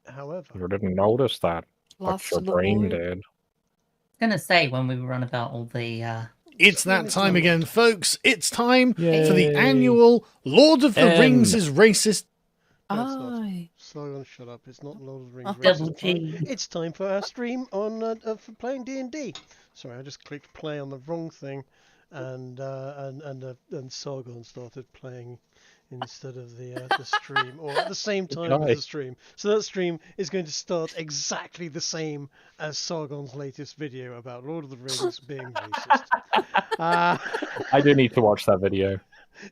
However, You didn't notice that, but your brain did. I was gonna say when we run about all the. It's that time again, folks. It's time for the annual Lord of the Rings is racist. Slogan, shut up. It's not Lord of the Rings Double racist time. G. It's time for our stream on for playing D&D. Sorry, I just clicked play on the wrong thing, and Sargon started playing instead of the stream, or at the same time as the stream. So that stream is going to start exactly the same as Sargon's latest video about Lord of the Rings being racist. I do need to watch that video.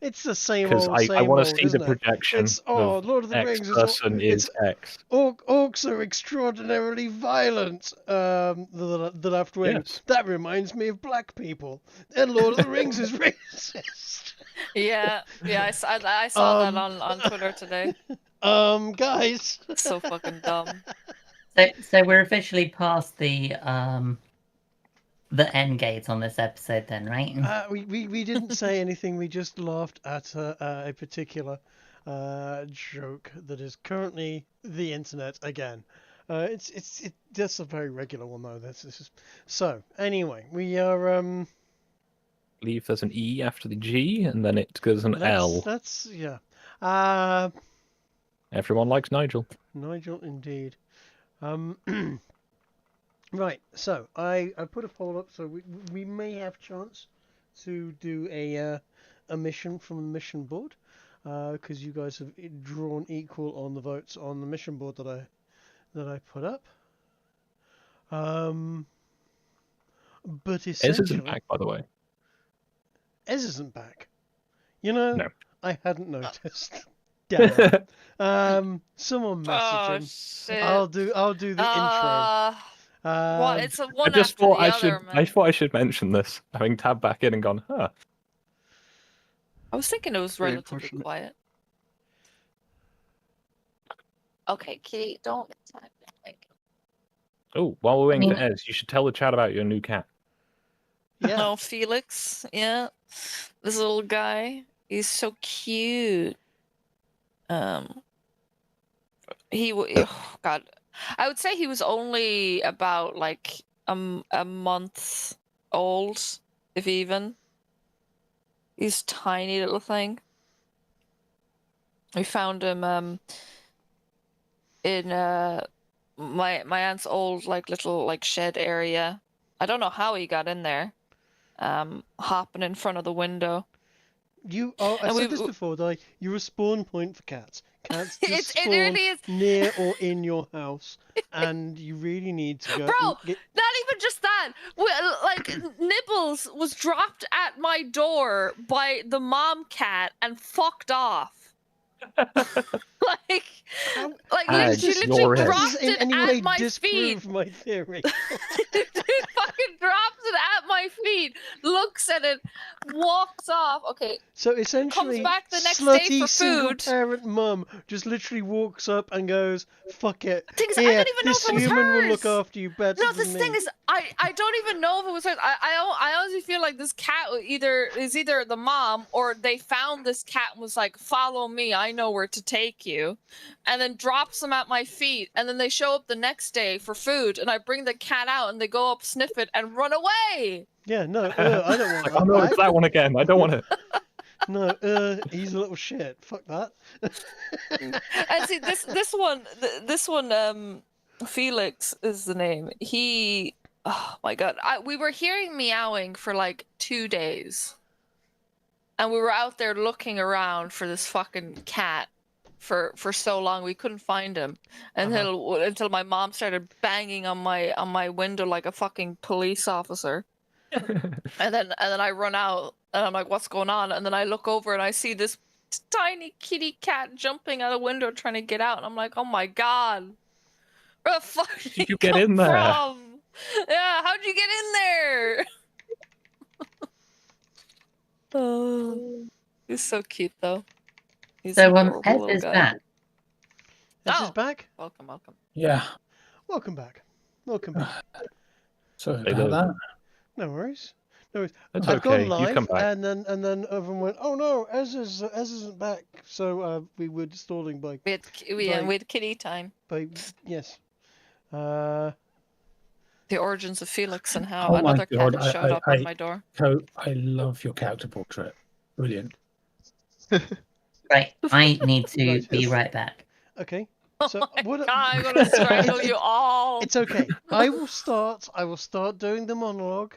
It's the same old, because I want to see the projection. It's Lord of the X Rings person is X. Orcs are extraordinarily violent. The left wing. Yes. That reminds me of black people. And Lord of the Rings is racist. Yeah, I saw that on Twitter today. Guys. It's so fucking dumb. So we're officially past the end gate on this episode then, right? We didn't say anything. We just laughed at a particular joke that is currently the internet again. It's just a very regular one though. This is so. Anyway, we are I believe there's an E after the G, and then it goes an L. That's yeah. Everyone likes Nigel. Nigel, indeed. Right, so I put a poll up, so we may have chance to do a mission from the mission board, because you guys have drawn equal on the votes on the mission board that I put up. But essentially, Ez isn't back, by the way. Ez isn't back. You know, no. I hadn't noticed. Damn. Someone message him. Shit. I'll do the intro. Well, it's a one I just after thought the I other, should. man. I thought I should mention this, having tabbed back in and gone, huh. I was thinking it was relatively quiet. Okay, Kitty, don't attack me. Oh, while we're waiting for Ez, you should tell the chat about your new cat. Yeah. Oh, Felix, yeah, this little guy, he's so cute. Oh, God, I would say he was only about like a month old, if even. He's tiny little thing. We found him in my aunt's old little shed area. I don't know how he got in there. Hopping in front of the window. I said this before, Di. You're a spawn point for cats. Cats just it really is near or in your house, and you really need to go. Bro, not even just that. Nibbles was dropped at my door by the mom cat and fucked off. She literally dropped it at my feet. My theory. Dude fucking drops it at my feet, looks at it, walks off. Okay. So essentially, comes back the next slutty day for food. Single-parent mum just literally walks up and goes, "Fuck it. Things, Here, I don't even know this if it was human hers. will look after you better No, than this me." thing is, I don't even know if it was hers. I honestly feel like this cat is either the mom or they found this cat and was like, "Follow me, I know where to take you," and then drops them at my feet, and then they show up the next day for food, and I bring the cat out, and they go up, sniff it, and run away. Yeah, no, I don't want that. Oh no, it's that one again. I don't want it. No, he's a little shit. Fuck that. And see, this one, Felix is the name. Oh my God, we were hearing meowing for like 2 days, and we were out there looking around for this fucking cat for so long. We couldn't find him until my mom started banging on my window like a fucking police officer. and then I run out and I'm like, what's going on? And then I look over and I see this tiny kitty cat jumping out a window trying to get out, and I'm like, oh my God, where the fuck did you get in there? From? Yeah, how'd you get in there? Oh, he's so cute though. He's Ez is back. Ez is back? Welcome. Yeah. Welcome back. Sorry about that. No worries. worries. It's I've gone okay. live, You come back. and then everyone went, "Oh no, Ez isn't back." So we were stalling by We had kitty time. yes. The origins of Felix and how Oh my another cat God, has showed up on my door. I love your character portrait. Brilliant. Right, I need to Right. be right back. Okay. So Oh my what? God, I'm gonna strangle you all. It's okay. I will start doing the monologue.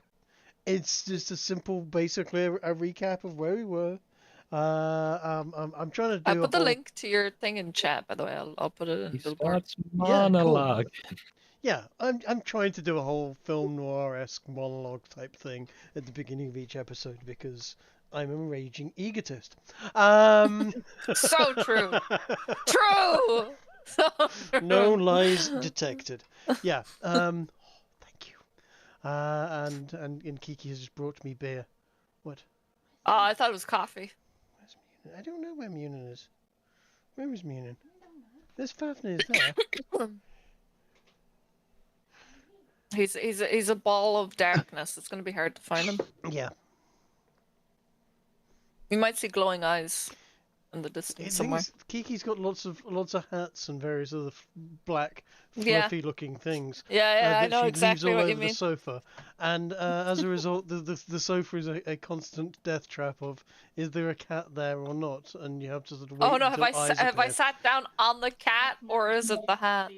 It's just a simple, basically a recap of where we were. I'm trying to do. I put the whole... link to your thing in chat, by the way. I'll put it in He the board. starts monologue. Yeah, I'm trying to do a whole film noir-esque monologue type thing at the beginning of each episode because I'm a raging egotist. So true. True. So true. No lies detected. Yeah. Thank you. And Kiki has just brought me beer. What? Oh, I thought it was coffee. Where's Munin? I don't know where Munin is. Where is Munin? There's Fafnir is there. He's a ball of darkness. It's gonna be hard to find him. Yeah. You might see glowing eyes in the The distance thing somewhere. is, Kiki's got lots of hats and various other black, Yeah. fluffy-looking things. Yeah, I that know she exactly leaves all what over you mean. the sofa, and as a result, the sofa is a constant death trap of is there a cat there or not, and you have to sort of wait Oh no, have until eyes I appear. sat down on the cat or is it the hat?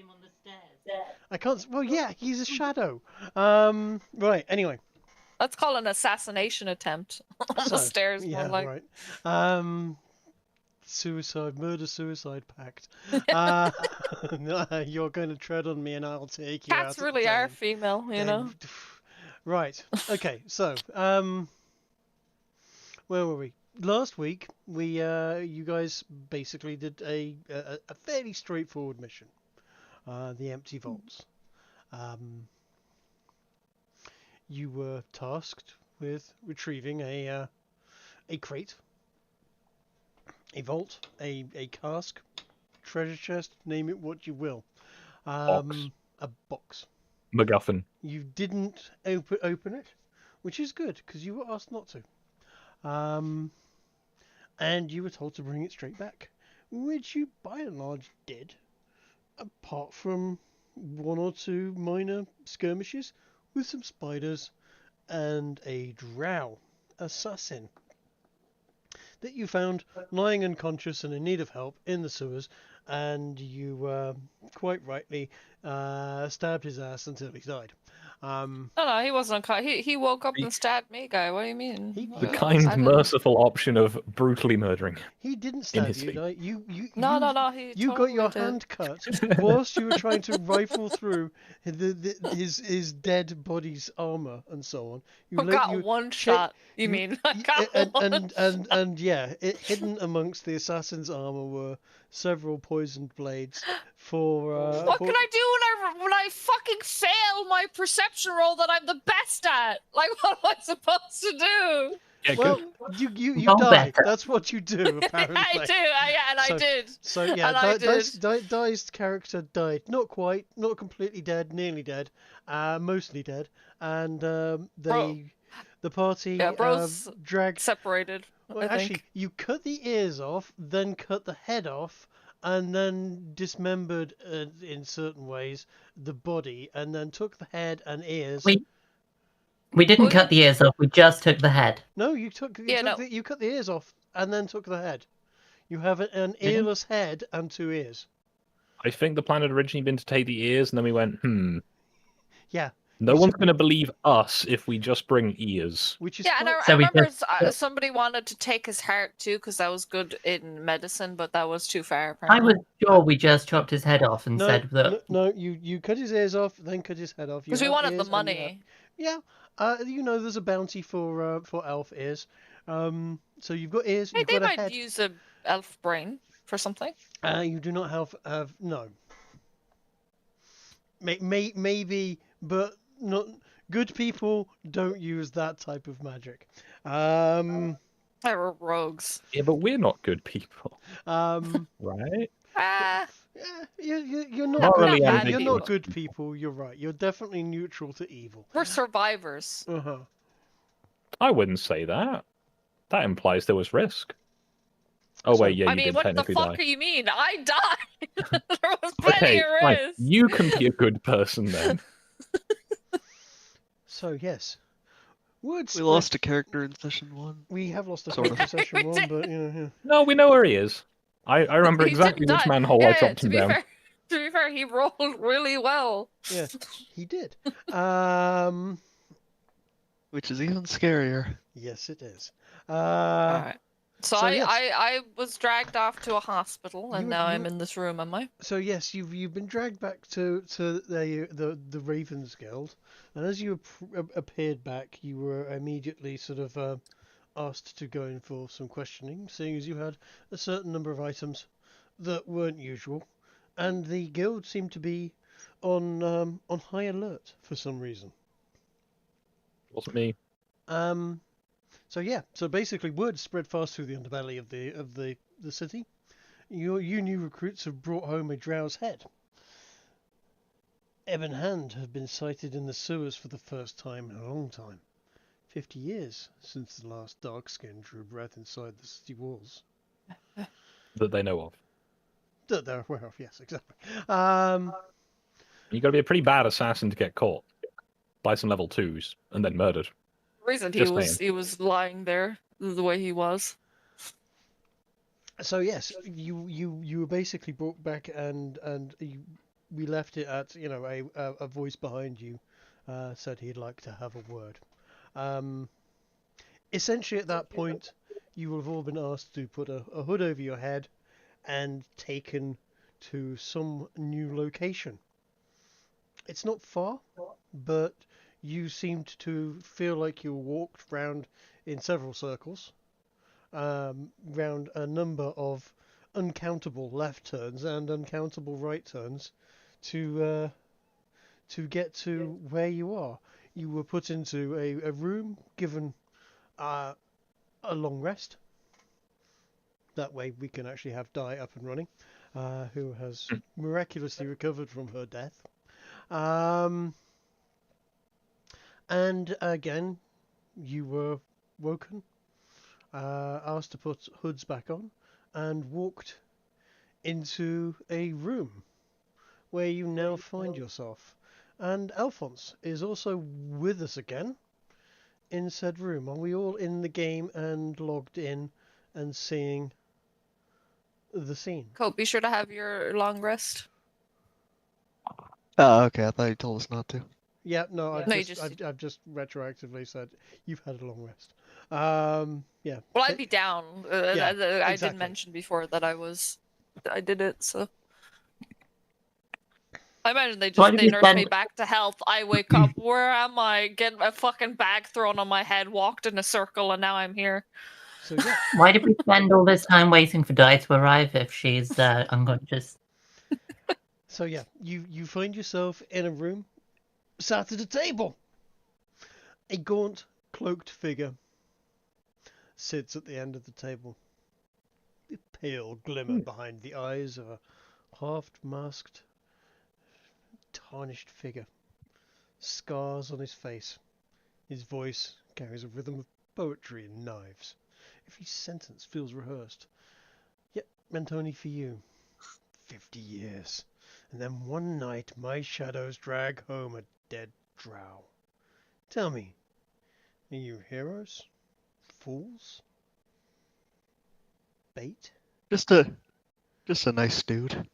I can't. Well, yeah, he's a shadow. Right. Anyway. Let's call it an assassination attempt on the stairs. Yeah. More like. Right. Murder-suicide pact. You're going to tread on me, and I'll take you out. Cats at really the are time. female, you know. Right. Okay. So, where were we? Last week, you guys basically did a fairly straightforward mission. The empty vaults. You were tasked with retrieving a crate, a vault, a cask, treasure chest, name it what you will. Box. A box. MacGuffin. You didn't open it, which is good because you were asked not to. And you were told to bring it straight back, which you by and large did, apart from one or two minor skirmishes with some spiders and a drow assassin that you found lying unconscious and in need of help in the sewers, and you quite rightly stabbed his ass until he died. No, he wasn't. He woke up and stabbed me, guy. What do you mean? The I kind, didn't- merciful option of brutally murdering. He didn't stab his you, feet. no. You He got your totally did. hand cut whilst you were trying to rifle through his dead body's armor and so on. I got one shot. You mean? I got one. And yeah, hidden amongst the assassin's armor were several poisoned blades. What can I do when I fucking fail my perception roll that I'm the best at? Like, what am I supposed to do? Yeah, Well, good. you No died. better. That's what you do, apparently. I do. I did. So yeah, And I did. Dai's character died. Not quite, not completely dead, nearly dead, mostly dead, and the party Yeah, bro's dragged. Separated. Well, I actually, think. you cut the ears off, then cut the head off, and then dismembered in certain ways the body, and then took the head and ears. We didn't cut the ears off. We just took the head. No, you cut the ears off and then took the head. You have an earless head and two ears. I think the plan had originally been to take the ears, and then we went, Yeah. No one's going to believe us if we just bring ears. Which is Yeah, and So I we remember just- somebody wanted to take his heart too because that was good in medicine, but that was too far. I Apparently. was sure we just chopped his head off and said that. No, you cut his ears off, then cut his head off. Because we wanted the money. Yeah, there's a bounty for elf ears. So you've got ears. Hey, You've they got a might head. use a elf brain for something. You do not have no. Maybe, but not. Good people don't use that type of magic. They were rogues. Yeah, but we're not good people, Um, right? Ah, yeah, you're not. Morally Good, ambiguous. you're not good people. You're right. You're definitely neutral to evil. we're survivors. Uh huh. I wouldn't say that. That implies there was risk. Oh So- wait, yeah, I you mean, did what the technically fuck die. do you mean? I died. There was plenty Okay, of fine. risk. You can be a good person then. So yes, words. We lost a character in session 1. We have lost a Sort of. character session We one, did. but yeah. No, we know where he is. I remember He did exactly which die. manhole I Yeah, dropped to him be down. fair, to be fair, he rolled really well. Yeah, he did. Which is even scarier. Yes, it is. Alright. So, so I, yes. I was dragged off to a hospital, You and were- now you I'm were- in this room, am I? So yes, you've been dragged back to the Ravens Guild, and as you appeared back, you were immediately sort of asked to go in for some questioning, seeing as you had a certain number of items that weren't usual, and the guild seemed to be on high alert for some reason. Wasn't me. So yeah, so basically word spread fast through the underbelly of the city. Your new recruits have brought home a drow's head. Ebon Hand have been sighted in the sewers for the first time in a long time. 50 years since the last Darkskin drew breath inside the city walls. That they know of. That they're aware of, yes, exactly. You got to be a pretty bad assassin to get caught by some level 2s and then murdered. Reason Just he was lying there the way he was. So yes, you were basically brought back, and we left it at a voice behind you said he'd like to have a word. Essentially, at that point, you will have all been asked to put a hood over your head and taken to some new location. It's not far, but you seemed to feel like you walked round in several circles, round a number of uncountable left turns and uncountable right turns to get to where you are. You were put into a room, given a long rest. That way we can actually have Di up and running, who has miraculously recovered from her death. And again, you were woken, asked to put hoods back on, and walked into a room where you now find yourself. And Alphonse is also with us again in said room. Are we all in the game and logged in and seeing the scene? Colt, be sure to have your long rest. Oh, okay. I thought you told us not to. Yeah, no, No, you just- I've just retroactively said you've had a long rest. Yeah. Well, I'd be down. Yeah, I exactly. did mention before that I did it, so. I imagine they Why did you nurse me spend- back to health. I wake up, where am I? Get a fucking bag thrown on my head, walked in a circle, and now I'm here. So yeah. Why did we spend all this time waiting for Di to arrive if she's unconscious? So yeah, you find yourself in a room, sat at a table. A gaunt, cloaked figure sits at the end of the table. A pale glimmer behind the eyes of a half-masked, tarnished figure. Scars on his face. His voice carries a rhythm of poetry and knives. Every sentence feels rehearsed. Yet meant only for you. 50 years. And then one night my shadows drag home a dead drow. Tell me, are you heroes? Fools? Bait? Just a nice dude.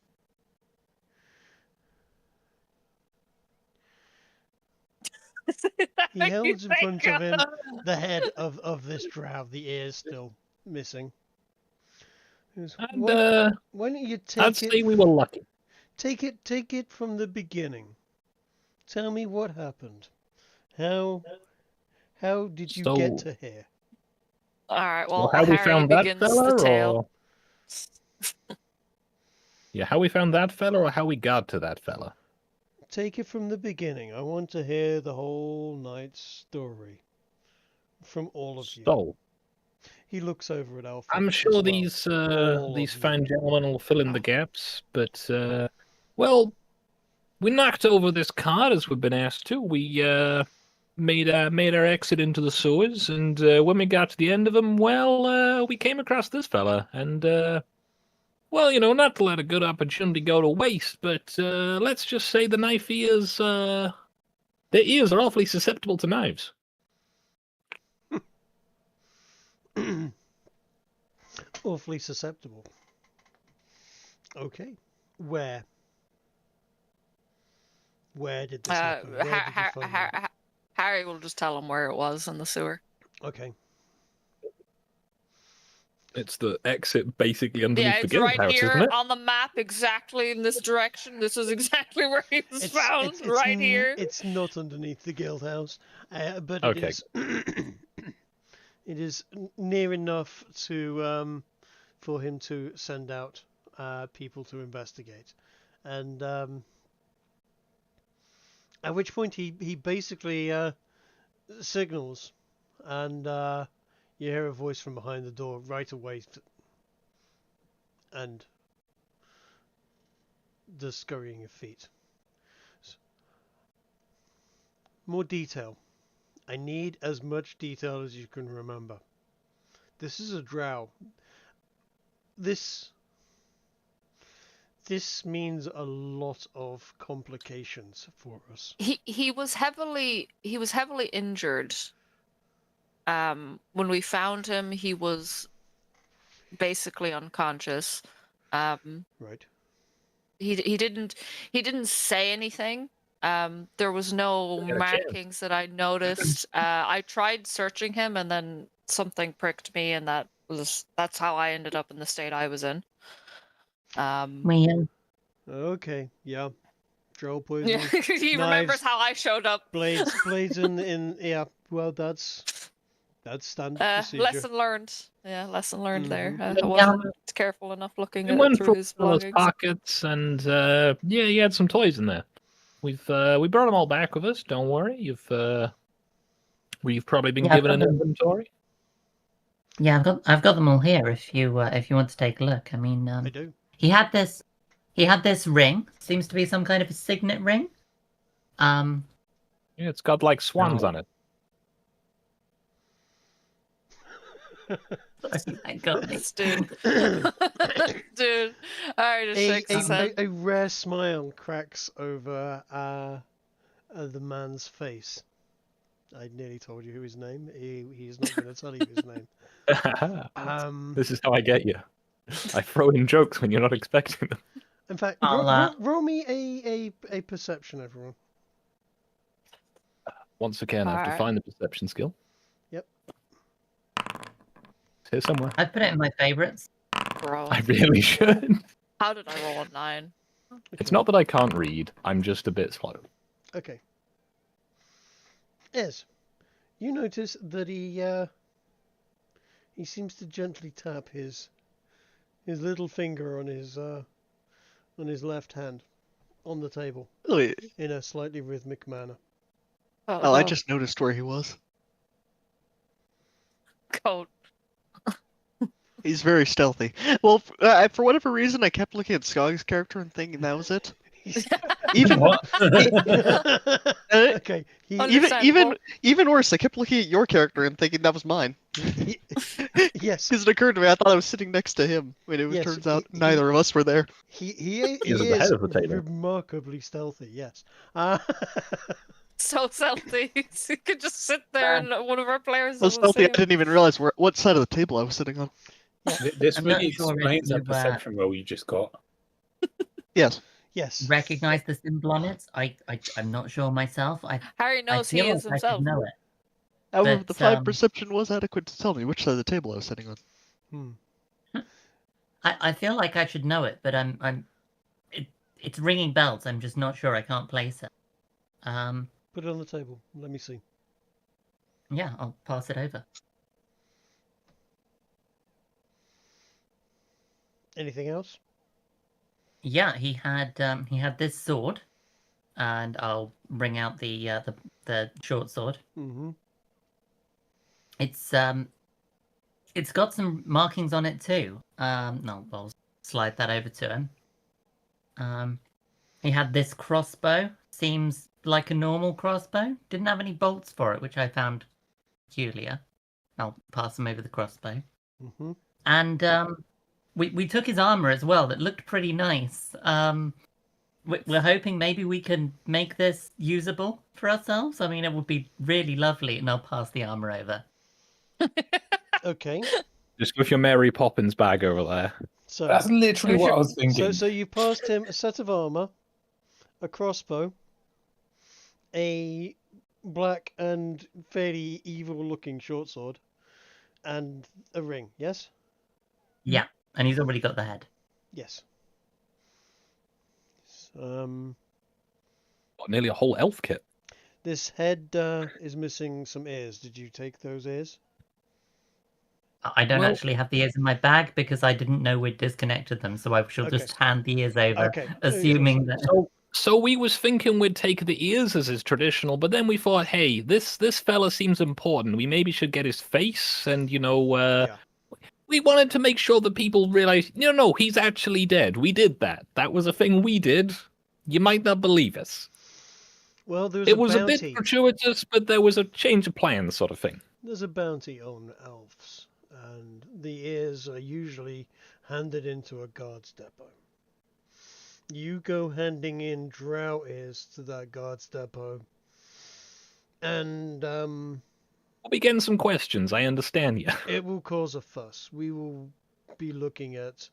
He holds in front of him the head of this drow, the ears still missing. He goes, And, why don't you I'd take say it? we were lucky. Take it from the beginning. Tell me what happened. How did you get So- to here? All right, well, how we Harry found that begins fella, the tale. or... Yeah, how we found that fella, or how we got to that fella? Take it from the beginning. I want to hear the whole night's story from all of you. So, He looks over at Alpha. I'm as sure well. these All these of fine you. gentlemen will fill in the gaps, but well, we knocked over this cart as we've been asked to. We made our exit into the sewers, and when we got to the end of them, well, we came across this fella, and well, you know, not to let a good opportunity go to waste, but let's just say the knife ears, their ears are awfully susceptible to knives. Awfully susceptible. Okay. Where? Where did this happen? Where did you find them? Harry will just tell him where it was in the sewer. Okay. It's the exit basically underneath Yeah, the it's guild right house, here isn't it? on the map, exactly in this direction. This is exactly where he was found, right here. It's not underneath the guild house, but it Okay. is. It is near enough to for him to send out people to investigate, and at which point he basically signals, and you hear a voice from behind the door right away, and the scurrying of feet. More detail. I need as much detail as you can remember. This is a drow. This means a lot of complications for us. He was heavily injured. When we found him, he was basically unconscious. Right. He didn't say anything. There was no Get a chance. markings that I noticed. I tried searching him, and then something pricked me, and that's how I ended up in the state I was in. We Okay. Yeah. Drow poison. He remembers knives, how I showed up. blades in yeah. Well, that's standard procedure. Lesson learned. Yeah, lesson learned there. Mhm. I wasn't careful enough looking We went through through his all his belongings. pockets, and yeah, he had some toys in there. We brought them all back with us. Don't worry. You've probably been Yeah, given an I've got them. inventory. Yeah, I've got them all here. If you want to take a look, I mean, I do. he had this ring. Seems to be some kind of a signet ring. Yeah, it's got like swans on it. That got me. Dude. Dude. Alright, just shakes his head. A rare smile cracks over the man's face. I nearly told you his name. He's not going to tell you his name. This is how I get you. I throw in jokes when you're not expecting them. In fact, I'll, roll me a perception, everyone. Once again, I have to Alright. find the perception skill. Yep. It's here somewhere. I put it in my favorites. Bro. I really should. How did I roll a 9? It's not that I can't read. I'm just a bit slow. Okay. Ez, you notice that he seems to gently tap his little finger on his left hand on the table Really? in a slightly rhythmic manner. Oh, I just noticed where he was. Coat. He's very stealthy. Well, for whatever reason, I kept looking at Skog's character and thinking that was it. Even Okay. even worse, I kept looking at your character and thinking that was mine. Yes. Because it occurred to me, I thought I was sitting next to him. When it Yes, turns out he- neither of us were there. He He's at the head of the table. remarkably stealthy. Yes. So stealthy. He could just sit there and one of our players So doesn't stealthy, see I him. didn't even realize what side of the table I was sitting on. This I'm really not sure if explains that you, perception roll you just got. Yes. Yes. Recognize the symbol on it. I'm not sure myself. Harry I knows he feel is like I himself. should know it. However, But, the 5 perception was adequate to tell me which side of the table I was sitting on. I feel like I should know it, but it's ringing bells. I'm just not sure. I can't place it. Put it on the table. Let me see. Yeah, I'll pass it over. Anything else? Yeah, he had this sword, and I'll bring out the short sword. Mm-hmm. It's got some markings on it too. No, I'll slide that over to him. He had this crossbow. Seems like a normal crossbow. Didn't have any bolts for it, which I found peculiar. I'll pass him over the crossbow. Mm-hmm. And we took his armor as well. That looked pretty nice. We're hoping maybe we can make this usable for ourselves. I mean, it would be really lovely, and I'll pass the armor over. Okay. Just with your Mary Poppins bag over there. So That's literally what I was thinking. So you passed him a set of armor, a crossbow, a black and fairly evil-looking short sword, and a ring. Yes. Yeah, and he's already got the head. Yes. Nearly a whole elf kit. This head is missing some ears. Did you take those ears? I don't Well- actually have the ears in my bag because I didn't know we'd disconnected them, so I shall Okay. just hand the ears over, Okay. assuming that. So we was thinking we'd take the ears as is traditional, but then we thought, hey, this fella seems important. We maybe should get his face, and Yeah. we wanted to make sure that people realize, no, he's actually dead. We did that. That was a thing we did. You might not believe us. Well, there's It a was a bounty. bit gratuitous, but there was a change of plans sort of thing. There's a bounty on elves, and the ears are usually handed into a guard's depot. You go handing in drow ears to that guard's depot, and We'll be getting some questions. I understand you. it will cause a fuss. We will be looking at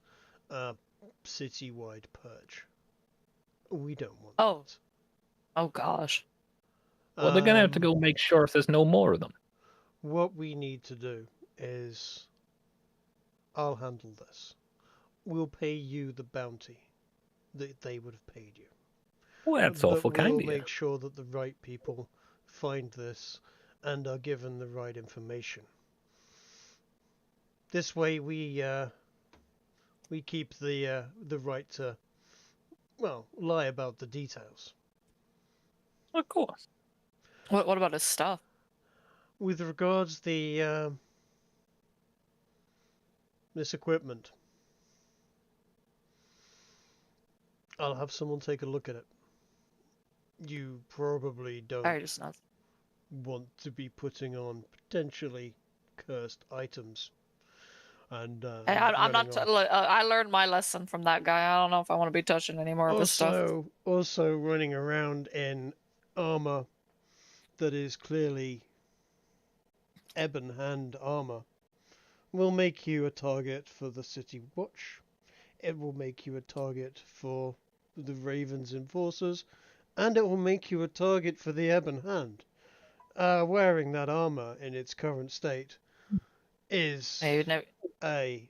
a citywide purge. We don't want Oh. that. Oh gosh. Well, they're gonna have to Um, go make sure if there's no more of them. What we need to do is, I'll handle this. We'll pay you the bounty that they would have paid you. Well, that's But awful kind we'll of you. make sure that the right people find this and are given the right information. This way, we keep the right to, well, lie about the details. Of course. What about his stuff? With regards this equipment, I'll have someone take a look at it. You probably don't I just not. want to be putting on potentially cursed items. And I'm not. running off. Look, I learned my lesson from that guy. I don't know if I want to be touching any more of his stuff. Also running around in armor that is clearly ebon hand armor will make you a target for the City Watch. It will make you a target for the Raven's enforcers, and it will make you a target for the Ebon Hand. Wearing that armor in its current state is Yeah, you'd never. a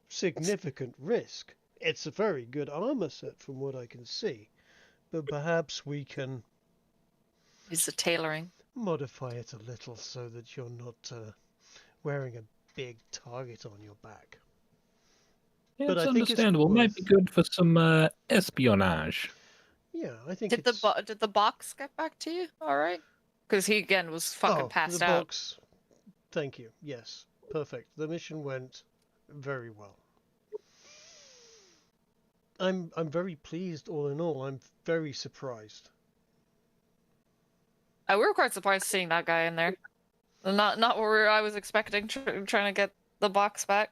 significant risk. It's a very good armor set from what I can see, but perhaps we can He's the tailoring. modify it a little so that you're not wearing a big target on your back. Yeah, But it's I think it's understandable. Might be worth- good for some espionage. Yeah, I think Did the box get back to you? All right. Because he again was fucking passed the out. box. Thank you. Yes, perfect. The mission went very well. I'm very pleased. All in all, I'm very surprised. We were quite surprised seeing that guy in there. Not where I was expecting. Trying to get the box back.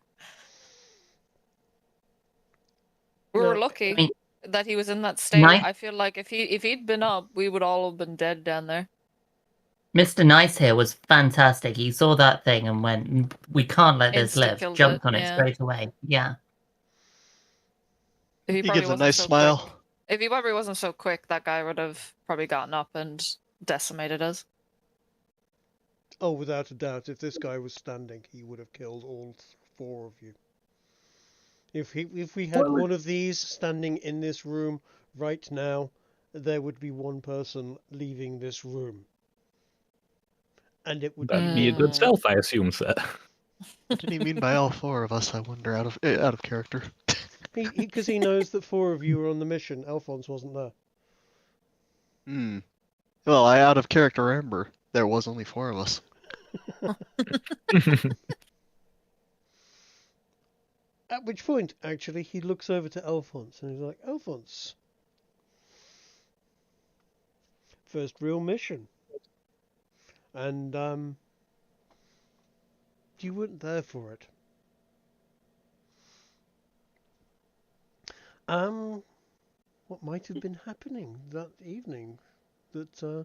We No, were lucky I mean, that he was in that state. Nice. I feel like if he'd been up, we would all have been dead down there. Mr. Nice here was fantastic. He saw that thing and went, "We can't let this live." Insta-killed Jumped it, on it yeah. straight away. Yeah. If He probably gives a wasn't nice so smile. quick- if he probably wasn't so quick, that guy would have probably gotten up and decimated us. Oh, without a doubt, if this guy was standing, he would have killed all four of you. If we had Well, one of these standing in this room right now, there would be one person leaving this room, and it would That'd be a good self, I assume, sir. What did he mean by all four of us? I wonder, out of character. because he knows that four of you were on the mission. Alphonse wasn't there. Hmm. Well, I out of character remember there was only four of us. At which point, actually, he looks over to Alphonse and he's like, "Alphonse, first real mission. And you weren't there for it. What might have been happening that evening? That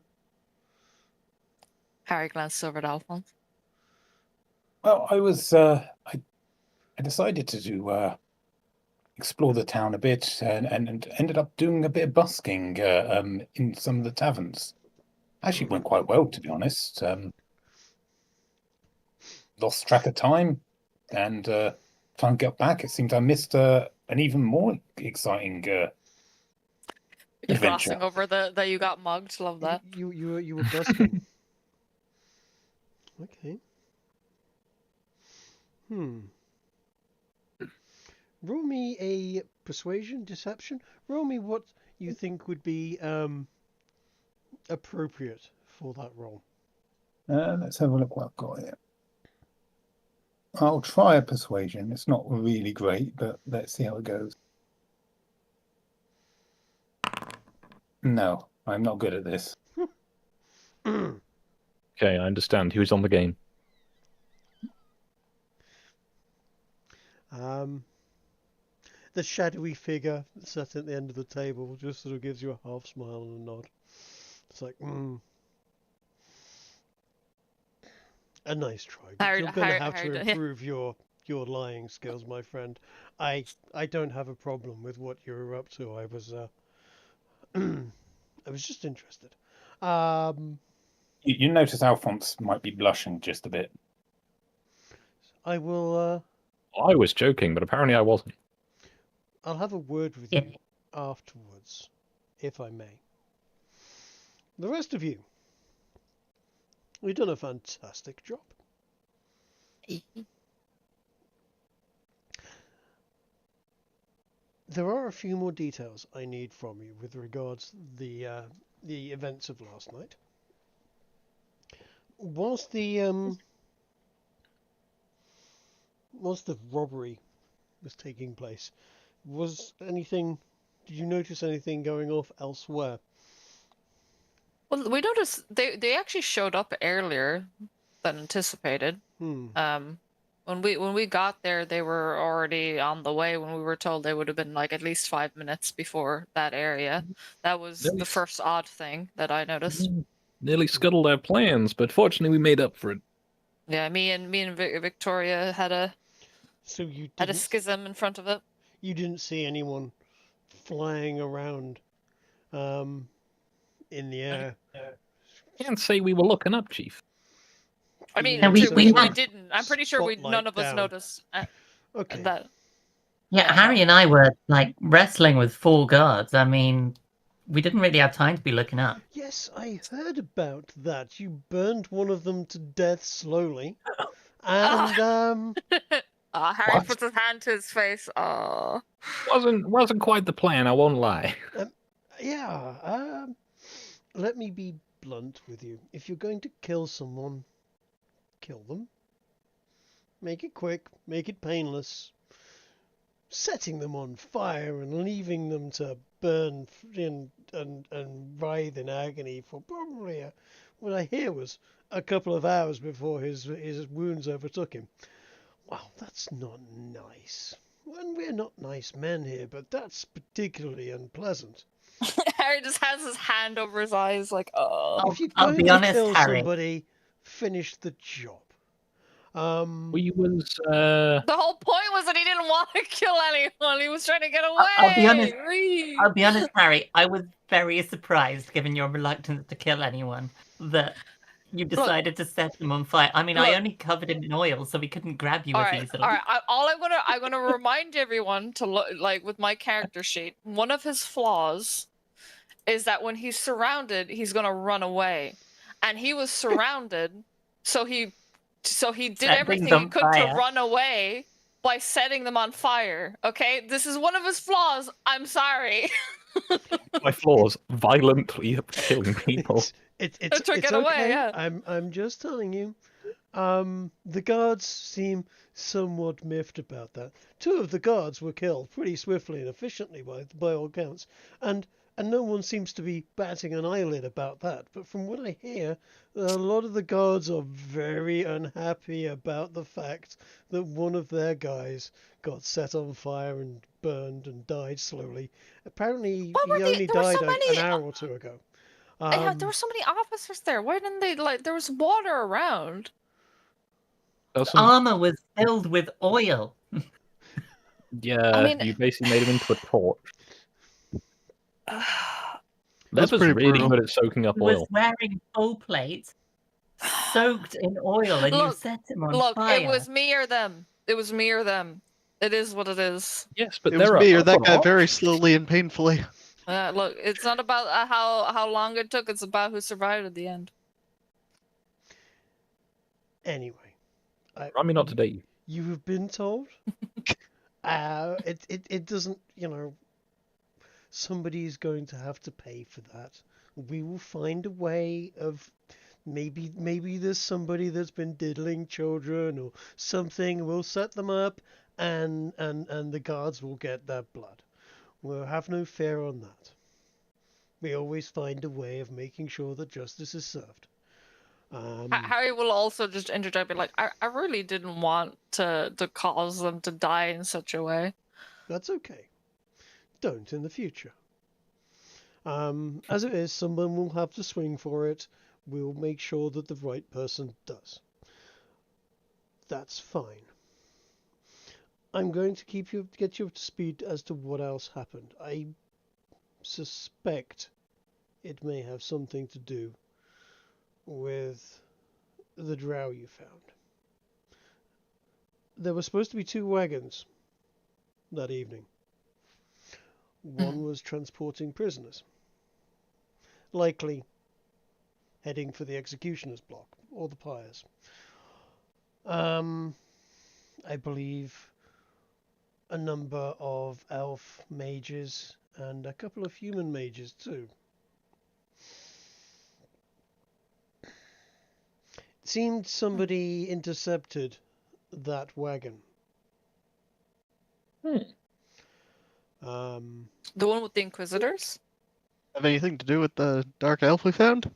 Harry glanced over at Alphonse. Well, I decided to explore the town a bit and ended up doing a bit of busking in some of the taverns. Actually went quite well, to be honest. Lost track of time, and trying to get back, it seems I missed an even more exciting You're adventure. glossing over that you got mugged. Love that. you were busking. Okay. Roll me a persuasion, deception. Roll me what you think would be appropriate for that role. Let's have a look what I've got here. I'll try a persuasion. It's not really great, but let's see how it goes. No, I'm not good at this. Okay, I understand. Who's on the game? The shadowy figure sat at the end of the table just sort of gives you a half smile and a nod. It's like, a nice try. But you're going to have to improve your lying skills, my friend. I don't have a problem with what you were up to. I was I was just interested. You notice Alphonse might be blushing just a bit. I will. I was joking, but apparently I wasn't. I'll have a word with you afterwards, if I may. The rest of you, you've done a fantastic job. There are a few more details I need from you with regards to the events of last night. Whilst the robbery was taking place, did you notice anything going off elsewhere? Well, we noticed they actually showed up earlier than anticipated. When we got there, they were already on the way. When we were told they would have been like at least 5 minutes before that area. That was the first odd thing that I noticed. Nearly scuttled our plans, but fortunately we made up for it. Yeah, me and Victoria had a schism in front of it. You didn't see anyone flying around in the air. Can't say we were looking up, Chief. I mean, we didn't. I'm pretty sure none of us noticed that. Yeah, Harry and I were like wrestling with 4 guards. I mean, we didn't really have time to be looking up. Yes, I heard about that. You burned one of them to death slowly, and Harry puts his hand to his face. Wasn't quite the plan. I won't lie. Let me be blunt with you. If you're going to kill someone, kill them. Make it quick. Make it painless. Setting them on fire and leaving them to burn and writhe in agony for probably what I hear was a couple of hours before his wounds overtook him. Wow, that's not nice. And we're not nice men here, but that's particularly unpleasant. Harry just has his hand over his eyes, like, If you're going to kill somebody, finish the job. The whole point was that he didn't want to kill anyone. He was trying to get away. I'll be honest, Harry. I was very surprised, given your reluctance to kill anyone, that you decided to set them on fire. I mean, I only covered him in oil, so we couldn't grab you as easily. All right. I'm gonna remind everyone to look, like, with my character sheet. One of his flaws is that when he's surrounded, he's gonna run away, and he was surrounded, so he did everything he could to run away by setting them on fire. Okay, this is one of his flaws. I'm sorry. My flaws: violently killing people. It's okay. Yeah. I'm just telling you. The guards seem somewhat miffed about that. 2 of the guards were killed pretty swiftly and efficiently by all accounts, and And no one seems to be batting an eyelid about that. But from what I hear, a lot of the guards are very unhappy about the fact that one of their guys got set on fire and burned and died slowly. Apparently, Why were he they- only there were so died many- an hour or two ago. Yeah, there were so many officers there. Why didn't they there was water around? The armor was filled with oil. Yeah, I mean- you basically made him into a torch. That's Leather's pretty really brutal. good at soaking up He was oil. wearing full plate, soaked in oil, and you Look, set him on Look, fire. it was me or them. It was me or them. It is what it is. Yes, but It was there me are or that other guy very options. slowly and painfully. Look, it's not about how long it took. It's about who survived at the end. Anyway. Remind me not to date you. You have been told. It doesn't, somebody's going to have to pay for that. We will find a way of maybe there's somebody that's been diddling children or something. We'll set them up and the guards will get their blood. We'll have no fear on that. We always find a way of making sure that justice is served. Harry will also just interject, be like, I really didn't want to cause them to die in such a way. That's okay. Don't in the future. As it is, someone will have to swing for it. We'll make sure that the right person does. That's fine. I'm going to get you up to speed as to what else happened. I suspect it may have something to do with the drow you found. There were supposed to be 2 wagons that evening. One was transporting prisoners, likely heading for the executioner's block or the pyres. I believe a number of elf mages and a couple of human mages too. It seemed somebody intercepted that wagon. The one with the Inquisitors? Have anything to do with the dark elf we found?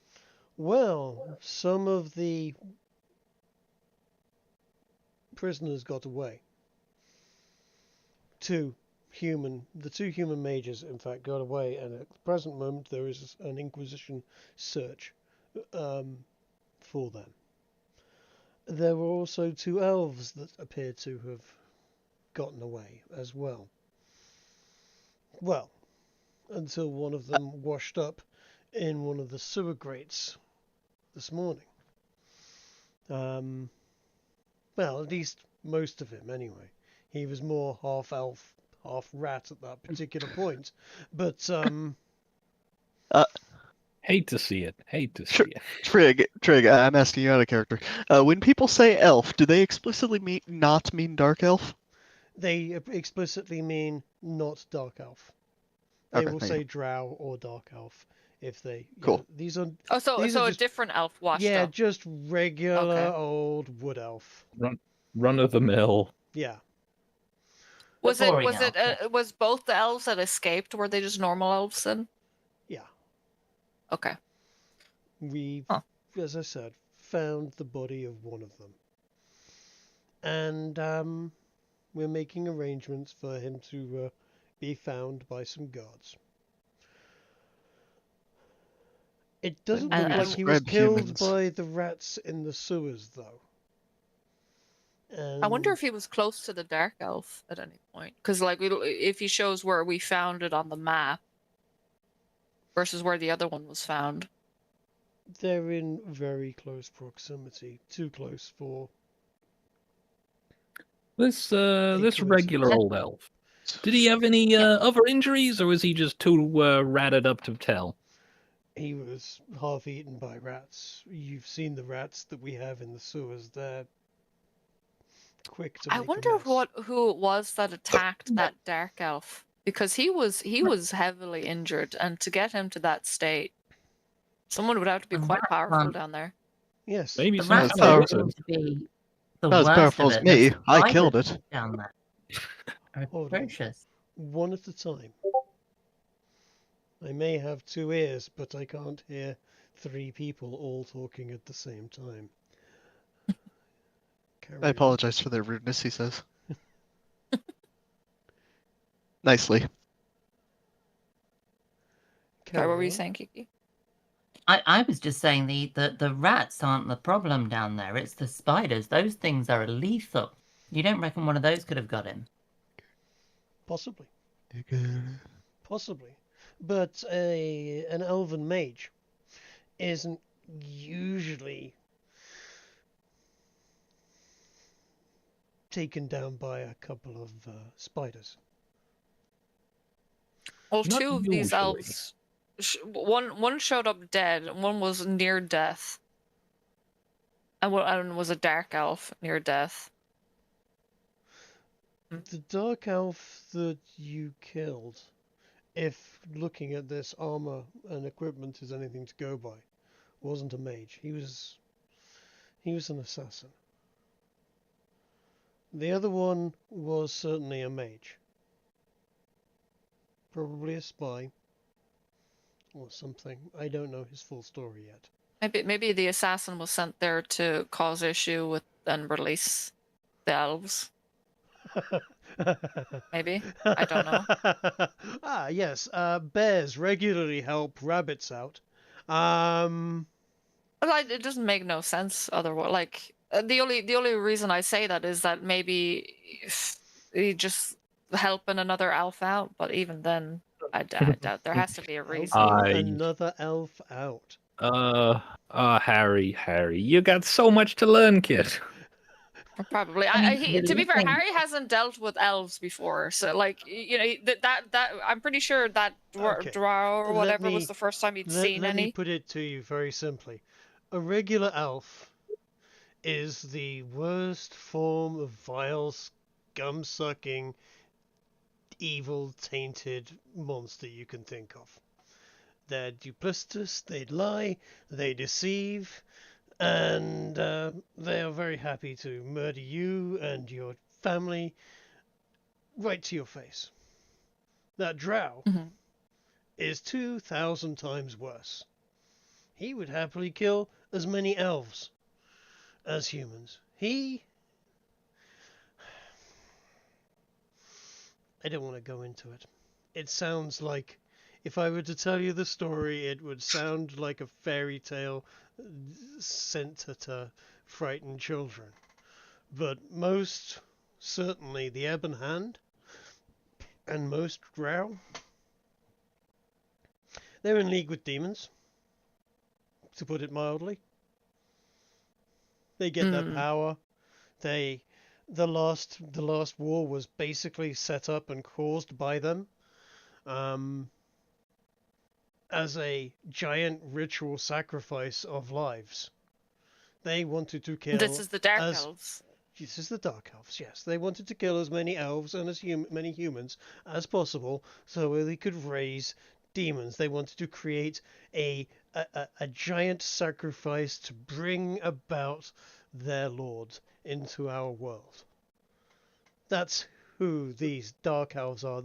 Well, some of the prisoners got away. The 2 human mages, in fact, got away, and at the present moment there is an Inquisition search for them. There were also 2 elves that appear to have gotten away as well. Well, until one of them washed up in one of the sewer grates this morning. Well, at least most of him anyway. He was more half elf, half rat at that particular point. But Hate to see it. Hate to see it. Trig, I'm asking you out of character. When people say elf, do they explicitly not mean dark elf? they explicitly mean not dark elf. They Okay, will thank say you. drow or dark elf if they. Cool. These are Oh, so These are a just- different elf washed yeah, up. just regular Okay. old wood elf. Run of the mill. Yeah. Was it boring was it elf, was both the elves that escaped? Were they just normal elves then? Yeah. Okay. We've, Huh. as I said, found the body of one of them. And we're making arrangements for him to be found by some guards. It doesn't And- look like he was Describe killed humans. by the rats in the sewers, though. I wonder if he was close to the dark elf at any point, because like if he shows where we found it on the map versus where the other one was found. they're in very close proximity. Too close for. This coincidence. regular old elf. Did he have any other injuries, or was he just too ratted up to tell? He was half eaten by rats. You've seen the rats that we have in the sewers. They're quick to I make a wonder mess. who it was that attacked that dark elf, because he was heavily injured, and to get him to that state, someone would have to be The quite rat powerful hunt. down there. Yes. Maybe The some rats power. don't seem to be the Not as worst powerful of as it. me. The I killed spiders it. down there are Hold on. atrocious. One at a time. I may have 2 ears, but I can't hear 3 people all talking at the same time. Carry I on. apologize for their rudeness, he says. Nicely. Sorry, what were Carry you on. saying, Kiki? I was just saying the rats aren't the problem down there. It's the spiders. Those things are lethal. You don't reckon one of those could have got him? Possibly. Possibly. But an elven mage isn't usually taken down by a couple of spiders. Well, Not 2 of these usually. elves, one showed up dead, and one was near death, and one was a dark elf near death. The dark elf that you killed, if looking at this armor and equipment is anything to go by, wasn't a mage. He was an assassin. The other one was certainly a mage. Probably a spy or something. I don't know his full story yet. Maybe the assassin was sent there to cause issue with and release the elves. Maybe. I don't know. Ah, yes. Bears regularly help rabbits out. Like, it doesn't make no sense otherwise. Like, the only reason I say that is that maybe he just helping another elf out, but even then, I doubt there has to be a reason. Helping another elf out. Harry, you got so much to learn, kid. Probably. To be fair, Harry hasn't dealt with elves before, so like that I'm pretty sure that drow or whatever was the first time he'd seen let any. Let me put it to you very simply. A regular elf is the worst form of vile, scum-sucking, evil, tainted monster you can think of. They're duplicitous, they lie, they deceive, and they are very happy to murder you and your family right to your face. That drow is 2,000 times worse. He would happily kill as many elves as humans. I don't want to go into it. It sounds like, if I were to tell you the story, it would sound like a fairy tale sent to frighten children. But most certainly the Ebon Hand and most drow, they're in league with demons, to put it mildly. They get their power. The last war was basically set up and caused by them. As a giant ritual sacrifice of lives. They wanted to kill... This is the Dark Elves. This is the Dark Elves, yes. They wanted to kill as many elves and as many humans as possible so they could raise demons. They wanted to create a giant sacrifice to bring about their lord into our world. That's who these Dark Elves are.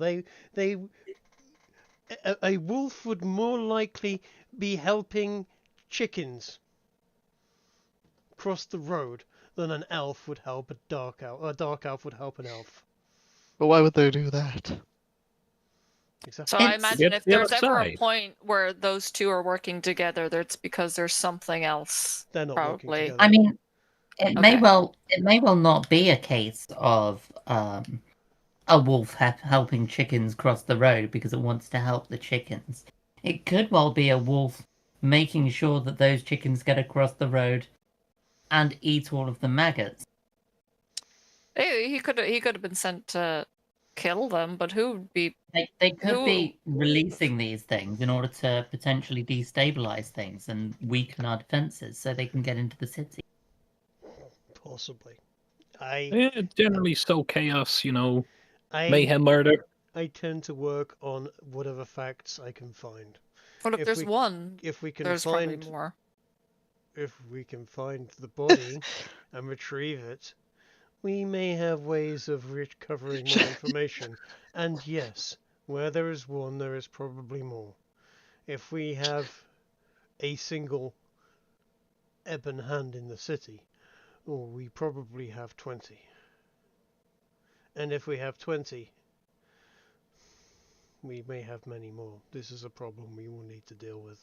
A wolf would more likely be helping chickens cross the road than an elf would help a dark elf. A dark elf would help an elf. But why would they do that? Exactly. So I imagine if there's ever a point where those two are working together, it's because there's something else. They're not probably. working together. I mean, it may well not be a case of a wolf helping chickens cross the road because it wants to help the chickens. It could well be a wolf making sure that those chickens get across the road and eat all of the maggots. He could have been sent to kill them, but who would be? They could be releasing these things in order to potentially destabilize things and weaken our defenses so they can get into the city. Possibly. Generally sow chaos, mayhem, murder. I tend to work on whatever facts I can find. Well, if there's one, if we can there's find probably more. If we can find the body and retrieve it, we may have ways of recovering more information. And yes, where there is one, there is probably more. if we have a single ebon hand in the city, well, we probably have 20. And if we have 20, we may have many more. This is a problem we will need to deal with.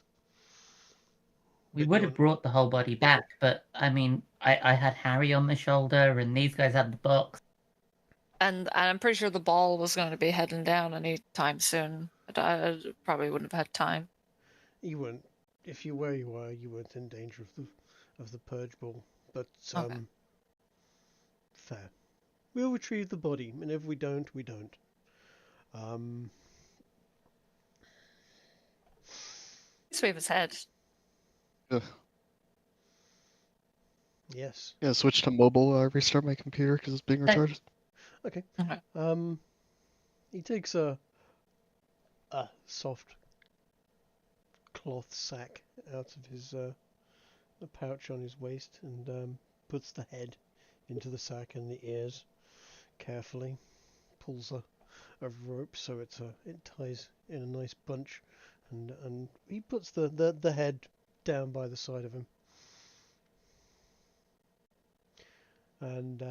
We But would you're- have brought the whole body back, but I mean, I had Harry on my shoulder, and these guys had the box. And I'm pretty sure the ball was going to be heading down anytime soon. I probably wouldn't have had time. You weren't, if you were, you weren't in danger of the purge ball. But Okay. fair. We'll retrieve the body, and if we don't, we don't. Sweep his head. Yes. Yeah, switch to mobile. Restart my computer because it's being retarded. Okay. Okay. He takes a soft cloth sack out of his the pouch on his waist and puts the head into the sack and the ears carefully. Pulls a rope so it ties in a nice bunch, and he puts the head down by the side of him. And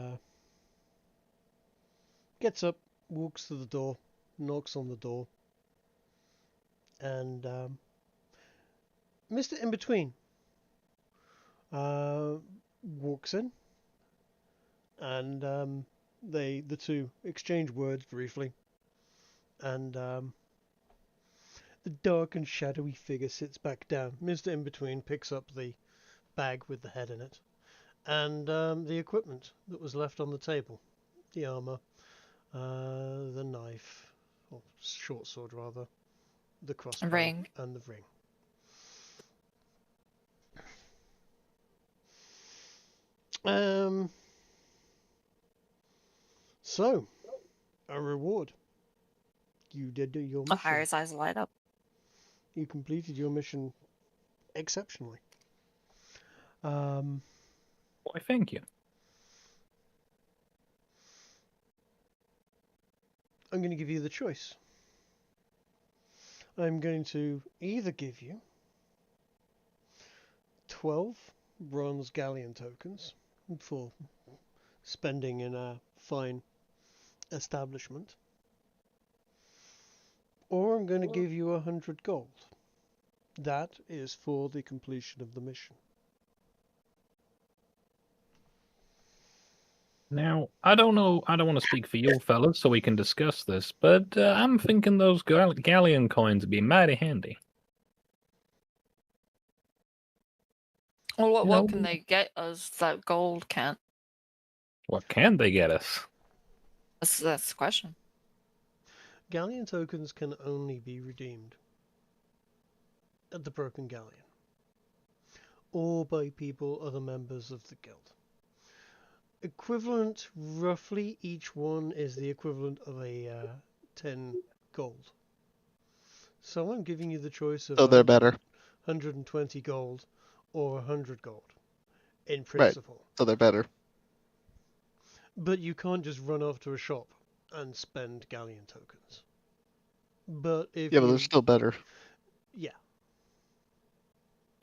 gets up, walks to the door, knocks on the door, and Mr. In-Between walks in, and the two exchange words briefly, and the dark and shadowy figure sits back down. Mr. In-Between picks up the bag with the head in it, and the equipment that was left on the table, the armor, the knife, or short sword rather, the crossbow, Ring. and the ring. So, a reward. You did your mission. Harry's eyes light up. You completed your mission exceptionally. Why, thank you. I'm going to give you the choice. I'm going to either give you 12 bronze galleon tokens for spending in a fine establishment, or I'm going to give you 100 gold. That is for the completion of the mission. Now, I don't know. I don't want to speak for you fellas, so we can discuss this. But I'm thinking those galleon coins would be mighty handy. Well, what You know- can they get us that gold can't? What can they get us? That's the question. Galleon tokens can only be redeemed at the Broken Galleon, or by people other members of the guild. Equivalent, roughly, each one is the equivalent of a 10 gold. So I'm giving you the choice of So they're better. 120 gold or 100 gold, in Right. principle. So they're better. But you can't just run off to a shop and spend galleon tokens. But if Yeah, but you... they're still better. Yeah.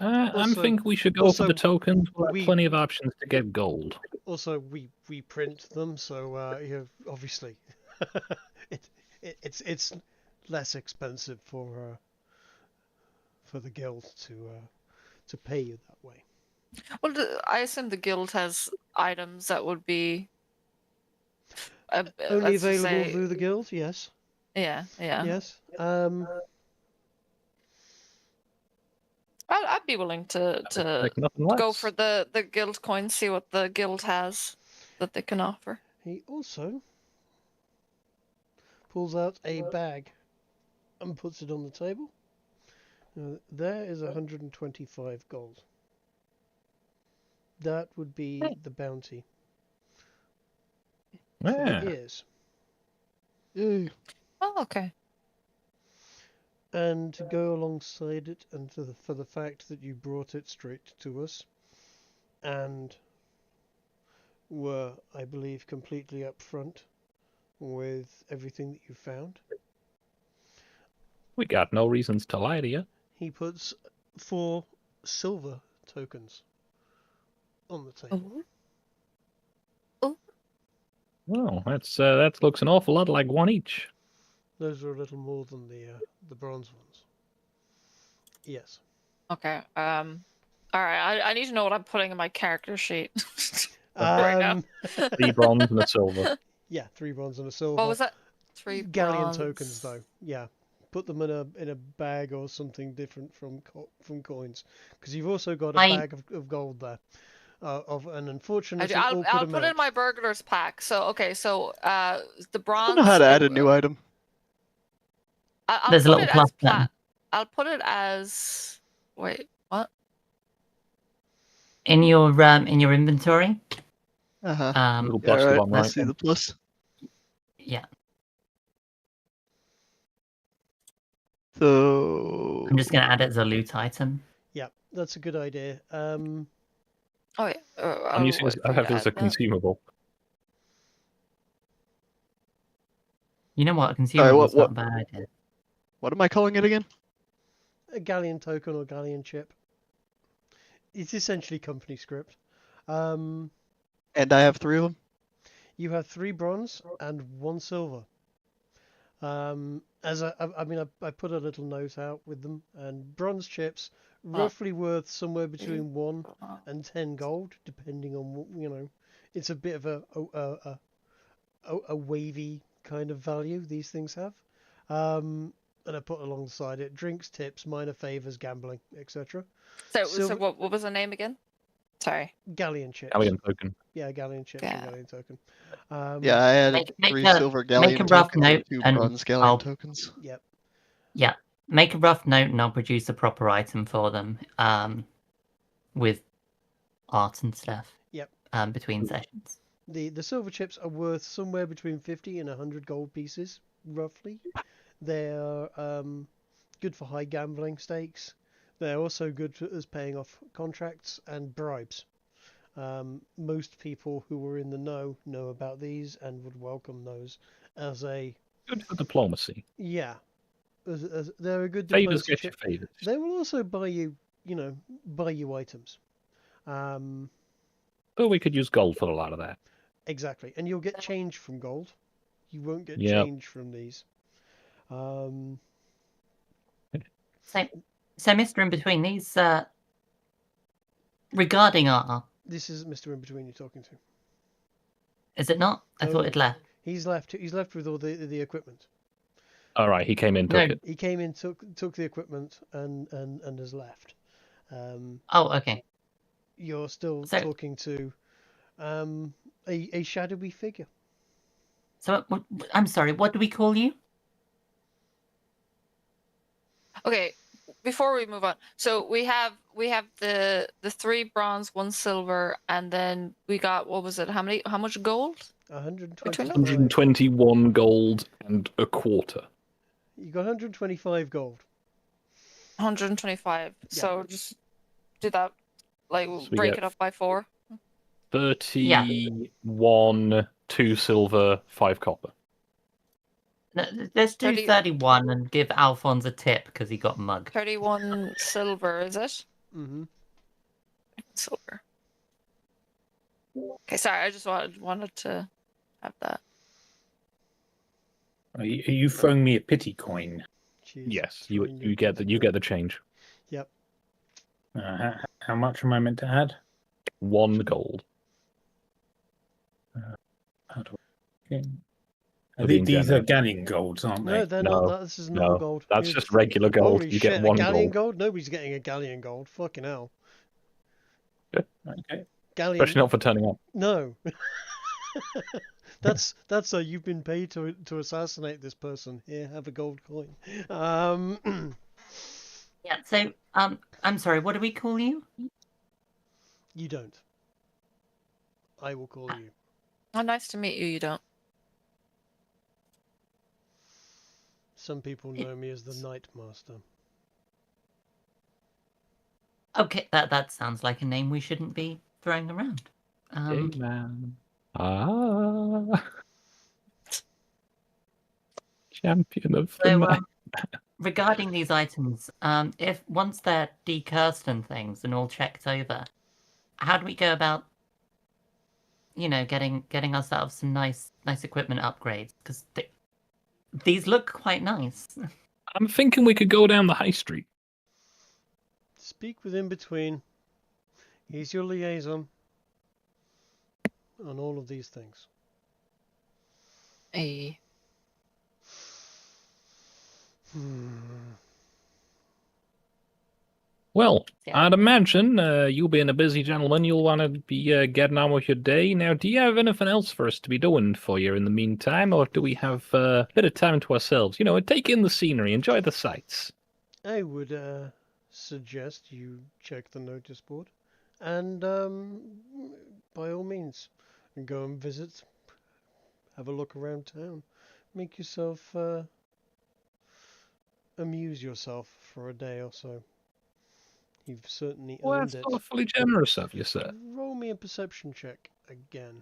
I Also- think we should go for also, the tokens. We'll we- have plenty of options to get gold. Also, we print them, so obviously, it's less expensive for the guild to pay you that way. Well, I assume the guild has items that would be Only let's just available say- through the guild, yes. Yeah. Yes. I'd be willing to Like nothing less. go for the guild coin, see what the guild has that they can offer. He also pulls out a bag and puts it on the table. There is 125 gold. That would be the bounty for Yeah. the years. Yay. Oh, okay. And to go alongside it, and for the fact that you brought it straight to us, and were, I believe, completely upfront with everything that you found. We got no reasons to lie to you. he puts 4 silver tokens on the table. Well, that looks an awful lot like one each. Those are a little more than the bronze ones. Yes. Okay. All right. I need to know what I'm putting in my character sheet. Right now. 3 bronze and a silver. Yeah, 3 bronze and a silver. What was that? 3 galleon bronze. tokens, though. Yeah, put them in a bag or something different from coins, because you've also got a bag of gold there. And unfortunately, I'll put it in my burglar's pack. So okay, so the bronze. I don't know how to add a new item. There's a little plus button. I'll put it as. Wait, what? In your inventory. Little plus Alright, one, I right? see the plus. Yeah. So I'm just gonna add it as a loot item. Yeah, that's a good idea. Oh yeah. I'm using I have it as a consumable. You know what? A consumable is not a bad idea. What am I calling it again? A galleon token or galleon chip. It's essentially company script. And I have 3 of them. You have 3 bronze and 1 silver. As I put a little note out with them, and bronze chips roughly worth somewhere between 1 and 10 gold, depending on It's a bit of a wavy kind of value these things have. And I put alongside it drinks, tips, minor favors, gambling, etc. So what was the name again? Sorry. Galleon chips. Galleon token. Yeah, galleon chips and galleon token. Yeah, I added 3 silver galleon tokens and 2 bronze galleon tokens. Yep. Yeah. Make a rough note and I'll produce a proper item for them. With art and stuff. Yep. Between sessions. The silver chips are worth somewhere between 50 and 100 gold pieces, roughly. They're good for high gambling stakes. They're also good as paying off contracts and bribes. Most people who were in the know about these and would welcome those as a... Good for diplomacy. Yeah. They're a good Favors diplomacy get you chip. favors. They will also buy you items. But we could use gold for a lot of that. Exactly. And you'll get change from gold. You won't get change from these. So, Mr. In Between, these regarding our... This is Mr. In Between you're talking to. Is it not? I thought it left. He's left with all the equipment. All right, he came in, took it. He came in, took the equipment, and has left. Oh, okay. You're still talking to a shadowy figure. So, I'm sorry, what do we call you? Okay, before we move on, so we have the 3 bronze, 1 silver, and then we got, what was it? How much gold? 121 gold and a quarter. You got 125 gold. 125. Yeah. So just do that, so break it up by 4. 31, 2 silver, 5 copper. No, let's do 31 and give Alphonse a tip because he got mugged. 31 silver, is it? Mm-hmm. Silver. Okay, sorry, I just wanted to have that. Are you throwing me a pity coin? Jeez, yes, you get the change. Yep. How much am I meant to add? 1 gold. How do I... These are galleon golds, aren't they? No, they're not. This is normal gold. That's just regular gold. Holy you shit, get 1 galleon gold. Nobody's getting a galleon gold. Fucking hell. Okay. Galleon... Especially not for turning up. No. That's so you've been paid to assassinate this person. Here, have a gold coin. Yeah. So, I'm sorry. What do we call you? You don't. I will call you. Oh, nice to meet you. You don't. Some people know me as the Nightmaster. Okay, that sounds like a name we shouldn't be throwing around. Amen. Champion of the map. regarding these items, if once they're decursed and things and all checked over, how do we go about, getting ourselves some nice equipment upgrades? Because these look quite nice. I'm thinking we could go down the high street. Speak with In Between. He's your liaison on all of these things. Hey. Well, Yeah. I'd imagine you being a busy gentleman, you'll want to be getting on with your day. Now, do you have anything else for us to be doing for you in the meantime, or do we have a bit of time to ourselves? Take in the scenery, enjoy the sights. I would suggest you check the notice board, and by all means, go and visit, have a look around town, make yourself amuse yourself for a day or so. You've certainly Well, earned that's it. awfully generous of you, sir. Roll me a perception check again.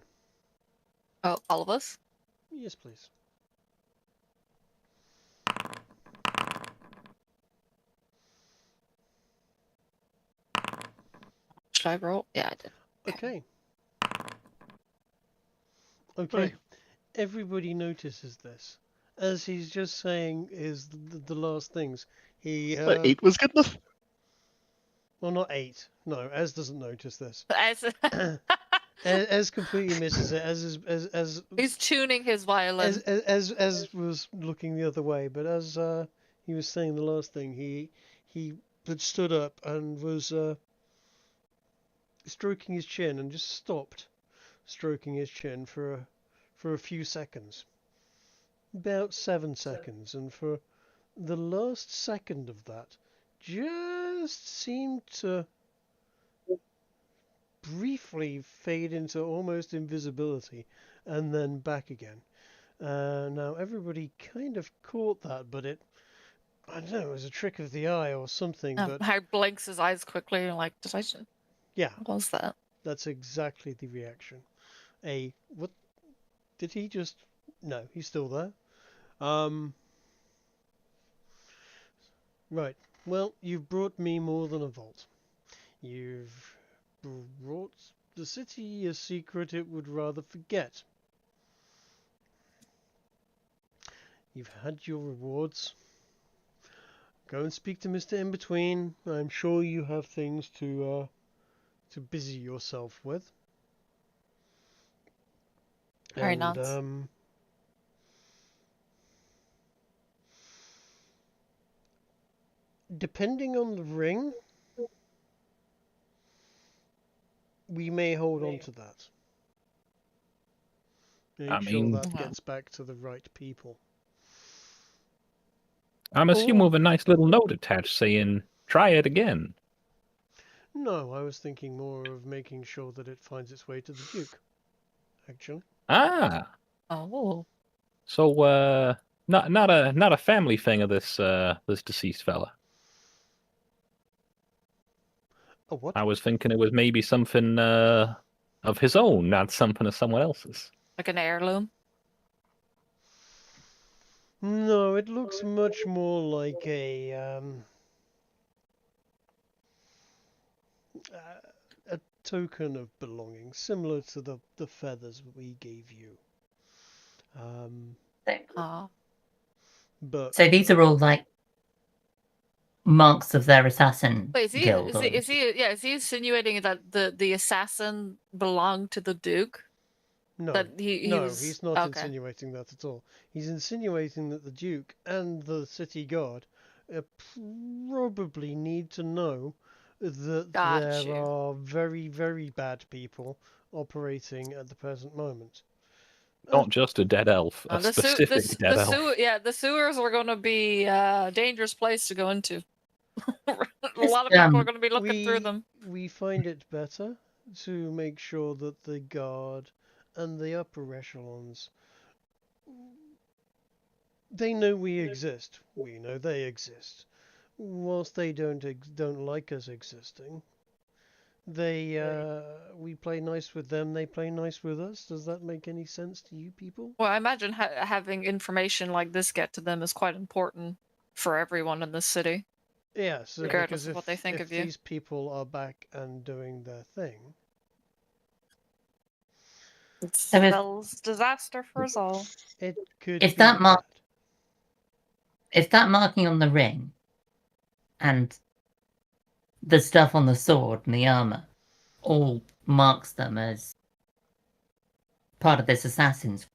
Oh, all of us? Yes, please. Should I roll? Yeah, I did. Okay. Okay. Right. Everybody notices this. As he's just saying is the last things. He What, 8 was good enough? well, not 8. No, Ez doesn't notice this. As Ez completely misses it. As he's tuning his violin. as was looking the other way, but as he was saying the last thing, he had stood up and was stroking his chin and just stopped stroking his chin for a few seconds, about 7 seconds, and for the last second of that, just seemed to briefly fade into almost invisibility and then back again. Now everybody kind of caught that, but I don't know, it was a trick of the eye or something. But Howard blinks his eyes quickly and like, yeah, what was that? that's exactly the reaction. What did he just? No, he's still there. Right. Well, you've brought me more than a vault. You've brought the city a secret it would rather forget. You've had your rewards. Go and speak to Mr. In Between. I'm sure you have things to busy yourself with. Very nice. Depending on the ring, we may hold on to that. Make sure that gets back to the right people. I'm assuming with a nice little note attached saying, try it again. No, I was thinking more of making sure that it finds its way to the Duke, actually. Ah. Oh. So, not a family thing of this deceased fella. A what? I was thinking it was maybe something of his own, not something of someone else's. Like an heirloom? No, it looks much more like a token of belonging, similar to the feathers we gave you. But So these are all like marks of their assassin Wait, guild. is he insinuating that the assassin belonged to the Duke? no, That he's not okay. insinuating that at all. He's insinuating that the Duke and the city guard probably need to know that there are very, very bad people operating at the present moment. Not just a dead elf, a specific dead elf. The sewers are going to be a dangerous place to go into. A lot of people are going to be looking through them. We find it better to make sure that the guard and the upper echelons, they know we exist. We know they exist. Whilst they don't like us existing, we play nice with them. They play nice with us. Does that make any sense to you people? Well, I imagine having information like this get to them is quite important. for everyone in the city. Yeah, so Regardless because of what they think if of you. these people are back and doing their thing, It So if- spells disaster for us all. it could If be that bad. If that marking on the ring and the stuff on the sword and the armor all marks them as part of this assassin's,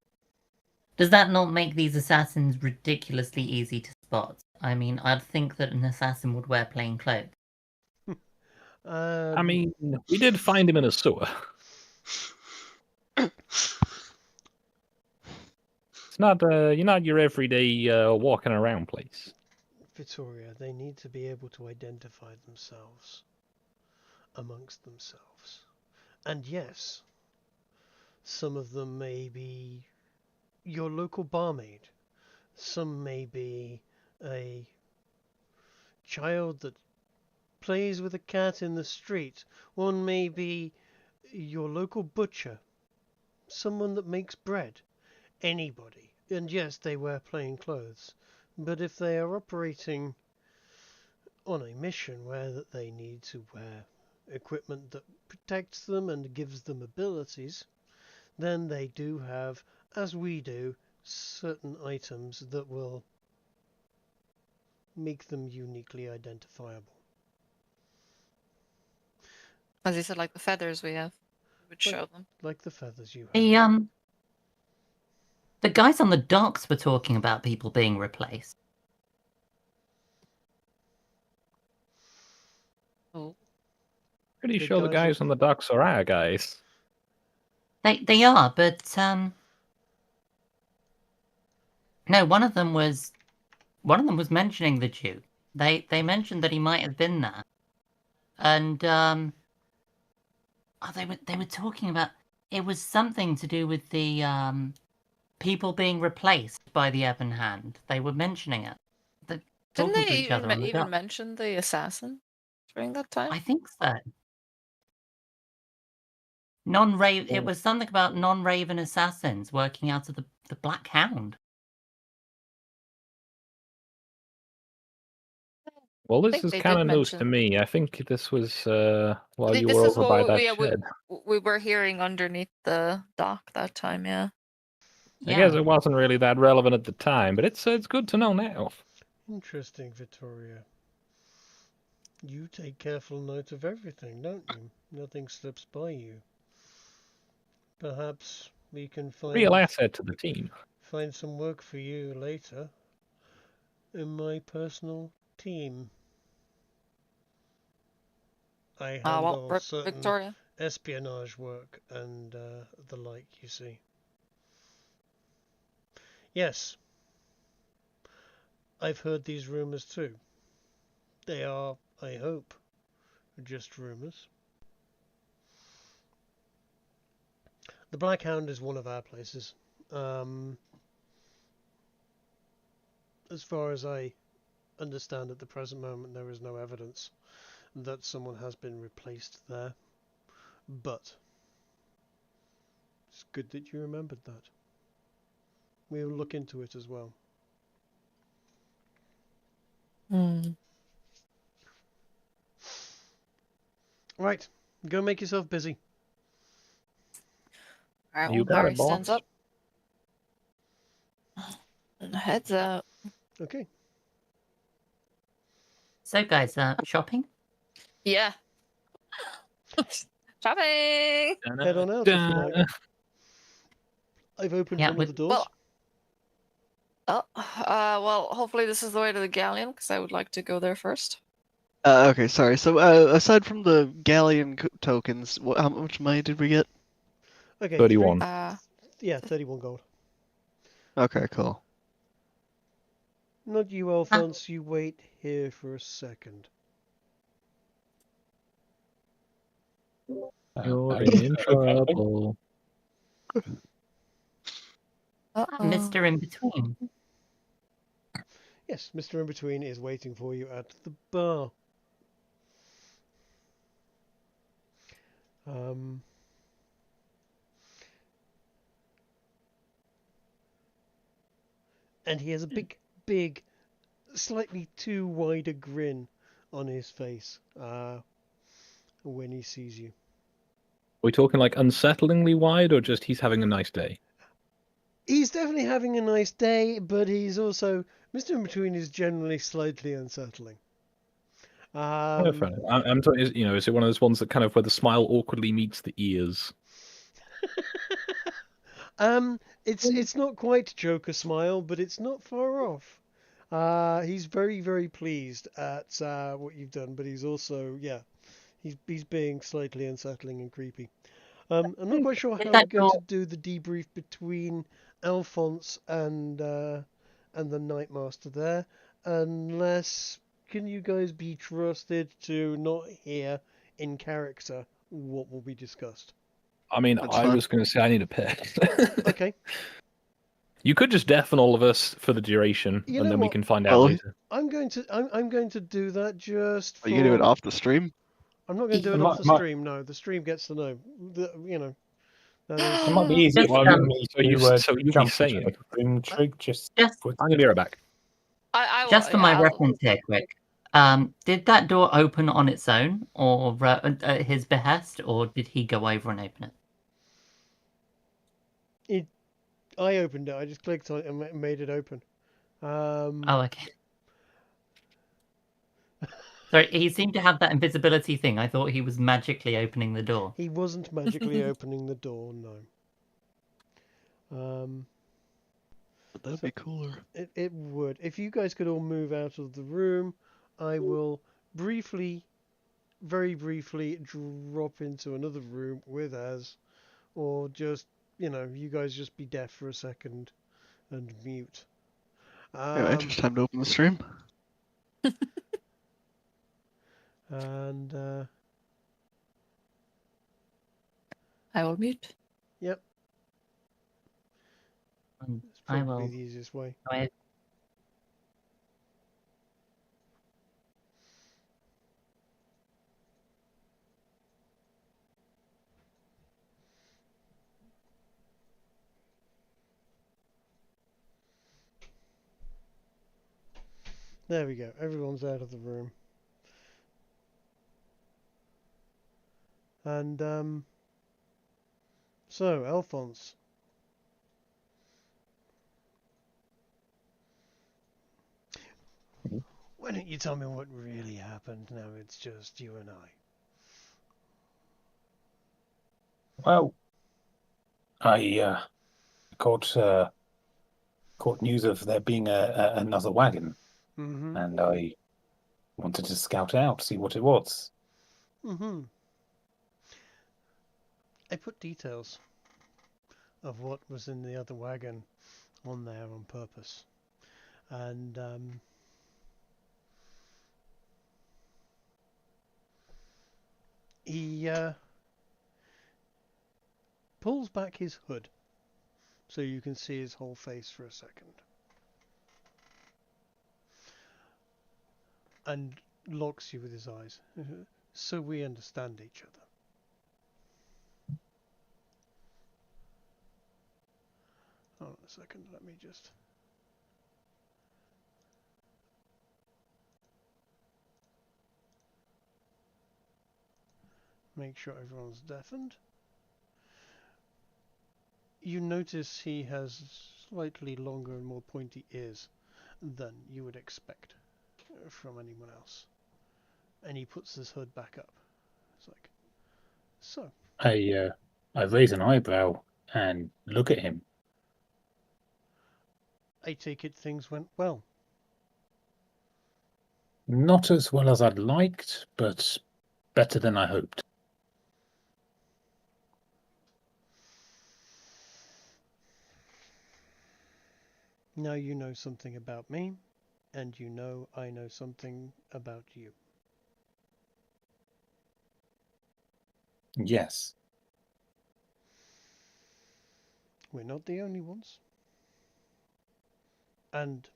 does that not make these assassins ridiculously easy to spot? I mean, I'd think that an assassin would wear plain clothes. I mean, we did find him in a sewer. It's not you're not your everyday walking around place. Vittoria, they need to be able to identify themselves amongst themselves. And yes, some of them may be your local barmaid. Some may be a child that plays with a cat in the street. One may be your local butcher. Someone that makes bread. Anybody. And yes, they wear plain clothes. But if they are operating on a mission where that they need to wear equipment that protects them and gives them abilities, then they do have, as we do, certain items that will make them uniquely identifiable. As you said, like the feathers we have, would show them. Like the feathers you have. The guys on the docks were talking about people being replaced. Oh. Pretty The sure the guys guys are- on the docks are our guys. They are, but no, one of them was mentioning the Jew. They mentioned that he might have been there. And they were talking about, it was something to do with the people being replaced by the Ebon Hand. They were mentioning it. They're Didn't talking to they each other on the even dock. mention the assassin during that time? I think so. It was something about non-Raven assassins working out of the Black Hound. Well, I this think is they kind did of news to mention- me. I think this was I while think you this were is over by what that we, shed. we were hearing underneath the dock that time, yeah. I guess it wasn't really that relevant at the time, but it's good to know now. Interesting, Vittoria. You take careful note of everything, don't you? Nothing slips by you. Perhaps we can Real asset to the team. find some work for you later in my personal team. I handle certain Victoria. espionage work and the like, you see. Yes, I've heard these rumors too. They are, I hope, just rumors. The Black Hound is one of our places. As far as I understand at the present moment, there is no evidence that someone has been replaced there. But it's good that you remembered that. We will look into it as well. Right, go make yourself busy. Alright, You well, got Barry it, boss. stands up. And heads out. Okay. So, guys, shopping? Yeah. Shopping! Head on out if you like. I've opened one of the doors. Well, hopefully this is the way to the galleon, because I would like to go there first. Okay, sorry. So, aside from the galleon tokens, how much money did we get? Okay, 31. Yeah, 31 gold. Okay, cool. Not you, Alphonse. You wait here for a second. You're in trouble. Mr. In Between. Yes, Mr. In-Between is waiting for you at the bar. And he has a big slightly too wide a grin on his face when he sees you. Are we talking like unsettlingly wide, or just he's having a nice day? He's definitely having a nice day, but he's also Mr. In Between is generally slightly unsettling. Yeah, fair enough. I'm talking, is it one of those ones that kind of where the smile awkwardly meets the ears? It's not quite Joker smile, but it's not far off. He's very, very pleased at what you've done, but he's also, he's being slightly unsettling and creepy. I'm not quite sure how we're going to do the debrief between Alphonse and the Nightmaster there, unless can you guys be trusted to not hear in character what will be discussed? I mean, That's I fine. was going to say I need a pet. Okay. You could just deafen all of us for the duration, You and know then we what? can find Well, out later. I'm going to do that just for. Are you gonna do it off the stream? I'm not going to do it off the stream. No, the stream gets to know. That is. It might be easier Just, for me so you- to so you jump be saying- into a room trig. Just Just I'm going to be right back. Just for my reference here, quick. Did that door open on its own, or at his behest, or did he go over and open it? I opened it. I just clicked on it and made it open. Oh, okay. Sorry, he seemed to have that invisibility thing. I thought he was magically opening the door. He wasn't magically opening the door. No. That'd be cooler. It would. If you guys could all move out of the room, I will very briefly, drop into another room with Az, or just, you guys just be deaf for a second and mute. Anyway, just time to open the stream. And I will mute. yep, it's I probably will. the easiest way. There we go. Everyone's out of the room. And so Alphonse. Why don't you tell me what really happened? Now it's just you and I. well, I caught news of there being another wagon, Mm-hmm. and I wanted to scout it out, see what it was. Mm-hmm. I put details of what was in the other wagon on there on purpose. And he pulls back his hood so you can see his whole face for a second. And locks you with his eyes. So we understand each other. Hold on a second, let me just... make sure everyone's deafened. You notice he has slightly longer and more pointy ears than you would expect from anyone else. And he puts his hood back up. It's like, so. I raise an eyebrow and look at him. I take it things went well. Not as well as I'd liked, but better than I hoped. Now you know something about me, and you know I know something about you. Yes. We're not the only ones. And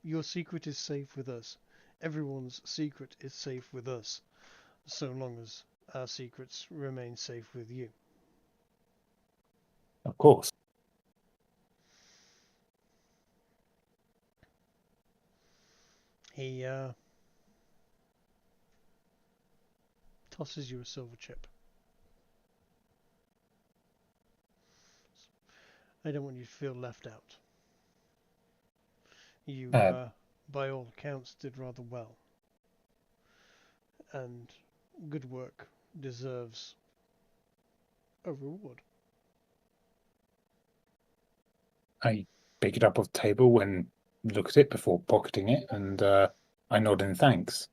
your secret is safe with us. Everyone's secret is safe with us, so long as our secrets remain safe with you. Of course. He tosses you a silver chip. I don't want you to feel left out. You, by all accounts, did rather well. And good work deserves a reward. I pick it up off the table and look at it before pocketing it, and I nod in thanks.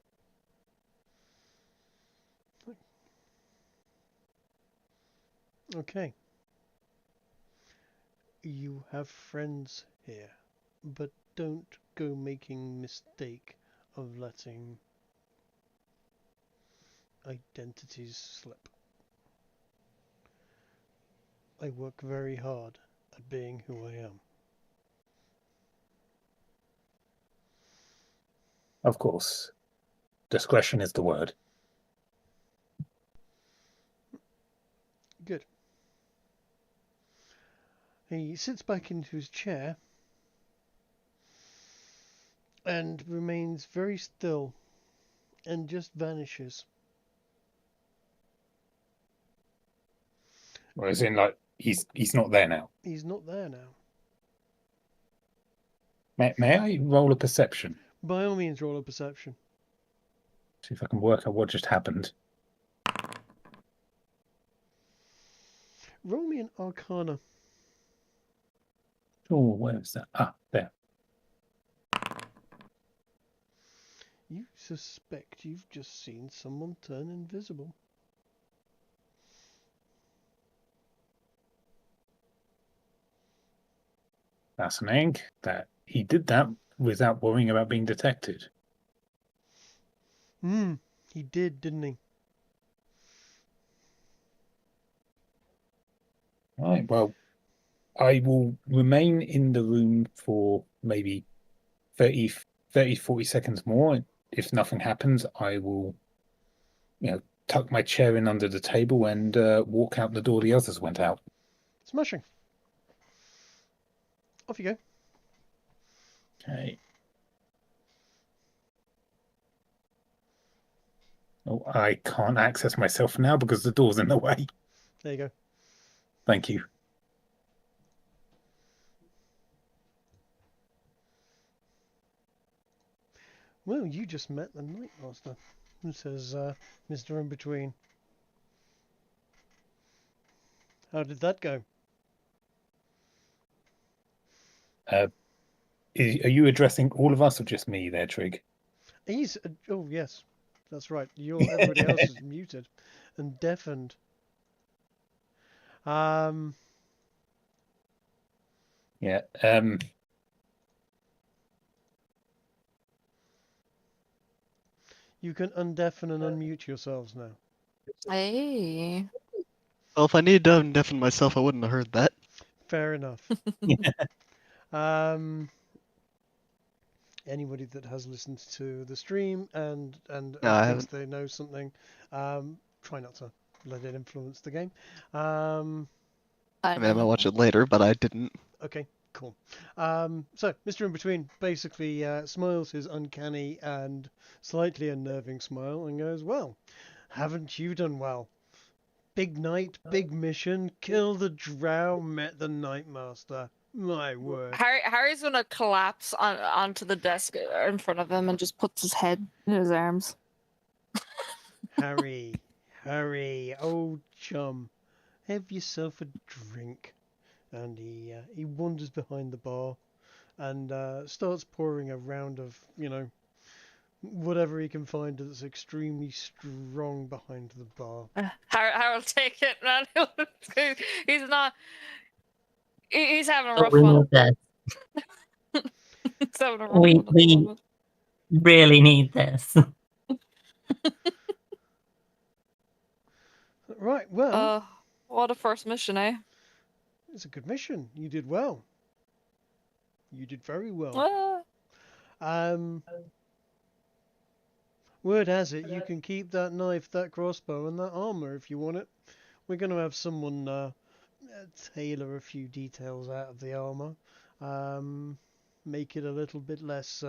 Okay. You have friends here, but don't go making mistake of letting identities slip. I work very hard at being who I am. Of course. Discretion is the word. Good. He sits back into his chair and remains very still and just vanishes. Or as in, like, he's not there now. He's not there now. May I roll a perception? By all means, roll a perception. See if I can work out what just happened. Roll me an Arcana. Oh, where is that? Ah, there. You suspect you've just seen someone turn invisible. Fascinating that he did that without worrying about being detected. He did, didn't he? Right, well, I will remain in the room for maybe 30, 40 seconds more. If nothing happens, I will, tuck my chair in under the table and walk out the door the others went out. Smashing. Off you go. Okay. Oh, I can't access myself now because the door's in the way. There you go. Thank you. Well, you just met the Nightmaster, says Mr. In-Between. How did that go? Are you addressing all of us or just me there, Trig? He's... oh, yes. That's right. Everybody else is muted and deafened. Yeah. You can undeafen and unmute yourselves now. Hey. Well, if I needed to undeafen myself, I wouldn't have heard that. Fair enough. Anybody that has listened to the stream and No, I thinks haven't. they know something, try not to let it influence the game. I I mean, I might watch it later, but I didn't. Okay, cool. So, Mr. In-Between basically smiles his uncanny and slightly unnerving smile and goes, well, haven't you done well? Big night, big mission, kill the drow, met the Nightmaster. My word. Harry's gonna collapse onto the desk in front of him and just puts his head in his arms. Harry, old chum, have yourself a drink. And he wanders behind the bar and starts pouring a round of, whatever he can find that's extremely strong behind the bar. Harry will take it, man. He's not. He's having a rough one. He's having a rough one at the We moment. really need this. Right, well, What a first mission, eh? it's a good mission. You did well. You did very well. Word has it, you can keep that knife, that crossbow, and that armor if you want it. We're going to have someone tailor a few details out of the armor. Make it a little bit less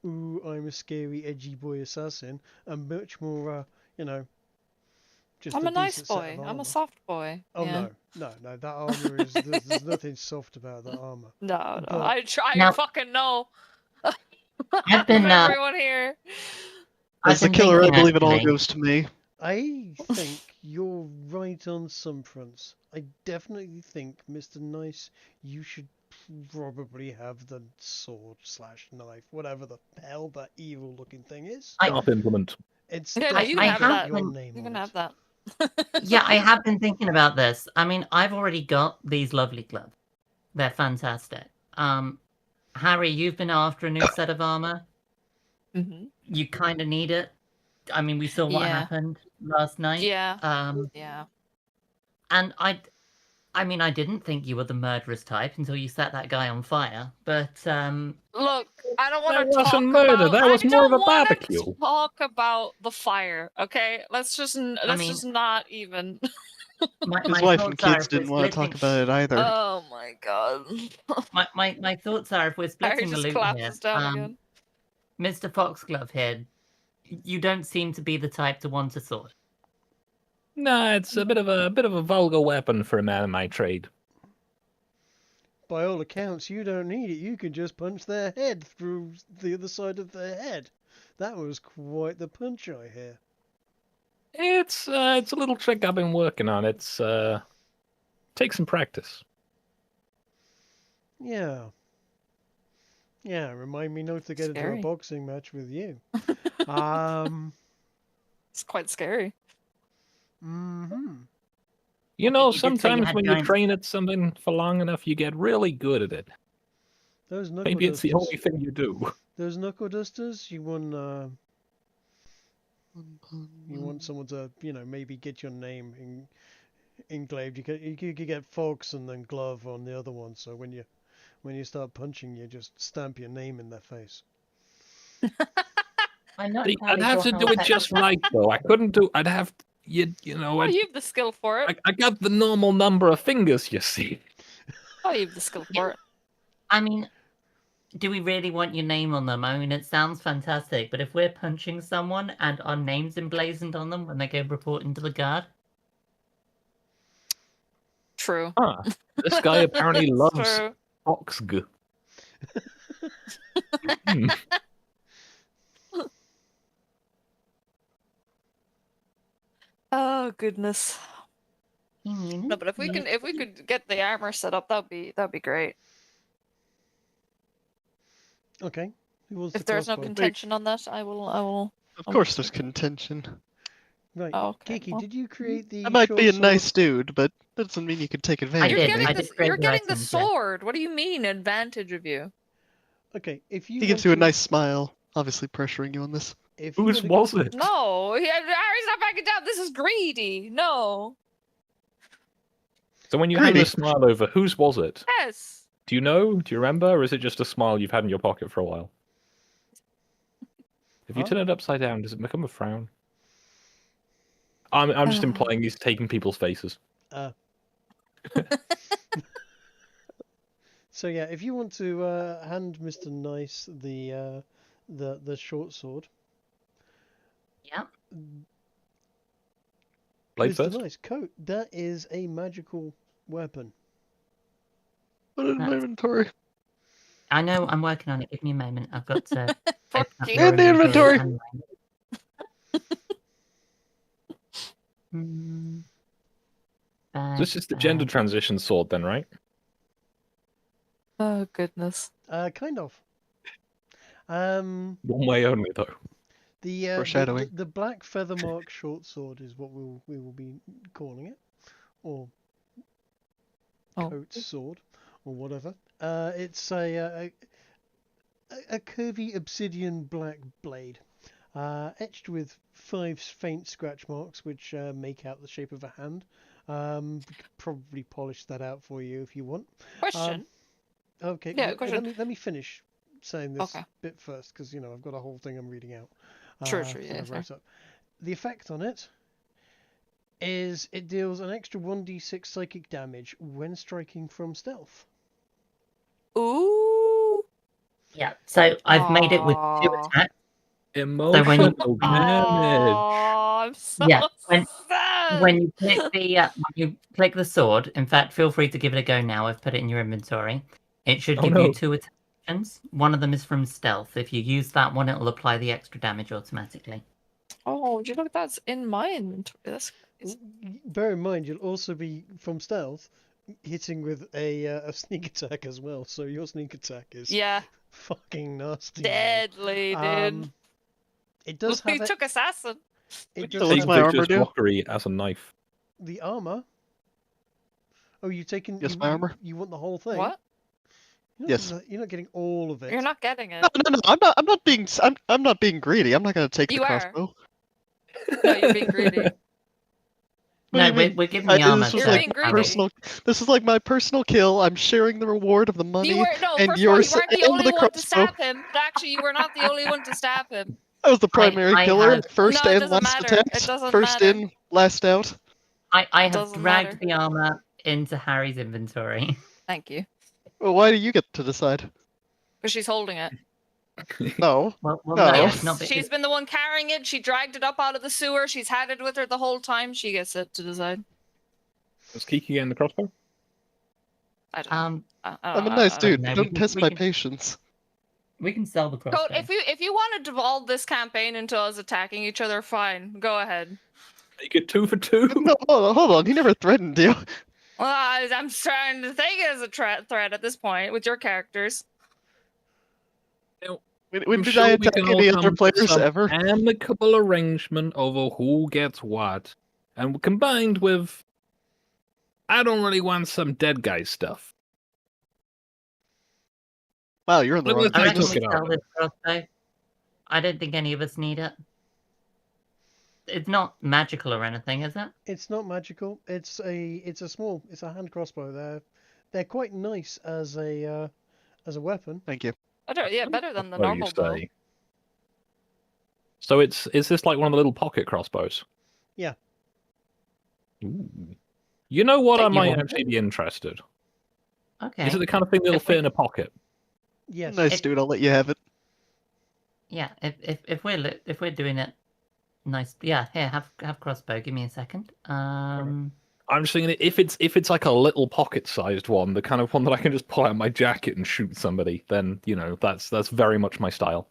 ooh, I'm a scary, edgy boy assassin, and much more, just I'm a nice decent set boy. of I'm armor. a soft boy. Oh yeah. no, that armor is there's nothing soft about that armor. No, But- I try. Now- Fucking know. I've been, everyone here. As the been killer, I thinking, believe it all actually. goes to me. I think you're right on some fronts. I definitely think, Mr. Nice, you should probably have the sword / knife, whatever the hell that evil-looking thing is. Sharp implement. It's Yeah, no, you I can have have that. your been- name You on can it. have that. Yeah, I have been thinking about this. I mean, I've already got these lovely gloves. They're fantastic. Harry, you've been after a new set of armor. Mhm. You kind of need it. I mean, we saw what Yeah. happened last night. Yeah. Um, Yeah. and I mean, I didn't think you were the murderous type until you set that guy on fire. But Look, I don't want That to talk wasn't murder, about. that was I more of don't a wanna barbecue. Talk about the fire, okay? Let's just mean- just not even. His my wife and thoughts are kids if we're didn't want to talk splitting- about it either. Oh my god. My thoughts are if we're Harry splitting the just loot here, collapses down again. Mr. Foxglove here, you don't seem to be the type to want a sword. Nah, it's a bit of a vulgar weapon for a man of my trade. By all accounts, you don't need it. You can just punch their head through the other side of their head. That was quite the punch, I hear. It's a little trick I've been working on. It's takes some practice. Yeah. Yeah, remind me not to get into a Scary. boxing match with you. It's quite scary. Mm-hmm. You know, You did say you sometimes had when you giant- train at something for long enough, you get really good at it. Those knuckle Maybe it's the dusters. only thing you do. Those knuckle dusters, you want someone to, maybe get your name engraved. You could get Fox and then Glove on the other one, so when you start punching, you just stamp your name in their face. I'm not See, I'd entirely have sure to how do it that- just right, though. I couldn't do. I'd have you know. Oh, you have the skill for it. I got the normal number of fingers, you see. Oh, you have the skill for it. I mean, do we really want your name on them? I mean, it sounds fantastic, but if we're punching someone and our name's emblazoned on them when they go reporting to the guard, True. Huh. This guy apparently It's loves true. Oxg. Hmm. Oh goodness. no, No, but if we could get the armor set up, that'd be great. Okay. Who wants If to there's no cosplay? contention on that, I will. Of course, there's contention. Right. Oh, okay. Kiki, well. did you create the I might be a short nice sword? dude, but that doesn't mean you can take advantage You're did. of me. getting I this. did create You're the getting the items, yeah. sword. What do you mean advantage of you? Okay, if you He gives want you a to- nice smile, obviously pressuring you on this. if you Whose want to- was it? No, Harry's not backing down. This is greedy. No. So when you hand Greedy. the smile over, whose was it? Yes. Do you know? Do you remember? Or is it just a smile you've had in your pocket for a while? If you Huh? turn it upside down, does it become a frown? I'm just implying he's taking people's faces. So yeah, if you want to hand Mr. Nice the short sword, yeah. Blade Mr. first. Nice coat, that is a magical weapon. Put it in my inventory. I know, I'm working on it. Give me a moment. I've got to. Fuck open up you. your In the inventory. This is the gender transition sword, then, right? Oh goodness. Kind of. Um, One way only, though. Foreshadowing. the black feathermark short sword is what we will be calling it, or Oh. coat sword, or whatever. It's a curvy obsidian black blade, etched with 5 faint scratch marks, which make out the shape of a hand. We could probably polish that out for you if you want. Question. Okay, Yeah, let question. me finish saying this Okay. bit first, because I've got a whole thing I'm reading out. Sure, that yeah, I've fair. wrote up. The effect on it is it deals an extra 1d6 psychic damage when striking from stealth. Ooh. Yeah, so I've made it with 2 Aw. attacks. Emotional damage. Oh, I'm so Yeah, sad. When you click the sword, in fact, feel free to give it a go now. I've put it in your inventory. It should Oh, give no. you 2 attacks. One of them is from stealth. If you use that one, it'll apply the extra damage automatically. Oh, do you look? That's in my inventory. That's crazy. Bear in mind, you'll also be from stealth hitting with a sneak attack as well. So your sneak attack is Yeah, fucking nasty. deadly, dude. It does We have took assassin. it So does what's have my armor do? Mockery as a knife. the armor. Oh, you taking? Yes, you, my armor. You want the whole thing? What? Yes. You're not getting all of it. You're not getting it. No. I'm not being greedy. I'm not gonna take You the are. crossbow. No, you're being greedy. What do No, you mean? we're giving the armor This was You're to being like greedy. personal. This is like my personal kill. I'm sharing the reward of the money. You were no. and First of all, you yours weren't the and only the one to crossbow. stab him. But actually, you were not the only one to stab him. I was the primary I killer. have- First No, it and doesn't last matter. attempt. It doesn't First matter. in, last out. I have Doesn't dragged matter. the armor into Harry's inventory. Thank you. Well, why do you get to decide? Because she's holding it. No. Well, No. no, Yes, it's not. she's been the one carrying it. She dragged it up out of the sewer. She's had it with her the whole time. She gets it to decide. Was Kiki getting the crossbow? I don't know. I'm a nice dude. know. Don't test We my can- patience. We can sell the crossbow. Code, if you want to devolve this campaign into us attacking each other, fine. Go ahead. You get 2 for 2. No, hold on. He never threatened you. Well, I'm trying to think it as a threat at this point with your characters. When did I attack any other players ever? Amicable arrangement over who gets what, and combined with, I don't really want some dead guy stuff. Wow, you're in the wrong Look, I I reckon took we it sell out. this crossbow. I don't think any of us need it. It's not magical or anything, is it? It's not magical. It's a hand crossbow. They're quite nice as a weapon. Thank you. Better than the What do you normal bow. say? So is this like one of the little pocket crossbows? Yeah. Ooh. You know what? I Thank you. might actually be interested. Okay. Is it the kind of thing that'll If we- fit in a pocket? Yes. Nice dude. I'll let you have it. Yeah, if we're doing it nice, yeah. Here, have crossbow. Give me a second. I'm just thinking if it's like a little pocket-sized one, the kind of one that I can just pull out my jacket and shoot somebody, then that's very much my style.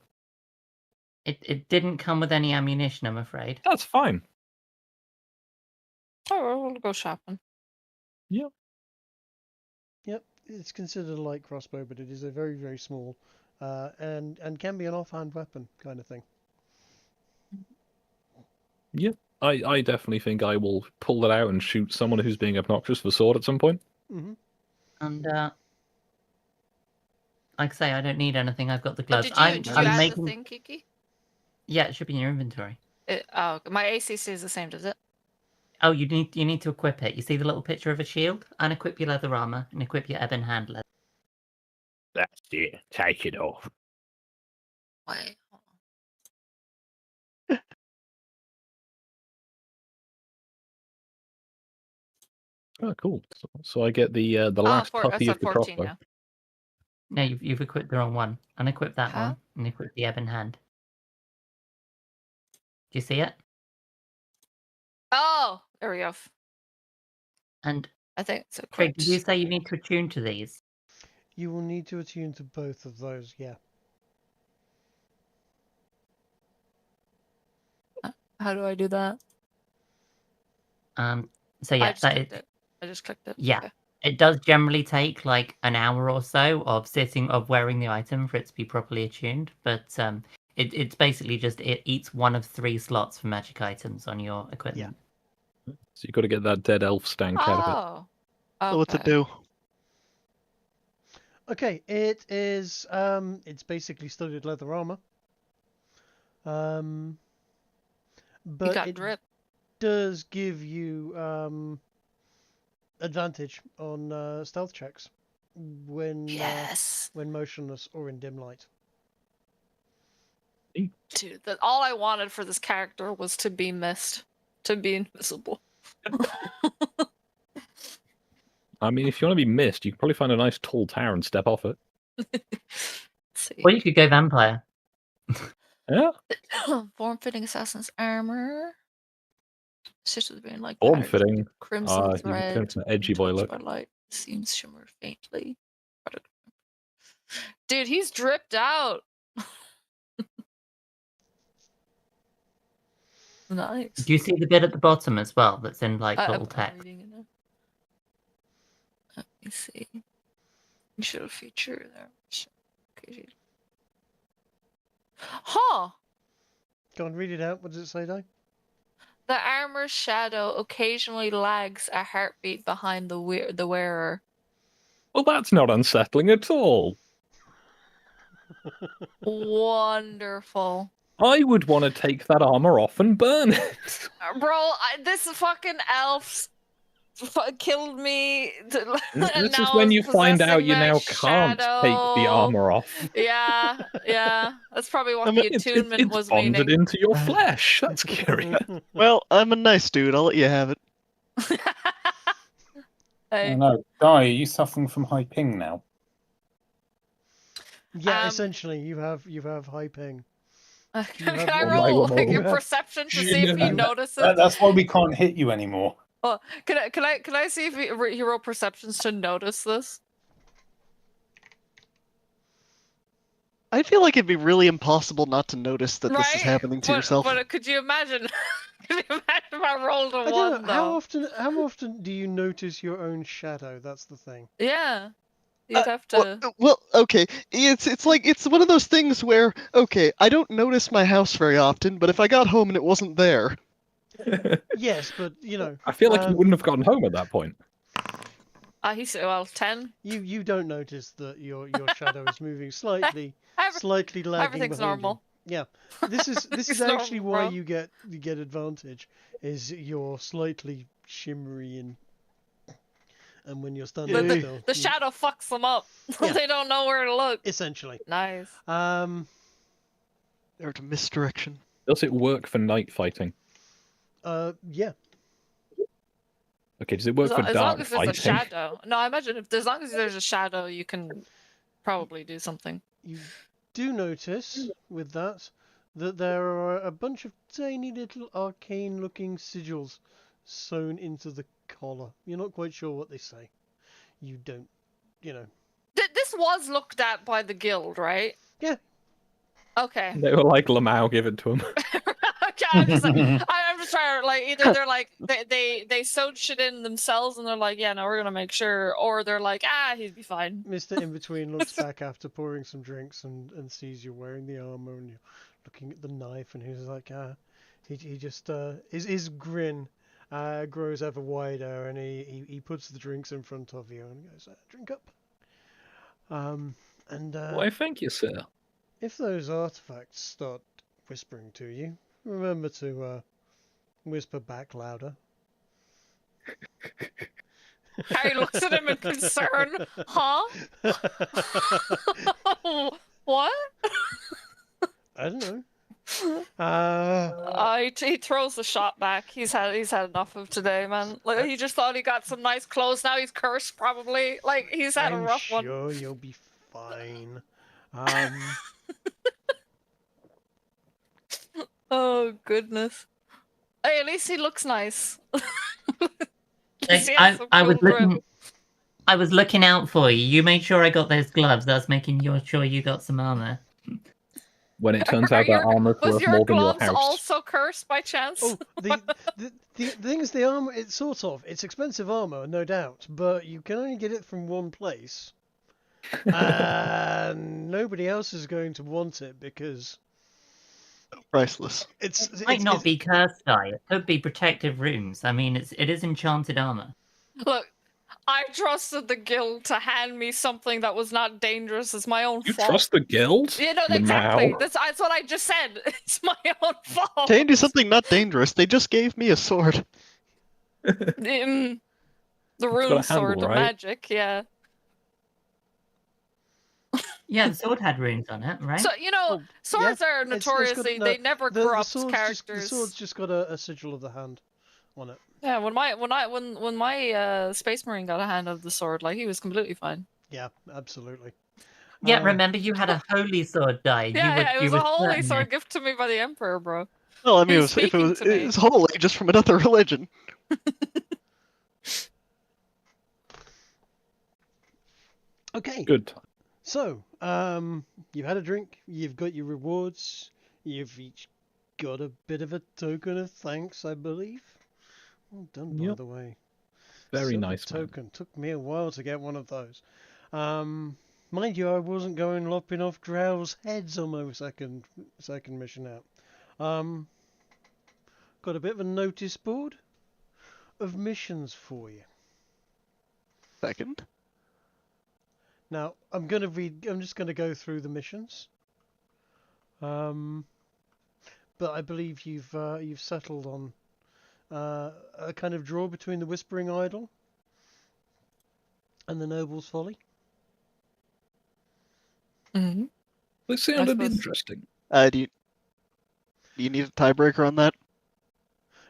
It didn't come with any ammunition, I'm afraid. That's fine. Oh, we'll go shopping. Yep. It's considered a light crossbow, but it is a very, very small, and can be an offhand weapon kind of thing. I definitely think I will pull that out and shoot someone who's being obnoxious with a sword at some point. Mm-hmm. And like I say, I don't need anything. I've got the But gloves. did you I'm add making. the thing, Kiki? Yeah, it should be in your inventory. My AC stays the same, does it? Oh, you need to equip it. You see the little picture of a shield? Unequip your leather armor and equip your ebon handler. That's it. Take it off. Wait. Oh, cool. So I get the last I puppy said of the 14 crossbow. now. No, you've equipped the wrong one. Unequip that Huh? one and equip the ebon hand. Do you see it? Oh, there we go. And I think it's Craig, equipped. did you say you need to attune to these? You will need to attune to both of those. Yeah. How do I do that? So yeah, I just clicked it. Yeah. Okay. It does generally take like an hour or so of wearing the item for it to be properly attuned, but it's basically just it eats one of 3 slots for magic items on your equipment. So you've got to get that dead elf stank out of it. Oh. Okay. So what's it do? Okay, it is. It's basically studded leather armor. You But got it drip. does give you advantage on stealth checks when Yes. when motionless or in dim light. Dude, all I wanted for this character was to be missed. To be invisible. I mean, if you want to be missed, you can probably find a nice tall tower and step off it. see. Or you could go vampire. Yeah. Form-fitting assassin's armor. Stitches being like Form-fitting. crimson You thread. can an edgy boy untouched look. by light. Seems shimmer faintly. Dude, he's dripped out. Nice. Do you see the bit at the bottom as well that's in like I'm little text? reading it now. Let me see. You should have featured there. Okay. Huh. Go on, read it out. What does it say, Di? The armor's shadow occasionally lags a heartbeat behind the wearer. Well, that's not unsettling at all. Wonderful. I would want to take that armor off and burn it. Bro, this fucking elf killed me. This is when you find out you now can't take the armor off. Yeah. That's probably what the attunement it's was bonded meaning. into your flesh. That's curious. Well, I'm a nice dude. I'll let you have it. I Hey. know. Guy, are you suffering from high ping now? Yeah, essentially, you have high ping. Can I have- roll Oh, your yeah. perception to see if he notices? That's why we can't hit you anymore. Oh, can I see if he roll perceptions to notice this? I feel like it'd be really impossible not to notice that this is happening to yourself. But could you imagine? Could you imagine if I rolled a I one don't know, though? how often do you notice your own shadow? That's the thing. Yeah, you'd have to. Well, okay. It's like it's one of those things where okay, I don't notice my house very often, but if I got home and it wasn't there, Yes, but you know, I feel like you wouldn't have gotten home at that point. He's 10. you don't notice that your shadow is moving slightly Every- slightly lagging Everything's behind normal. you. Yeah, this is It's actually normal, why bro. you get advantage. Is you're slightly shimmery and when you're standing still. The shadow fucks them up. Yeah. They don't know where to look. Essentially. Nice. or to misdirection. Does it work for night fighting? Yeah. Okay, does it work for As long dark as there's a fighting? shadow. No, I imagine as long as there's a shadow, you can probably do something. You do notice with that there are a bunch of tiny little arcane-looking sigils sewn into the collar. You're not quite sure what they say. You don't, This was looked at by the guild, right? Yeah. Okay. They were like, Lamau, give it to him. Okay, I'm just trying to like either they're like they sewed shit in themselves and they're like, yeah, no, we're gonna make sure, or they're like, he'd be fine. Mr. In-Between looks back after pouring some drinks and sees you're wearing the armor and you're looking at the knife and he's like, he just, his grin grows ever wider and he puts the drinks in front of you and goes, drink up. Why, thank you, sir. If those artifacts start whispering to you, remember to whisper back louder. Harry looks at him in concern. Huh? What? I don't know. He throws the shot back. He's had enough of today, man. Like he just thought he got some nice clothes. Now he's cursed, probably. Like he's had a rough one. I'm sure you'll be fine. Oh goodness. Hey, at least he looks nice. I was looking out for you. You made sure I got those gloves. That's making sure you got some armor. When it turns out that armor's Was worth your more than your gloves house. also cursed by chance? Oh, the thing is, the armor, it's expensive armor, no doubt, but you can only get it from one place. And nobody else is going to want it because Priceless. it might not be cursed dye. It could be protective runes. I mean, it is enchanted armor. Look, I trusted the guild to hand me something that was not dangerous. It's my own You fault. trust the guild? You know, exactly. Lamau. That's what I just said. It's my own fault. To do something not dangerous, they just gave me a sword. The got a rune handle, sword, the right? magic, yeah. Yeah, the sword had runes on it, right? So swords are it's got- notoriously no, they never the corrupt sword's characters. the sword's just got a sigil of the hand on it. Yeah, when my Space Marine got a hand of the sword, like he was completely fine. Yeah, absolutely. Yeah, remember you had a holy sword die. Yeah, it was a holy certain sword gift to me by the Emperor, bro. Well, I mean, He's if speaking to me. it was holy, just from another religion. Okay. Good. So, you've had a drink, you've got your rewards, you've each got a bit of a token of thanks, I believe. Well done, by Yep. the way. Very Silver nice, man. token. Took me a while to get one of those. Mind you, I wasn't going lopping off Drow's heads on my second mission out. Got a bit of a notice board of missions for you. Second. Now, I'm just going to go through the missions. But I believe you've settled on a kind of draw between the Whispering Idol and the Noble's Folly. Mm-hmm. They sounded suppose- interesting. Do you need a tiebreaker on that?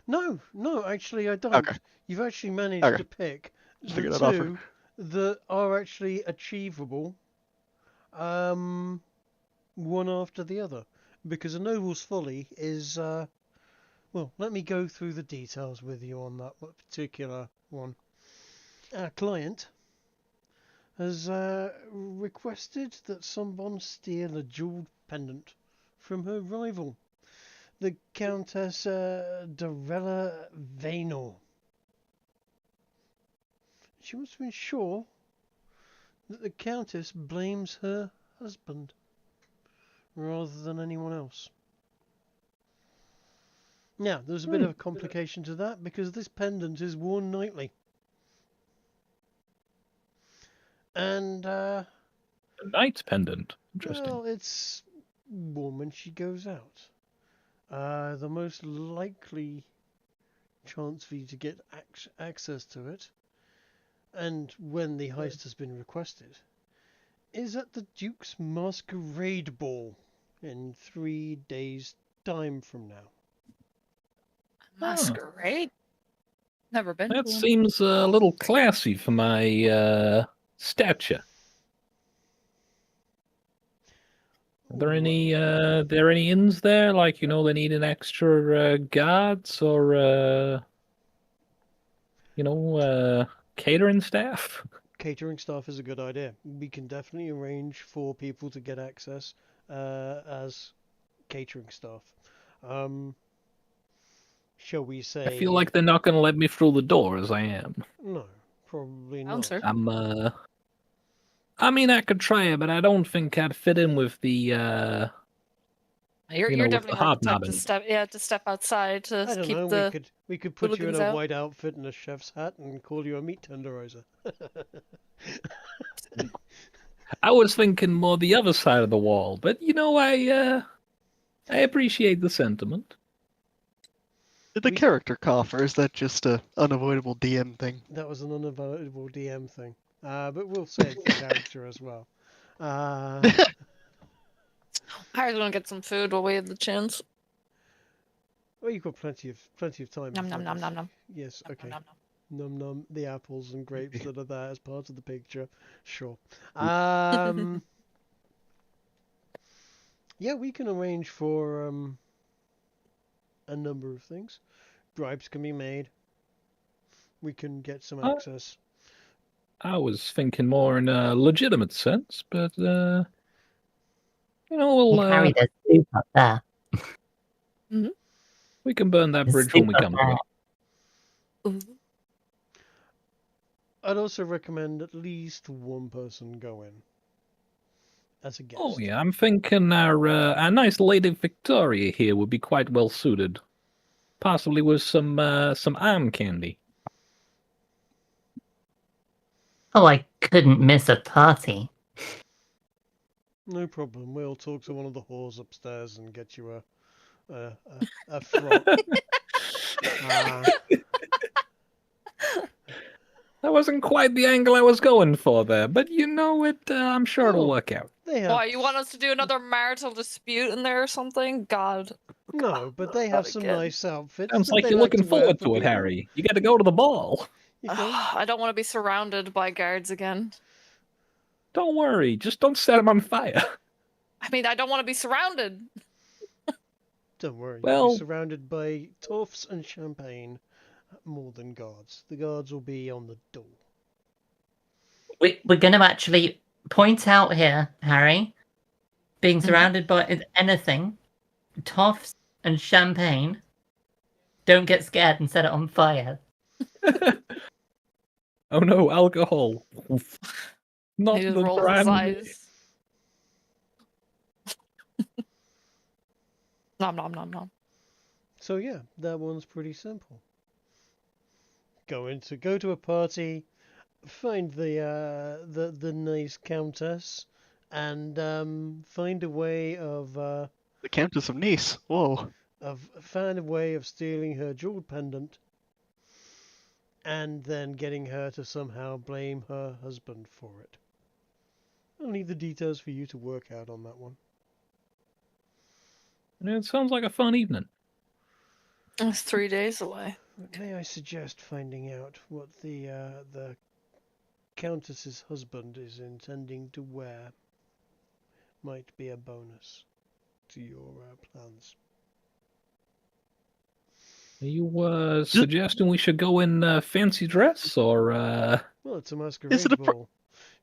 No, actually I don't. Okay. You've actually managed Okay. to pick Just the figured I'd offer. two that are actually achievable, one after the other. Because a Noble's Folly is, well, let me go through the details with you on that particular one. Our client has requested that someone steal a jeweled pendant from her rival, the Countess Dorella Vaynor. She wants to ensure that the Countess blames her husband rather than anyone else. Now, there's a bit of a complication to that because this pendant is worn nightly. And, A knight's pendant. Interesting. well, it's worn when she goes out. The most likely chance for you to get access to it, and when the heist has been requested, is at the Duke's Masquerade Ball in 3 days' time from now. Masquerade? Never been That to one. seems a little classy for my stature. Are there any inns there? Like, you know, they need an extra guards or catering staff? Catering staff is a good idea. We can definitely arrange for people to get access as catering staff. Shall we say? I feel like they're not going to let me through the door as I am. No, probably not. Bouncer. I mean, I could try it, but I don't think I'd fit in with the You're with definitely the more the type hobnobbing. to step outside to I don't keep know. the. We could put you in hooligans a out. white outfit and a chef's hat and call you a meat tenderizer. I was thinking more the other side of the wall, but you know, I appreciate the sentiment. The character cough, or is that just a unavoidable DM thing? That was an unavoidable DM thing. But we'll say it's the character as well. I was gonna get some food while we have the chance. Well, you've got plenty of time. Nom before nom nom this. nom nom. Yes, okay. Nom, nom, Num num. The apples and grapes that are there as part of the picture. Sure. Yeah, we can arrange for a number of things. Bribes can be made. We can get some access. I was thinking more in a legitimate sense, but you know, You we'll carry the soup up there. we can burn that The bridge when we soup come up to there. it. Ooh. I'd also recommend at least one person go in as a guest. Oh yeah, I'm thinking our nice Lady Victoria here would be quite well suited, possibly with some arm candy. Oh, I couldn't miss a party. No problem. We'll talk to one of the whores upstairs and get you a frock. That wasn't quite the angle I was going for there, but you know it. I'm sure it'll Oh. work out. They have Why, you want us to do another marital dispute in there or something? God. no, but they have Not some again. nice outfits. Sounds that like they you're like looking wear forward for to it, people. Harry. You got to go to the ball. You go. I don't want to be surrounded by guards again. Don't worry, just don't set him on fire. I mean, I don't want to be surrounded. Don't worry, you'll Well- be surrounded by toffs and champagne more than guards. The guards will be on the door. We're going to actually point out here, Harry, being surrounded by anything, toffs and champagne. Don't get scared and set it on fire. Oh no, alcohol. Not He just the rolls his brand. eyes. Nom nom nom nom. So yeah, that one's pretty simple. Go to a party, find the nice countess, and find a way of The Countess of Nice. Whoa. find a way of stealing her jeweled pendant, and then getting her to somehow blame her husband for it. I'll leave the details for you to work out on that one. It sounds like a fun evening. It's 3 days away. May I suggest finding out what the Countess's husband is intending to wear? Might be a bonus to your plans. Are you suggesting we should go in fancy dress, or Well, it's a masquerade it a ball.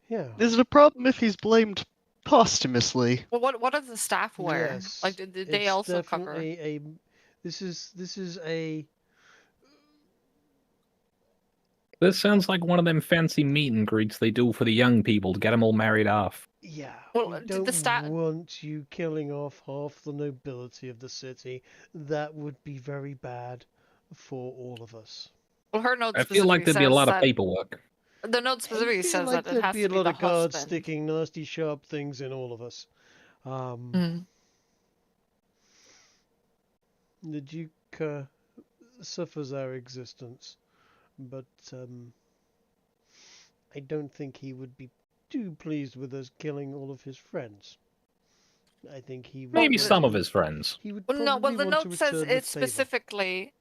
Yeah. Is it a problem if he's blamed posthumously? Well, what does the staff wear? Yes, Like, did they it's also cover? definitely This is a. this sounds like one of them fancy meet and greets they do for the young people to get them all married off. Yeah. Well, we did the don't want you killing off half the nobility of the city. That would be very bad for all of us. Well, her note I feel like there'd be a lot of says paperwork. that- The note I specifically feel says like that it there'd has be to a be lot the of guards husband. sticking nasty, sharp things in all of us. Mm. The Duke suffers our existence, but I don't think he would be too pleased with us killing all of his friends. I think he would Maybe Well, some of probably- his friends. He would Well, no, well, probably the want to note says return the it's favour. specifically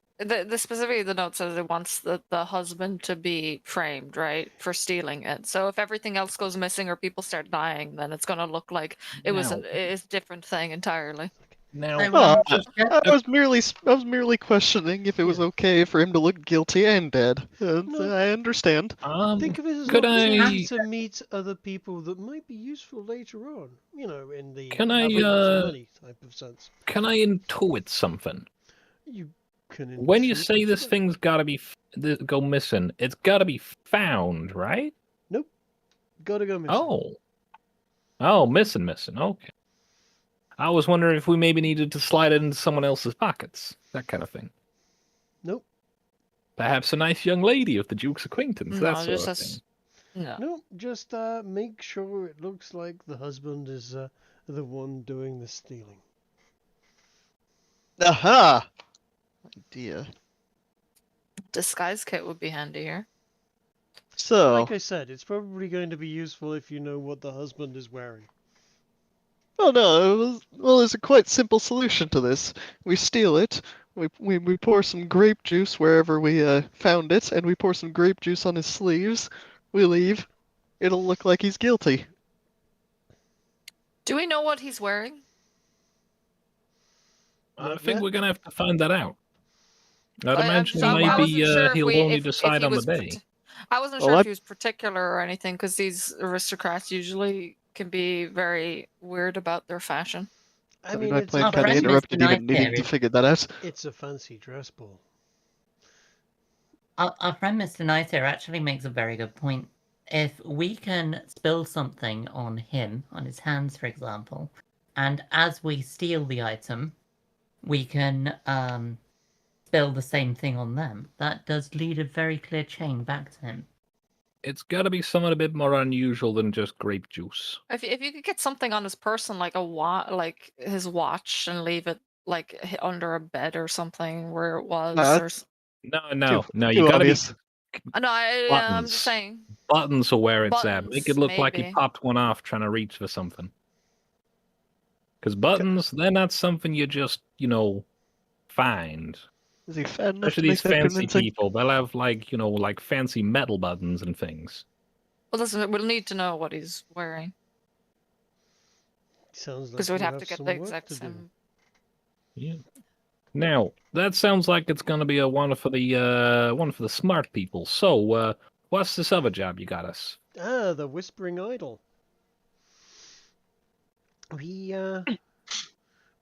the note says it wants the husband to be framed, right, for stealing it. So if everything else goes missing or people start dying, then it's going to look like it was Now- it's a different thing entirely. Now, I Oh, want to I was merely questioning if it was okay for him to look guilty and dead. No. I understand. Think of it as could an opportunity I- to meet other people that might be useful later on. You know, in the Can I, having for money type of sense. can I intuit something? You can. When you intuit say this stuff. thing's got to be go missing, it's got to be found, right? Gotta go missing. Oh, missing. Okay. I was wondering if we maybe needed to slide it into someone else's pockets, that kind of thing. Nope. Perhaps a nice young lady of the Duke's acquaintance, No, that sort just of as- thing. No. No, just make sure it looks like the husband is the one doing the stealing. Aha! Idea. Disguise kit would be handy here. So, Like I said, it's probably going to be useful if you know what the husband is wearing. oh no, there's a quite simple solution to this. We steal it, we pour some grape juice wherever we found it, and we pour some grape juice on his sleeves. We leave. It'll look like he's guilty. Do we know what he's wearing? I Not think yet. we're going to have to find that out. I'd I- imagine I maybe wasn't sure if he'll we- only if decide he on the was day. I wasn't Well, sure I- if he was particular or anything, because these aristocrats usually can be very weird about their fashion. I mean, I it's played Our kind of friend interrupted Mr. you and needing to Nightmare. figure that out. it's a fancy dress ball. Our friend Mr. Knight here actually makes a very good point. If we can spill something on him, on his hands, for example, and as we steal the item, we can spill the same thing on them. That does lead a very clear chain back to him. It's got to be something a bit more unusual than just grape juice. If you could get something on his person, like like his watch, and leave it like under a bed or something where it was, Uh, or No. Too You got to be obvious. no, I'm buttons. just saying. buttons are where it's at. Make it Buttons, look like you maybe. popped one off trying to reach for something. Because buttons, they're not something you just, find. Is he fat enough to Especially make these that fancy convincing? people. They'll have, like fancy metal buttons and things. Well, listen, we'll need to know what he's wearing Sounds like because we'd you have to get some the work exact to do. same. Yeah. Now that sounds like it's going to be a one for the smart people. So, what's this other job you got us? Ah, the Whispering Idol. We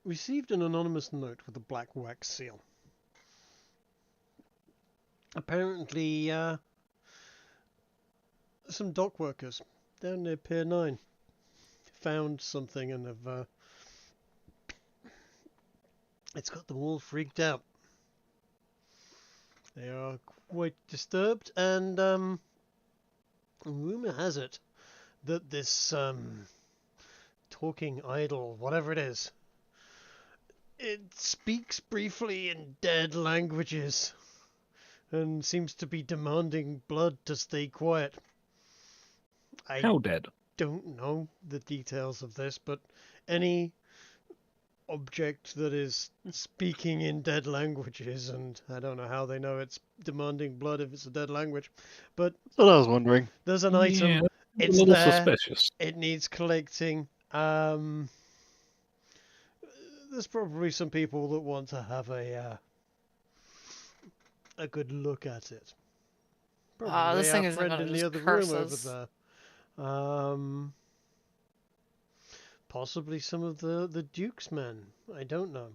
received an anonymous note with a black wax seal. Apparently, some dock workers down near Pier 9 found something and have it's got them all freaked out. They are quite disturbed, and rumor has it that this talking idol, whatever it is, it speaks briefly in dead languages and seems to be demanding blood to stay quiet. I How dead? don't know the details of this, but any object that is speaking in dead languages, and I don't know how they know it's demanding blood if it's a dead language, but That's what I was wondering. there's an item, Yeah, a it's little there, suspicious. it needs collecting. There's probably some people that want to have a good look at it. Probably This thing our isn't friend gonna in the just other curse room us. over there. Possibly some of the Duke's men. I don't know.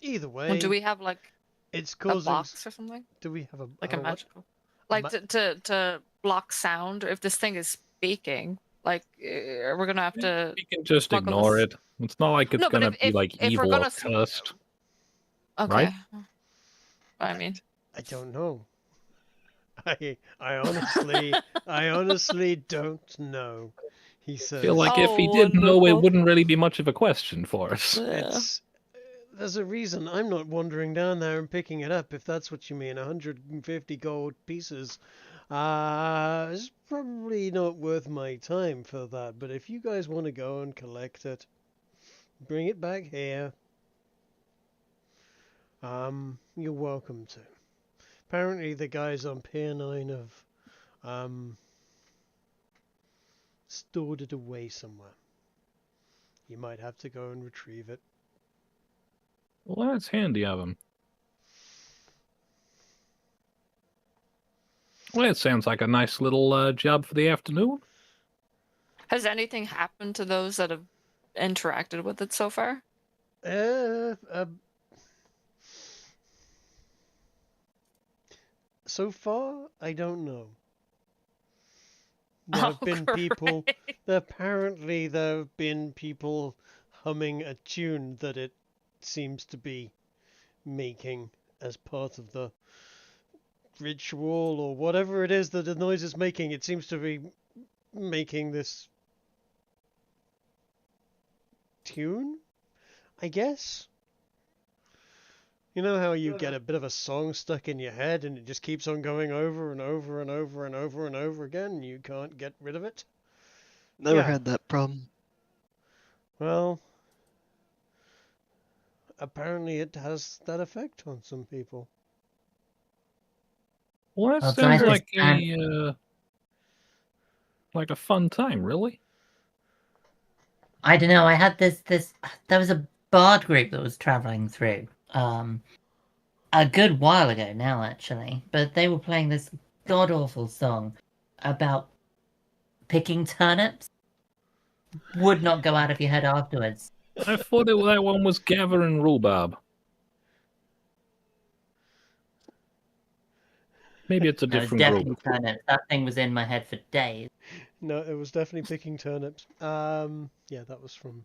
Either way, Well, do we have like it's a causing. box or something? Do we have a Like a what? magical, like ma- to block sound. If this thing is speaking, like we're gonna have to. We can just smuggle ignore this- it. It's not like it's No, but gonna be like if we're evil gonna or cursed. Okay. Right? I mean, I don't know. I honestly don't know. He I says. feel like if he Oh, did know, it wonderful. wouldn't really be much of a question for us. It's there's a reason I'm not wandering down there and picking it up, if that's what you mean. 150 gold pieces. It's probably not worth my time for that, but if you guys want to go and collect it, bring it back here. You're welcome to. Apparently the guys on Pier 9 have stored it away somewhere. You might have to go and retrieve it. Well, that's handy of him. Well, it sounds like a nice little job for the afternoon. has anything happened to those that have interacted with it so far? So far, I don't know. There have been people. great. Apparently, there have been people humming a tune that it seems to be making as part of the ritual or whatever it is that the noise is making. It seems to be making this tune, I guess. You know how you get a bit of a song stuck in your head and it just keeps on going over and over and over and over and over again and you can't get rid of it? Never Yeah. had that problem. Well, apparently it has that effect on some people. Well, that I'll sounds try like this a fun time, really. I don't know. I had this. There was a bard group that was traveling through a good while ago now, actually. But they were playing this god awful song about picking turnips. Would not go out of your head afterwards. I thought that one was Gather and Rhubarb. Maybe it's a No, it was different definitely group. turnips. That thing was in my head for days. No, it was definitely picking turnips. Yeah, that was from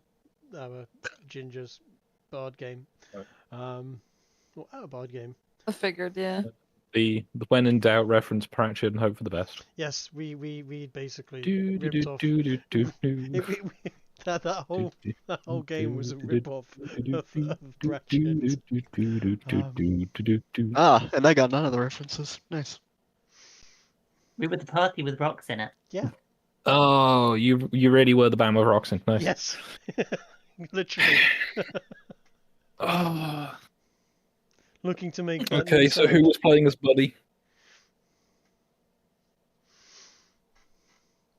our Ginger's bard game. Well, our bard game. I figured, yeah. The when in doubt reference Pratchett and hope for the best. Yes, we basically Do, do, ripped do, off. do, do, do, do. That whole game was a rip off of Pratchett. Ah, and I got none of the references. Nice. We were the party with rocks in it. Yeah. Oh, you really were the band with Roxanne. Nice. Yes. Literally. Oh. Looking to make that Okay, new so sound. who was playing as Buddy?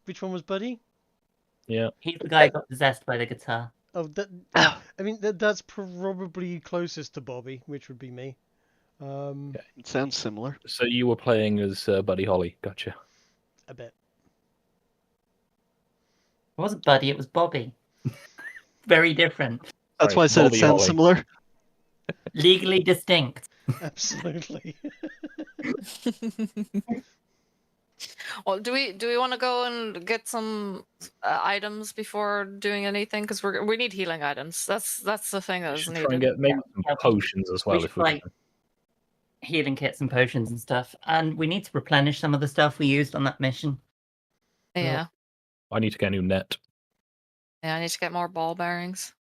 Which one was Buddy? Yeah. He's the guy who got possessed by the guitar. Oh, that. I mean, that's probably closest to Bobby, which would be me. It sounds similar. So you were playing as Buddy Holly. Gotcha. A bit. It wasn't Buddy, it was Bobby. Very different. That's Right, why I said Bobby it sounds Holly. similar. Legally distinct. Absolutely. Well, do we want to go and get some items before doing anything? Because we need healing items. That's the thing that We is should needed. try and get maybe some Yeah. potions as well should if we try can. healing kits and potions and stuff. And we need to replenish some of the stuff we used on that mission. Yeah. I need to get a new net. Yeah, I need to get more ball bearings.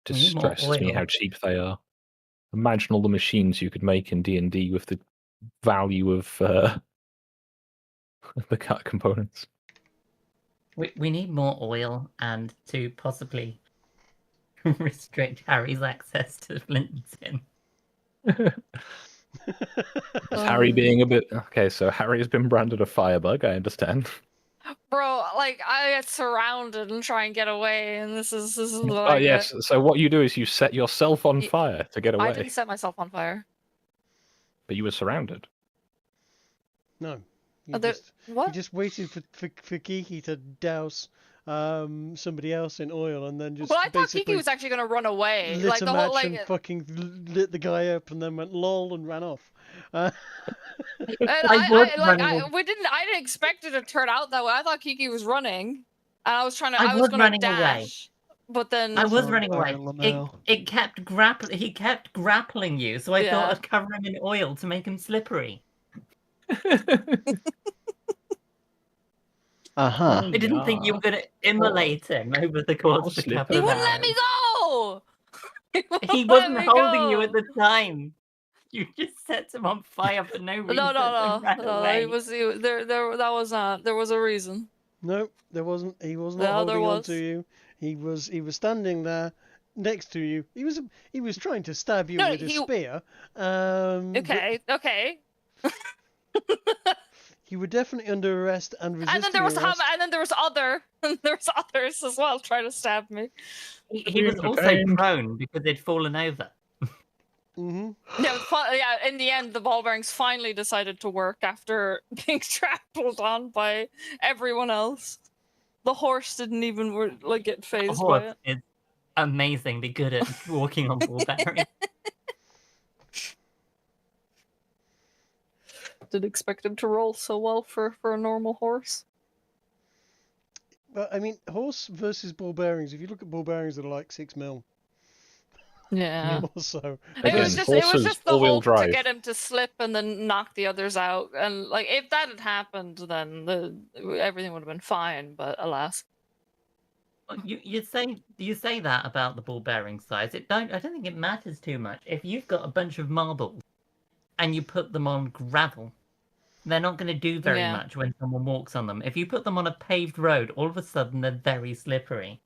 It We need more distresses me oil. how cheap they are. Imagine all the machines you could make in D&D with the value of the cut components. We need more oil and to possibly restrict Harry's access to flint and tin. Harry being a bit... Okay, so Harry has been branded a firebug, I understand. Bro, like I get surrounded and try and get away, and this is what Oh I yes, get. so what you do is you set yourself on Y- fire to get I away. didn't set myself on fire. But you were surrounded. No. Oh, there- You What? just waited for Kiki to douse somebody else in oil and then just Well, I thought basically Kiki was actually gonna run away. lit Like a the whole match and like. fucking lit the guy up and then went lol and ran off. And I was running I didn't expect it to turn out that way. I thought Kiki was running, and I was trying to. I I was was gonna running away. dash, but then I was on running fire, away. Lamel. It kept he kept grappling you, so I Yeah. thought I'd cover him in oil to make him slippery. Uh-huh. I didn't think you were going to immolate him over the course of a couple he of wouldn't let hours. me go. He wouldn't wasn't let me holding you go. at the time. You just set him on fire for no reason. and ran No. away. That was not. There was a reason. No, there wasn't. He was not No, there holding on was. to you. He was standing there next to you. He was trying to stab you No, with his he- spear. But Okay. you were definitely under arrest and resisting And then there was arrest. and then there was others as well trying to stab me. He was also Entertained. prone because they'd fallen over. Mhm. Yeah, in the end, the ball bearings finally decided to work after being trampled on by everyone else. The horse didn't even get phased by Horse it. is amazingly good at walking on ball bearings. Didn't expect him to roll so well for a normal horse. But I mean, horse versus ball bearings. If you look at ball bearings that are like 6 mil Yeah. or so. It was Again, just the horses, hope all-wheel to drive. get him to slip and then knock the others out. And like if that had happened, then everything would have been fine. But alas. You say that about the ball bearing size. I don't think it matters too much. If you've got a bunch of marbles and you put them on gravel, they're not going to do very Yeah. much when someone walks on them. If you put them on a paved road, all of a sudden they're very slippery.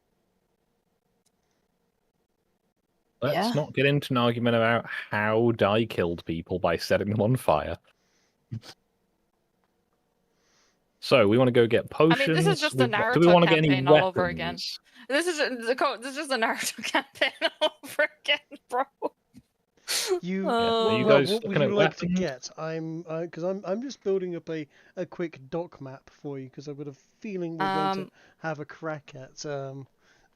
Let's Yeah. not get into an argument about how Dai killed people by setting them on fire. So we want to go get potions. this is just the Do we Naruto want to get any campaign weapons? all over again. This is just the Naruto campaign all over again, bro. You, Oh. you well, guys what would looking you at like to weapons? get? I'm just building up a quick dock map for you because I've got a feeling we're going to have a crack at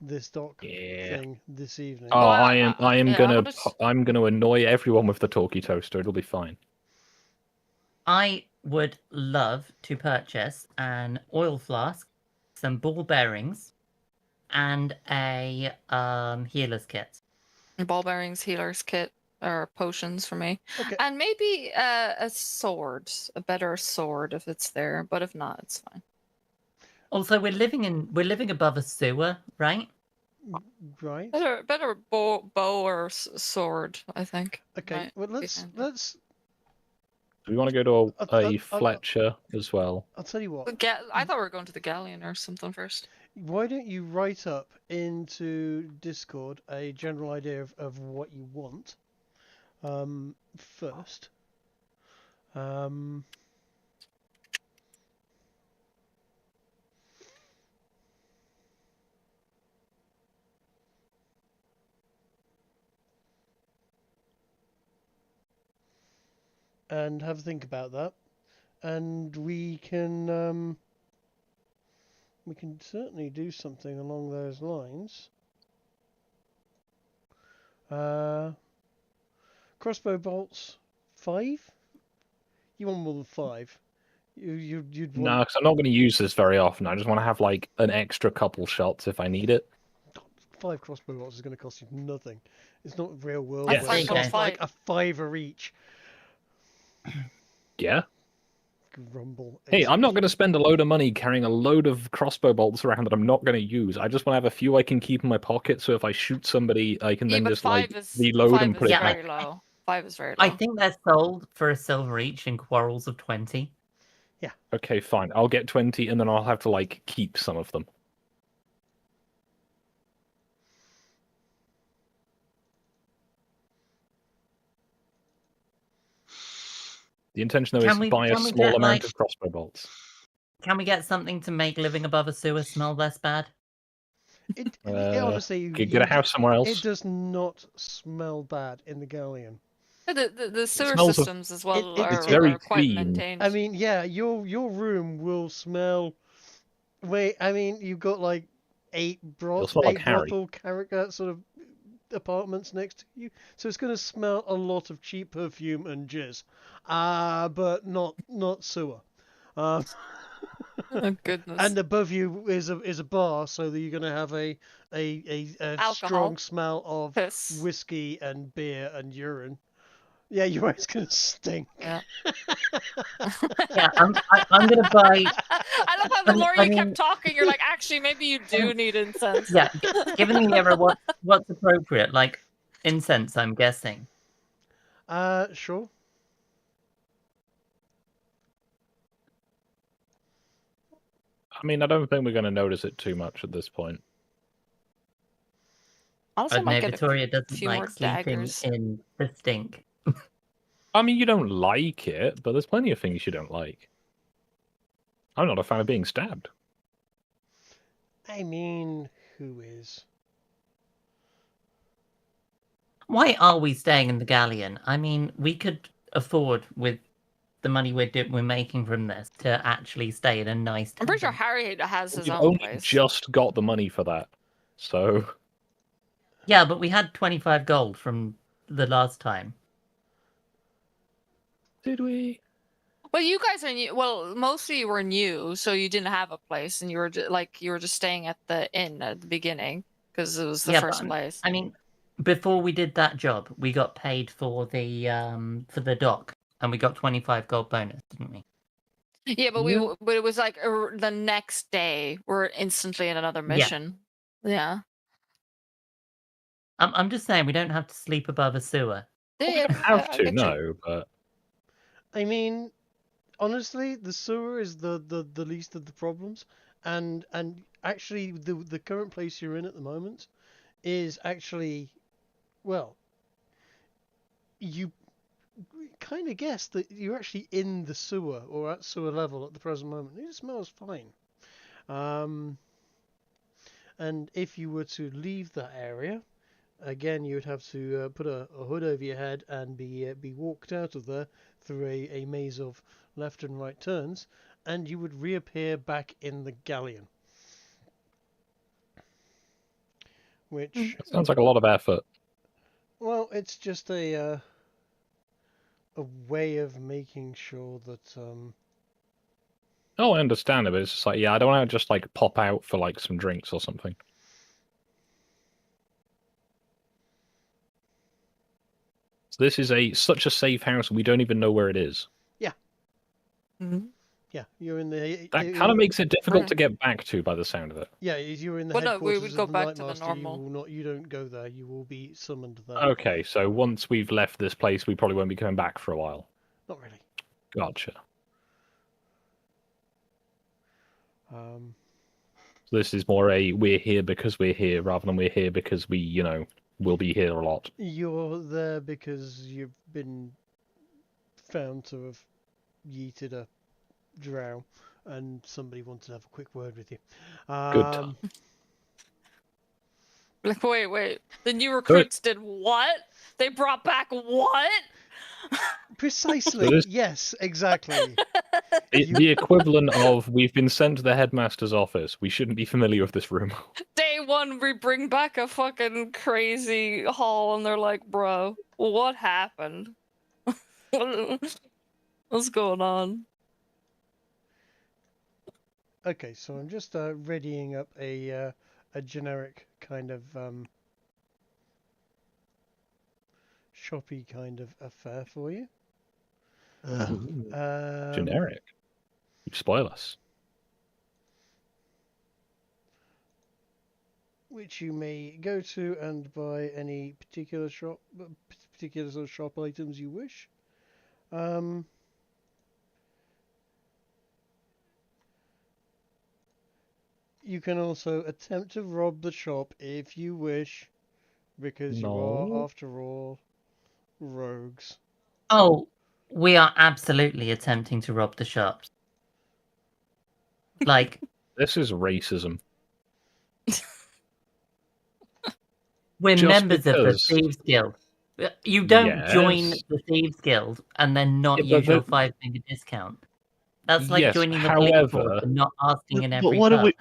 this dock Yeah. thing this evening. Oh, Well, I am yeah, gonna I'll just- I'm gonna annoy everyone with the talkie toaster. It'll be fine. I would love to purchase an oil flask, some ball bearings, and a healer's kit. Ball bearings, healers kit, or potions for me, Okay. and maybe a sword, a better sword if it's there. But if not, it's fine. Also, we're living above a sewer, right? Right. Better bow or sword, I think. Okay. Right. Well, let's. Do we want to go to I'll- a Fletcher as well? I'll tell you what. I thought we were going to the galleon or something first. Why don't you write up into Discord a general idea of what you want first. and have a think about that, and we can certainly do something along those lines. Crossbow bolts 5. You want more than 5? You'd No, want because I'm not going to use this very often. I just want to have like an extra couple shots if I need it. 5 crossbow bolts is going to cost you nothing. It's not real world That's where they fine, cost okay. like a $5 each. Yeah. Grumble. Hey, I'm not going to spend a load of money carrying a load of crossbow bolts around that I'm not going to use. I just want to have a few I can keep in my pocket, so if I shoot somebody, I can Yeah, then but just 5 like is reload 5 and put is it Yeah, very back. low. 5 is very low. I think they're sold for a silver each in quarrels of 20. Okay, fine. I'll get 20, and then I'll have to like keep some of them. The intention, though, is Can to we- buy a can we small get, amount like- of crossbow bolts. Can we get something to make living above a sewer smell less bad? It honestly, Get a house somewhere else. it does not smell bad in the Galleon. The sewer smells of- systems as well it's very are quite clean. maintained. I mean, yeah, your room will smell. Wait, I mean, you've got like 8 It'll smell like Harry. brothel character sort of apartments next to you, so it's going to smell a lot of cheap perfume and jizz, but not sewer. Oh goodness. And above you is a bar, so that you're going to have a Alcohol. strong smell of Piss. whiskey and beer and urine. Yeah, your eyes going to stink. Yeah. Yeah, I'm going to buy... I love how the more you kept talking, you're like, actually, maybe you do need incense. Yeah, given the era, what's appropriate? Like, incense, I'm guessing. Sure. I mean, I don't think we're going to notice it too much at this point. Also, I might know get Victoria doesn't few more like sleeping daggers. in the stink. I mean, you don't like it, but there's plenty of things you don't like. I'm not a fan of being stabbed. I mean, who is? Why are we staying in the Galleon? I mean, we could afford, with the money we're making from this, to actually stay in a nice I'm pretty sure tavern. Harry has his We've own only place. just got the money for that. So, Yeah, but we had 25 gold from the last time. did we? Well, you guys are new. Well, mostly you were new, so you didn't have a place, and you were just staying at the inn at the beginning because it was the Yeah, first but, place. I mean, before we did that job, we got paid for the dock, and we got 25 gold bonus, didn't we? Yeah, but Yeah. but it was like the next day we're instantly in another mission. Yeah. I'm just saying we don't have to sleep above a sewer. Well, we Yeah, don't have I to, get you. no, but I mean, honestly, the sewer is the least of the problems, and actually the current place you're in at the moment is actually, well, you kind of guess that you're actually in the sewer or at sewer level at the present moment. It smells fine. And if you were to leave that area, again, you would have to put a hood over your head and be walked out of there through a maze of left and right turns, and you would reappear back in the Galleon. Which, that sounds like a lot of effort. well, it's just a way of making sure that Oh, I understand it, but it's just like, yeah, I don't want to just like pop out for like some drinks or something. So this is such a safe house, we don't even know where it is. Mhm. yeah, you're in the That kind of makes it difficult to get back to, by the sound of it. yeah, you're in the Well, no, we headquarters would go of the back to the Nightmaster. normal. You don't go there. You will be summoned there. Okay, so once we've left this place, we probably won't be coming back for a while. Not really. Gotcha. Um, So this is more we're here because we're here, rather than we're here because we, will be here a lot. You're there because you've been found to have yeeted a drow, and somebody wanted to have a quick word with you. Good. Like, wait. The new recruits did what? They brought back what? Precisely. So this- Yes, exactly. The equivalent of we've been sent to the headmaster's office. We shouldn't be familiar with this room. Day one, we bring back a fucking crazy hall, and they're like, "Bro, what happened? What's going on?" Okay, so I'm just readying up a generic kind of shoppy kind of affair for you. Generic. You spoil us. Which you may go to and buy any particular sort of shop items you wish. You can also attempt to rob the shop if you wish, because you are, No. after all, rogues. Oh, we are absolutely attempting to rob the shops. Like, This is racism. we're Just members of the because- Thieves Guild. You don't join Yes. the Thieves Guild and then not Yeah, use but your the- 5-finger discount. That's like Yes, joining the police force however- and not asking in But every what do pub.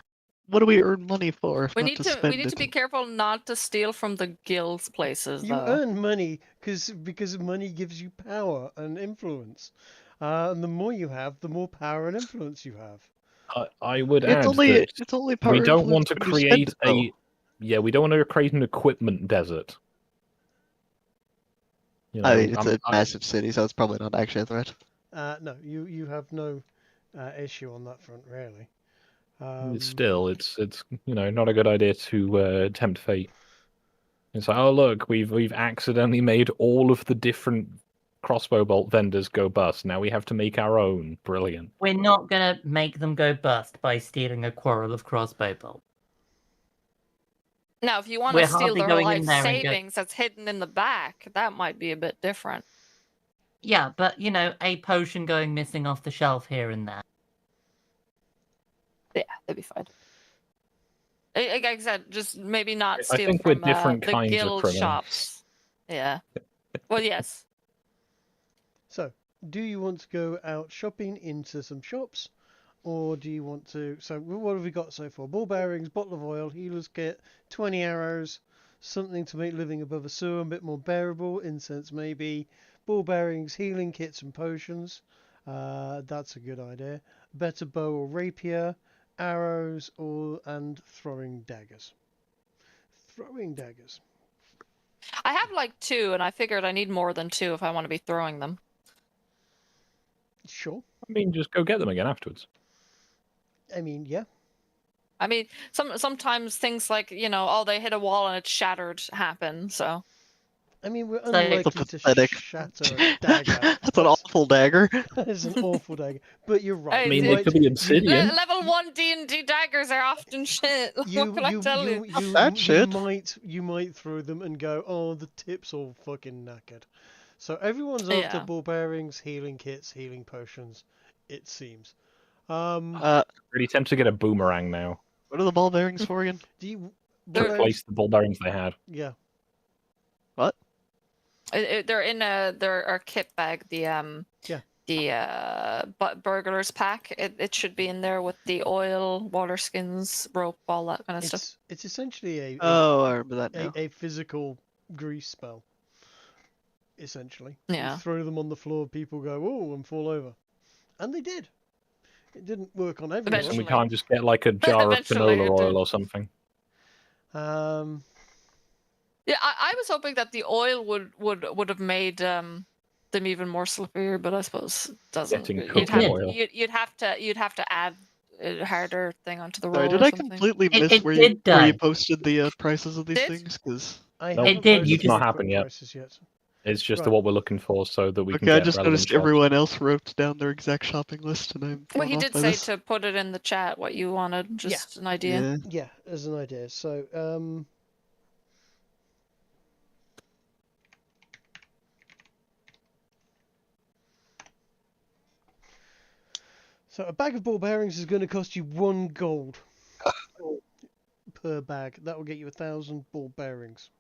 what do we earn money for if We not need to to spend we need to it? be careful not to steal from the guild's places, You though. earn money because money gives you power and influence. And the more you have, the more power and influence you have. I would It's add only that it's only power we don't influence want to when you spend create it, though. we don't want to create an equipment desert. You know, I mean, it's I'm- a massive city, so it's probably not actually a threat. No, you have no issue on that front, really. Still, it's not a good idea to tempt fate. It's like, oh look, we've accidentally made all of the different crossbow bolt vendors go bust. Now we have to make our own. Brilliant. We're not going to make them go bust by stealing a quarrel of crossbow bolt. Now, if you want We're to steal hardly their going life in there and go- savings that's hidden in the back, that might be a bit different. Yeah, but, a potion going missing off the shelf here and there. Yeah, that'd be fine. Like I said, just maybe not I steal think we're from different the kinds of guild criminals. shops. Yeah. Well, yes. So, do you want to go out shopping into some shops? Or do you want to... So, what have we got so far? Ball bearings, bottle of oil, healer's kit, 20 arrows, something to make living above a sewer a bit more bearable, incense maybe, ball bearings, healing kits and potions. That's a good idea. Better bow or rapier, arrows, and throwing daggers. Throwing daggers. I have like 2, and I figured I need more than 2 if I want to be throwing them. Sure. I mean, just go get them again afterwards. I mean, yeah. I mean, sometimes things like, oh, they hit a wall and it's shattered happen, so. I mean, we're So- unlikely to Pathetic. shatter a dagger. That's an awful dagger. That is an awful dagger. But you're right. Hey, I mean, you they could be obsidian. Level 1 D&D daggers are often shit. What can I tell you? That shit. You might throw them and go, oh, the tip's all fucking knackered. So everyone's after Yeah. ball bearings, healing kits, healing potions, it seems. Really tempted to get a boomerang now What are the ball bearings for again? Do you, to They're- replace the ball bearings they had. yeah. What? They're in our kit bag. The burglar's pack. It should be in there with the oil, water skins, rope, all that kind of stuff. It's essentially a Oh, I remember that now. a physical grease spell. Essentially. Yeah. You throw them on the floor, people go, oh, and fall over. And they did. It didn't work on everyone. And we Eventually. can't just get like a jar of Eventually canola it oil did. or something. Yeah, I was hoping that the oil would have made them even more slipperier, but I suppose it doesn't. Getting You'd cooking have, oil. you'd have to add a harder thing onto the roll. Sorry, did or I something. completely It- miss it where did you die. posted the prices of these Did? things? Because I Nope. haven't It did, you posted just- the Not happened yet. prices yet. It's just Right. what we're looking for so that we can okay, I get just relevant noticed shops. everyone else wrote down their exact shopping list, and I'm Well, thrown he off did by say this. to put it in the chat what you wanted, just an idea. Yeah. Yeah, as an idea. So, so a bag of ball bearings is going to cost you 1 gold per bag. That will get you 1,000 ball bearings.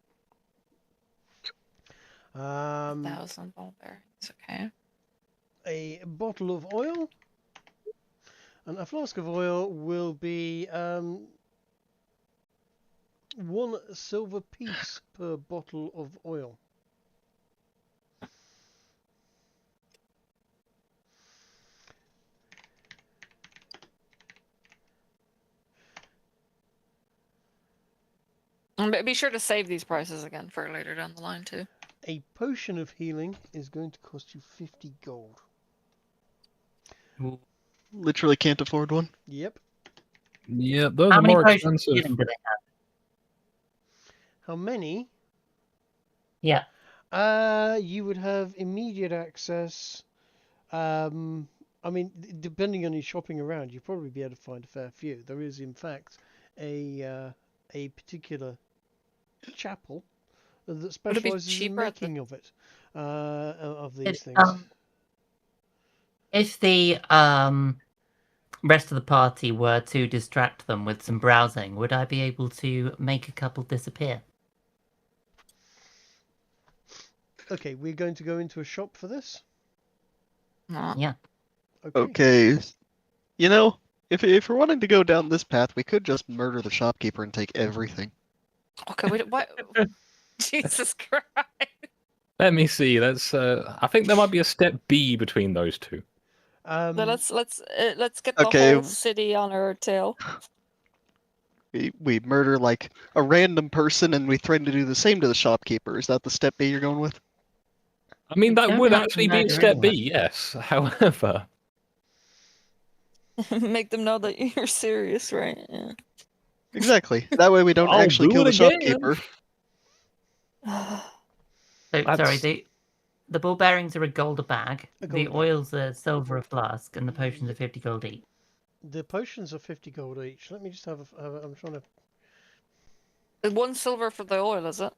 1,000 ball bearings. Okay. A bottle of oil, and a flask of oil will be 1 silver piece per bottle of oil. And be sure to save these prices again for later down the line too. A potion of healing is going to cost you 50 gold. Literally can't afford one. Yep. Yeah, those How are many more potions of expensive. healing do they have? How many? Yeah. You would have immediate access. I mean, depending on your shopping around, you'd probably be able to find a fair few. There is, in fact, a particular chapel that Would it be specialises in cheaper at the- making of it, of these It, things. If the rest of the party were to distract them with some browsing, would I be able to make a couple disappear? Okay, we're going to go into a shop for this. No. Yeah. Okay. You know, if we're wanting to go down this path, we could just murder the shopkeeper and take everything. Okay. Wait. What? Jesus Christ. Let me see. That's. I think there might be a step B between those two. Now let's get the Okay. whole city on our tail. We murder like a random person and we threaten to do the same to the shopkeeper. Is that the step B you're going with? I mean, We that don't would have to actually be murder step B, anyone. yes. However, Make them know that you're serious, right? Yeah. Exactly. That way we don't I'll actually do kill it the again. shopkeeper. So, sorry, That's- the ball bearings are a gold a bag, A the gold bag. oil's a silver a flask, and the potions are 50 gold each. The potions are 50 gold each. Let me just have I'm trying to. 1 silver for the oil, is it?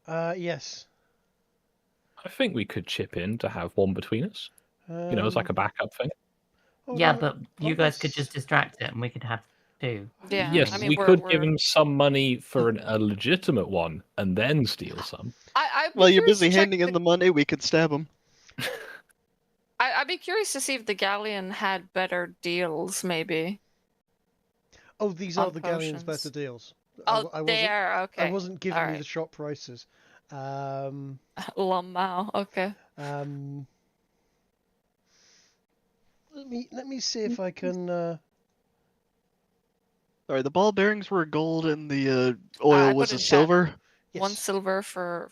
Yes. I think we could chip in to have one between us. You know, as like a backup thing. hold Yeah, on, but you hold guys on could s- just distract it, and we could have 2. Yeah. Yes, I mean, we we're, could we're... give him some money for a legitimate one and then steal some. I'd be While you're curious busy to check handing in the money, we could stab him. I'd be curious to see if the galleon had better deals, maybe. Oh, these on are the galleon's potions. better deals. Oh, I they wasn't. are okay. I wasn't giving you the Alright. shop prices. Lamau. Okay. Let me see if I can. Sorry, the ball bearings were gold and the I oil put was in a chat. silver. 1 Yes. silver for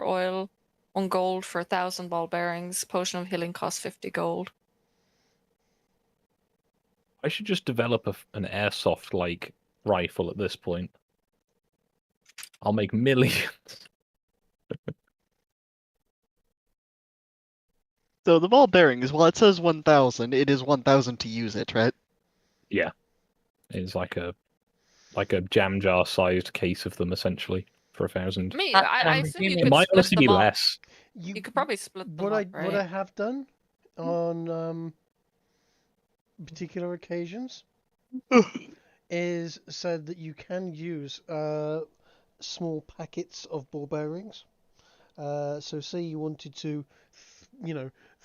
oil, 1 gold for 1,000 ball bearings. Potion of healing costs 50 gold. I should just develop an airsoft like rifle at this point. I'll make millions. So the ball bearings, while it says 1,000, it is 1,000 to use it, right? Yeah, it's like a jam jar sized case of them essentially for 1,000. I mean, And I I'm assume you assuming- It could might split honestly be them up. less. You could probably split them What up, I right? have done on particular occasions is said that you can use small packets of ball bearings. So say you wanted to,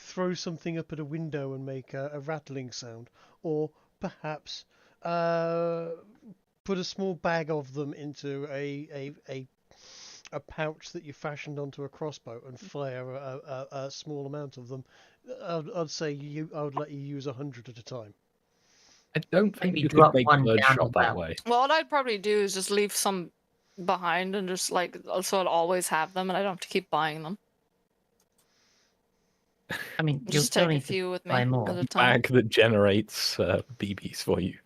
throw something up at a window and make a rattling sound, or perhaps put a small bag of them into a pouch that you fashioned onto a crossbow and fire a small amount of them. I'd say I would let you use 100 at a time. I don't think Maybe you could drop make one bird down shot as that well. way. Well, what I'd probably do is just leave some behind and just so I'd always have them and I don't have to keep buying them. I mean, you'll Just still take a need to few with me buy at more. a time. Bag that generates BBs for you.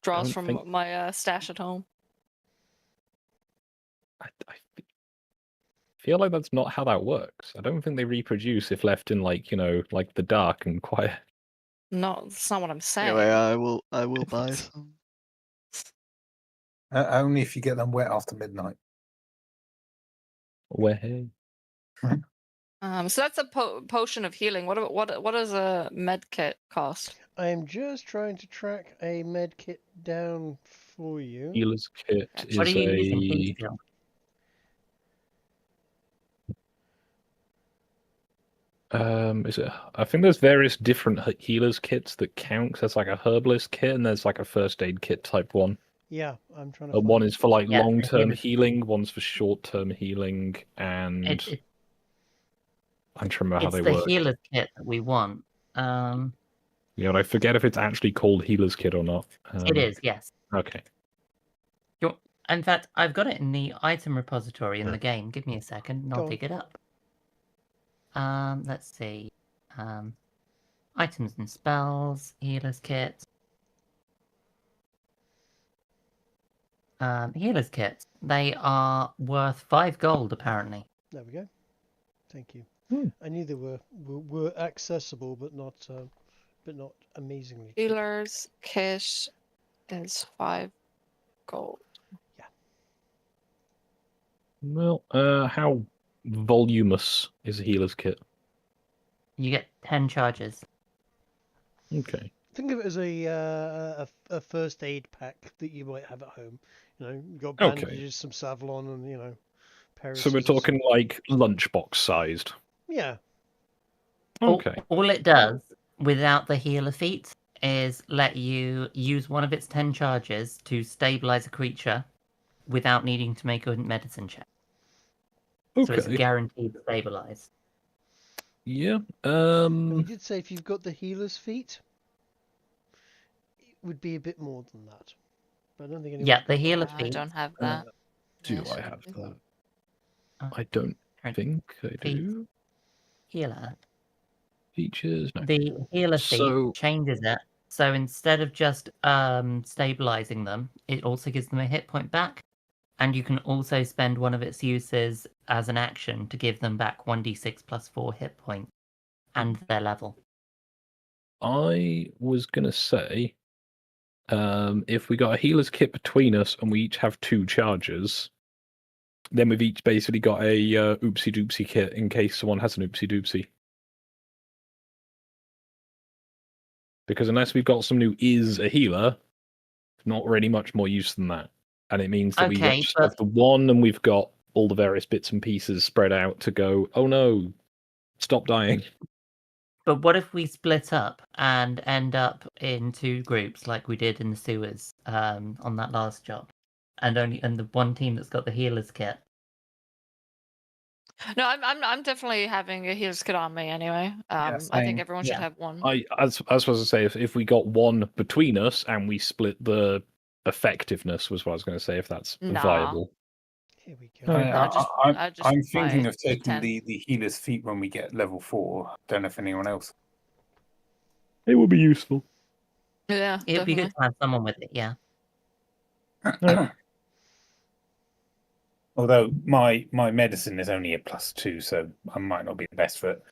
Draws don't from think- my stash at home. I feel like that's not how that works. I don't think they reproduce if left in like the dark and quiet. No, that's not what I'm saying. Anyway, I will buy some. Only if you get them wet after midnight. Where So that's a potion of healing. What does a med kit cost? I am just trying to track a med kit down for you. healer's kit What is What are you a using, Kiki? Is it? I think there's various different healers kits that count. 'Cause there's like a herbalist kit and there's like a first aid kit type one. Yeah, I'm trying to. One is for like Yeah, long-term healers. healing, one's for short-term healing, and I'm trying to remember how It's they the work. healer's kit that we want. Yeah, I forget if it's actually called healer's kit or not. It is, yes. Okay. In fact, I've got it in the item repository in the game. Give me a second and I'll Go on. dig it up. Let's see. Items and spells, healer's kit. Healer's kits. They are worth 5 gold, apparently. There we go. Thank you. Hmm. I knew they were accessible, but not amazingly cheap. Healer's kit is 5 gold. Well, how voluminous is a healer's kit? You get 10 charges. Okay. Think of it as a first aid pack that you might have at home. You know, you've got Okay. bandages, some Savlon, and a pair of So we're scissors. talking like lunchbox sized. Yeah. Okay. All it does, without the healer feat, is let you use one of its 10 charges to stabilize a creature without needing to make a medicine check. So it's Okay. guaranteed stabilize. Yeah. And you did say if you've got the healer's feat, it would be a bit more than that. But I don't think anyone. Yeah, the healer I feat. don't have that. Do Yes, I have that? Oh, I don't Right. think I Feet. do. Healer. Features. No. The healer feat So- changes it. So instead of just stabilizing them, it also gives them a hit point back. And you can also spend one of its uses as an action to give them back 1d6 plus 4 hit points and their level. I was gonna say, if we got a healer's kit between us and we each have 2 charges, then we've each basically got a oopsie doopsie kit in case someone has an oopsie doopsie. Because unless we've got someone who is a healer, not really much more use than that. And it means that we Okay, just but- have the one and we've got all the various bits and pieces spread out to go, oh no, stop dying. But what if we split up and end up in 2 groups like we did in the sewers on that last job? And the one team that's got the healer's kit. No, I'm definitely having a healer's kit on me anyway. I think same. everyone should Yeah. have one. As I was to say, if we got one between us and we split the effectiveness, was what I was going to say, if that's Nah. viable. Here we go. I'm thinking buy of taking 10. the healer's feat when we get level 4. Don't know if anyone else. It would be useful. Yeah, It'd be definitely. good to have someone with it, yeah. Although my medicine is only a +2, so I might not be the best for it.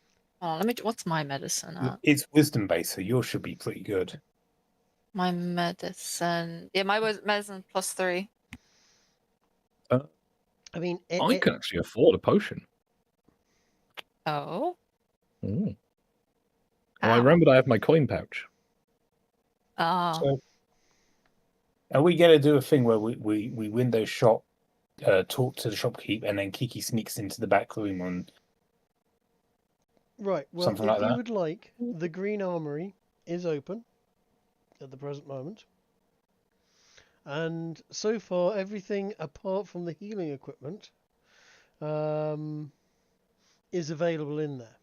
Oh, what's my medicine at? It's wisdom based, so yours should be pretty good. My medicine. Yeah, my medicine +3. I mean, I can actually afford a potion. Oh. Ooh. Oh, I Ow. remembered I have my coin pouch. Oh. So, are we going to do a thing where we window shop, talk to the shopkeep, and then Kiki sneaks into the back room and right. Well, something if like you that? would like, the Green Armory is open at the present moment. And so far, everything apart from the healing equipment is available in there,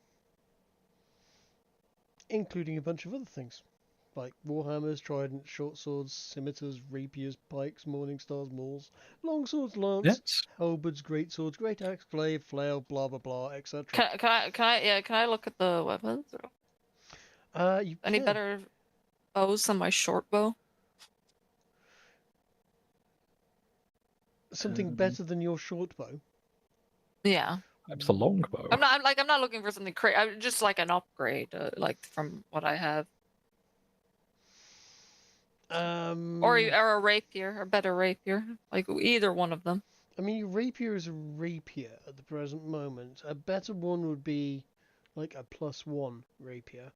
including a bunch of other things, like warhammers, tridents, short swords, scimitars, rapiers, pikes, morning stars, mauls, long swords, lance, Yes. halberds, great swords, great axe, glaive, flail, blah blah blah, etc. Can I look at the weapons? You Any can. better bows than my short bow? Something better than your short bow? Yeah. That's a longbow. I'm not looking for something crazy. I'm just like an upgrade, like from what I have, or a rapier, a better rapier, like either one of them. I mean, your rapier is a rapier at the present moment. A better one would be like a +1 rapier,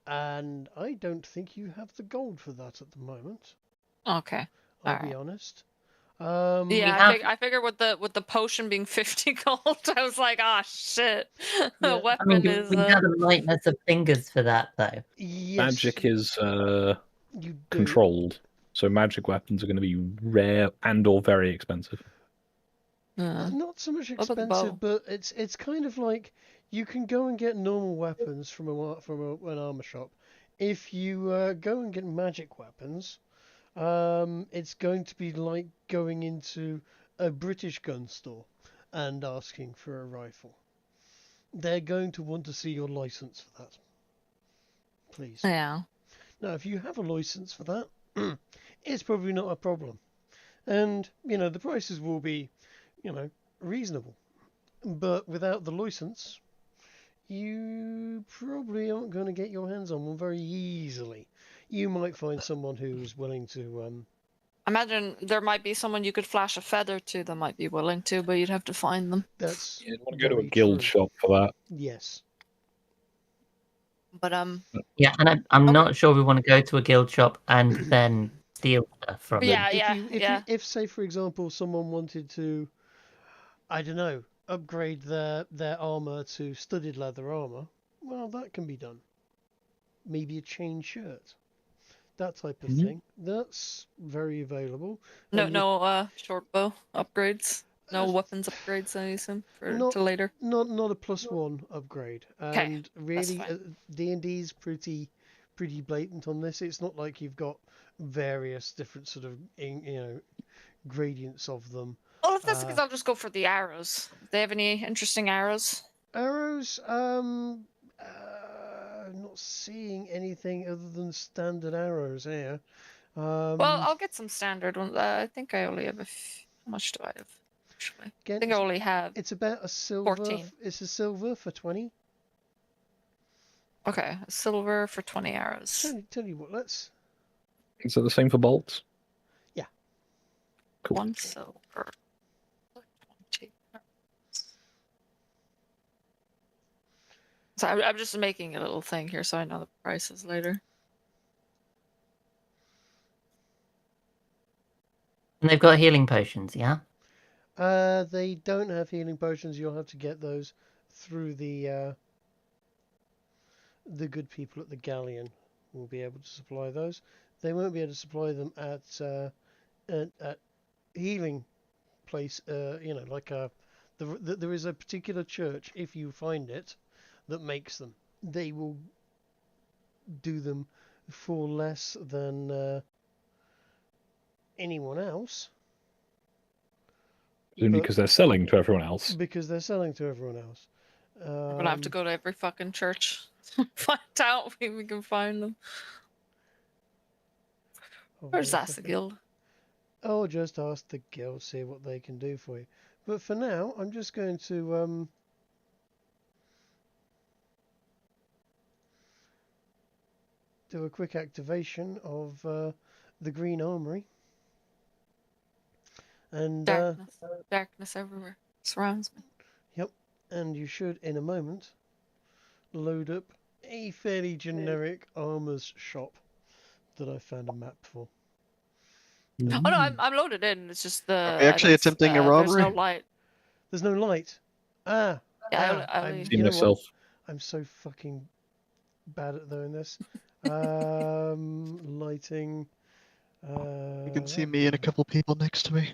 and I don't think you have the gold for that at the moment. Okay. I'll Alright. be honest. Yeah, have- I figured with the potion being 50 gold, I was like, ah, shit. Yeah. The weapon I mean, is. we have a lightness of fingers for that, though. Yes, Magic is you do. controlled, so magic weapons are going to be rare and/or very expensive. Not so much What about the expensive, bow? but it's kind of like you can go and get normal weapons from an armor shop. If you go and get magic weapons, it's going to be like going into a British gun store and asking for a rifle. They're going to want to see your license for that. Please. Yeah. Now, if you have a license for that, it's probably not a problem. And, the prices will be, reasonable. But without the license, you probably aren't going to get your hands on one very easily. You might find someone who's willing to. Imagine there might be someone you could flash a feather to that might be willing to, but you'd have to find them. That's. You'd want to go to a very guild true. shop for that. Yes. But Yeah, and I'm Okay. not sure we want to go to a guild shop and then steal stuff from them. Yeah, If say for example someone wanted to, I don't know, upgrade their armor to studded leather armor, well that can be done. Maybe a chain shirt, that type of thing. That's very available. And no short bow upgrades. No weapons upgrades, I assume, to later. Not a +1 upgrade. And really, fine. D&D's pretty blatant on this. It's not like you've got various different sort of gradients of them. Well, if that's the case, I'll just go for the arrows. Do they have any interesting arrows? Arrows, not seeing anything other than standard arrows here. Well, I'll get some standard ones. I think I only have how much do I have? Actually, again, I think I only have. it's about a silver. 14. It's a silver for 20. Okay, a silver for 20 arrows. Tell you what, let's. Is that the same for bolts? Yeah. Cool. 1 silver. 20 arrows. So I'm just making a little thing here so I know the prices later. And they've got healing potions, yeah? They don't have healing potions. You'll have to get those through the good people at the Galleon. Will be able to supply those. They won't be able to supply them at healing place. There is a particular church, if you find it, that makes them. They will do them for less than anyone else. Only because they're selling to everyone else. Because they're selling to everyone else. We're gonna have to go to every fucking church, find out if we can find them. Where's ask the guild? Oh, just ask the guild, see what they can do for you. But for now, I'm just going to do a quick activation of the Green Armory. And darkness everywhere surrounds me. Yep, and you should in a moment load up a fairly generic armors shop that I found a map for. Oh no, I'm loaded in. It's just the. Are we actually attempting a robbery? There's no light. There's no light. Yeah, I've seen myself. I'm so fucking bad at doing this. Lighting. You can see me and a couple people next to me.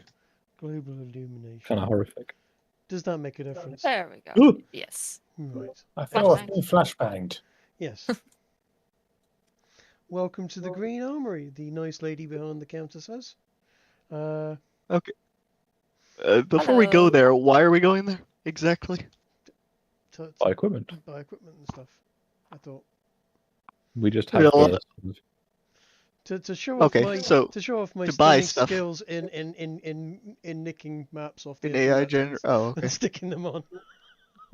Global illumination. Kind of horrific. Does that make a difference? There we go. Ooh. Yes. Right. I feel I've been flashbanged. Yes. Welcome to the Green Armory, the nice lady behind the counter says. Okay. Before we go there, why are we going there exactly? Buy equipment. Buy equipment and stuff. I thought. We just have Well, to show off Okay, my so to show off my to buy stunning stuff. skills in nicking maps off the In AI internet Oh, okay. and sticking them on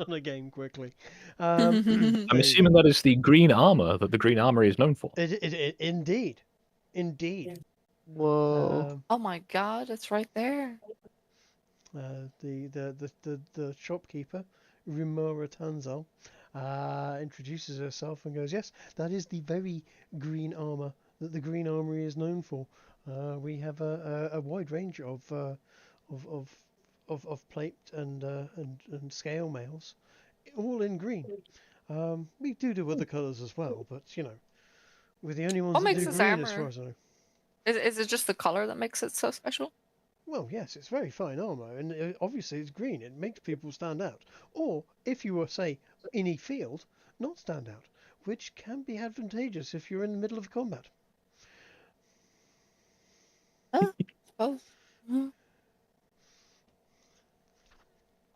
a game quickly. I'm assuming that is the green armor that the Green Armory is known for. Indeed. Whoa. Oh my God, it's right there. The shopkeeper, Rimora Tanzal, introduces herself and goes, "Yes, that is the very green armor that the Green Armory is known for. We have a wide range of plate and scale mails, all in green. We do other colours as well, but you know, we're the only ones What that makes do this green as armor? far as I know. Is it just the color that makes it so special? Well, yes, it's very fine armor, and obviously it's green. It makes people stand out. Or if you were, say, in a field, not stand out, which can be advantageous if you're in the middle of combat. Oh.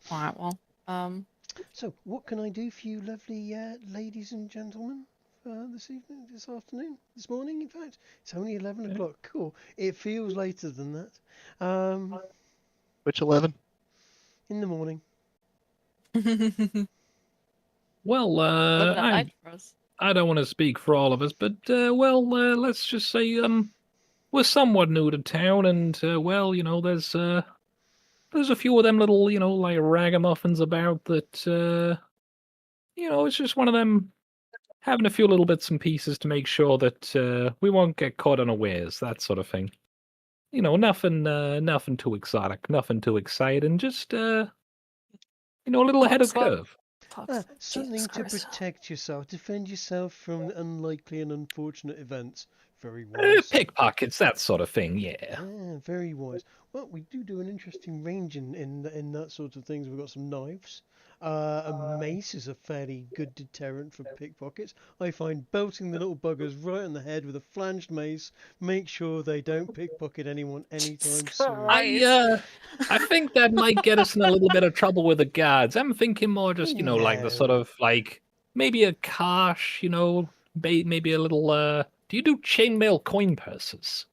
Alright, well, So, what can I do for you, lovely ladies and gentlemen, this evening, this afternoon, this morning? In fact, it's only 11 o'clock. Cool. It feels later than that. Which 11? In the morning. Well, looking at night for us. I don't want to speak for all of us, but let's just say we're somewhat new to town, and well, you know, there's a few of them little, you know, like ragamuffins about that. You know, it's just one of them having a few little bits and pieces to make sure that we won't get caught unawares, that sort of thing. You know, nothing too exotic, nothing too exciting, just you know, a little ahead of the curve. Something to protect yourself, defend yourself from unlikely and unfortunate events. Very wise. Pickpockets, that sort of thing, yeah. Yeah, very wise. Well, we do an interesting range in that sort of things. We've got some knives. A mace is a fairly good deterrent for pickpockets. I find belting the little buggers right on the head with a flanged mace make sure they don't pickpocket anyone anytime soon. I think that might get us in a little bit of trouble with the guards. I'm thinking more just, you know, like the sort of like maybe a cash, you know, maybe a little. Do you do chainmail coin purses?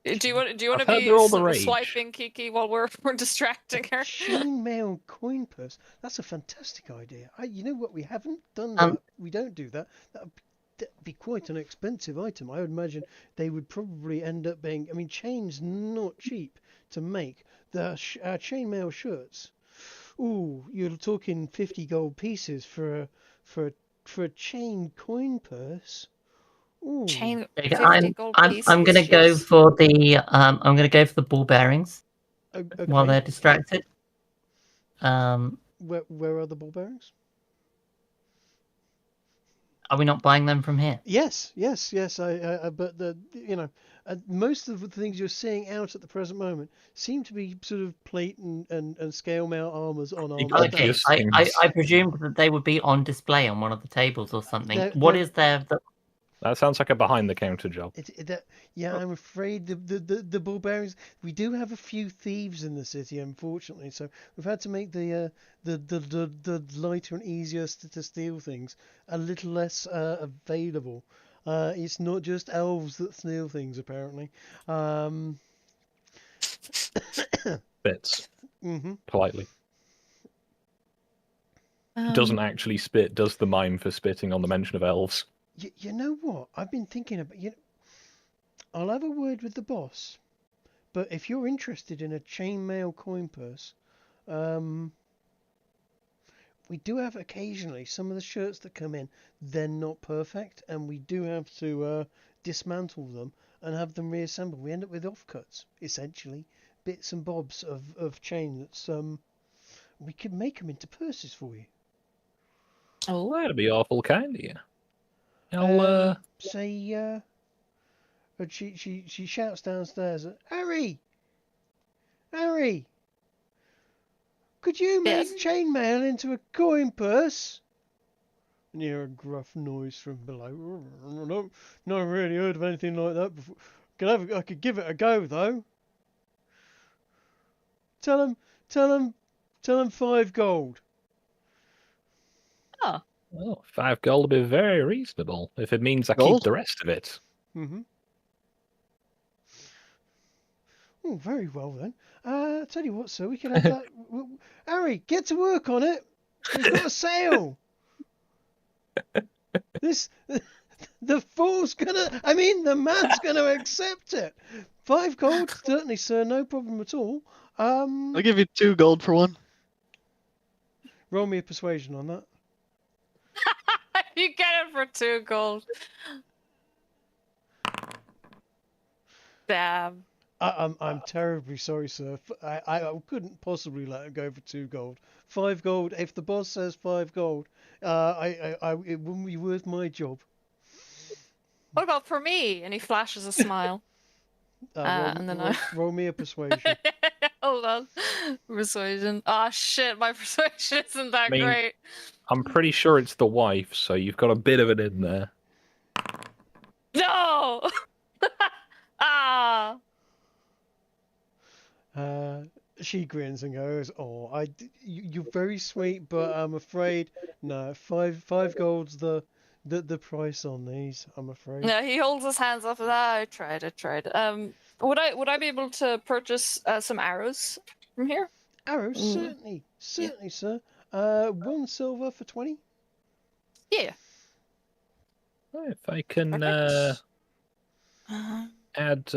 Do you want to heard be they're all the rage. swiping Kiki while we're distracting her? Chainmail coin purse. That's a fantastic idea. You know what? We haven't done that. We don't do that. That'd be quite an expensive item. I would imagine they would probably end up being. I mean, chain's not cheap to make. The chainmail shirts. Ooh, you're talking 50 gold pieces for a chain coin purse. Ooh. Chain. I'm gonna go for the ball bearings Okay. while they're distracted. Where are the ball bearings? Are we not buying them from here? Yes. But most of the things you're seeing out at the present moment seem to be sort of plate and scale mail armors on armor. Okay, I presumed that they would be on display on one of the tables or something. What is there? That sounds like a behind-the-counter job. Yeah, I'm afraid the ball bearings. We do have a few thieves in the city, unfortunately, so we've had to make the lighter and easier to steal things a little less available. It's not just elves that steal things, apparently. Spits. Mm-hmm. Politely. Doesn't actually spit, does the mime for spitting on the mention of elves. You know what? I've been thinking about. I'll have a word with the boss, but if you're interested in a chainmail coin purse, we do have occasionally some of the shirts that come in. They're not perfect, and we do have to dismantle them and have them reassembled. We end up with offcuts, essentially, bits and bobs of chain that's we could make them into purses for you. Oh, that'd be awful kind of you. Say, she shouts downstairs, Harry, could you make chainmail into a coin purse? And you hear a gruff noise from below. No, not really heard of anything like that before. I could give it a go though. Tell him 5 gold. Oh. Well, 5 gold would be very reasonable if it means I Gold? keep the rest of it. Mm-hmm. Oh, very well then. Tell you what, sir, we can have that. Harry, get to work on it. We've got a sale. The man's gonna accept it. 5 gold, certainly, sir, no problem at all. I'll give you 2 gold for one. Roll me a persuasion on that. You get it for 2 gold. Damn. I'm terribly sorry, sir. I couldn't possibly let it go for 2 gold. 5 gold. If the boss says 5 gold, it wouldn't be worth my job. What about for me? And he flashes a smile. And then Roll me a persuasion. Hold on. Persuasion. Oh shit, my persuasion isn't that great. I'm pretty sure it's the wife, so you've got a bit of it in there. No! Ah! She grins and goes, "Oh, you're very sweet, but I'm afraid no. 5 gold's the price on these. I'm afraid." No, he holds his hands up. I tried. Would I be able to purchase some arrows from here? Arrows, certainly, sir. 1 silver for 20. Yeah. If I can add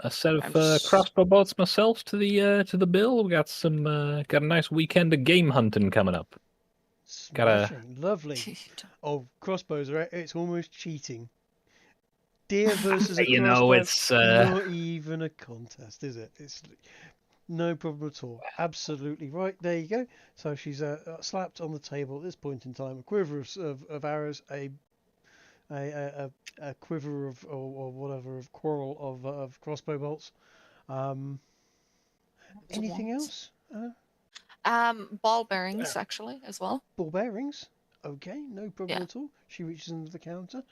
a set of crossbow bolts myself to the bill. We got got a nice weekend of game hunting coming up. Smashing, lovely. Oh, crossbows, right? It's almost cheating. Deer versus a crossbow, it's not even a contest, is it? It's no problem at all. Absolutely right. There you go. So she's slapped on the table at this point in time a quiver of arrows, a quiver of or whatever of quarrel of crossbow bolts. Anything else? Ball bearings actually as well. Ball bearings. Okay, no problem at all. She reaches under the counter.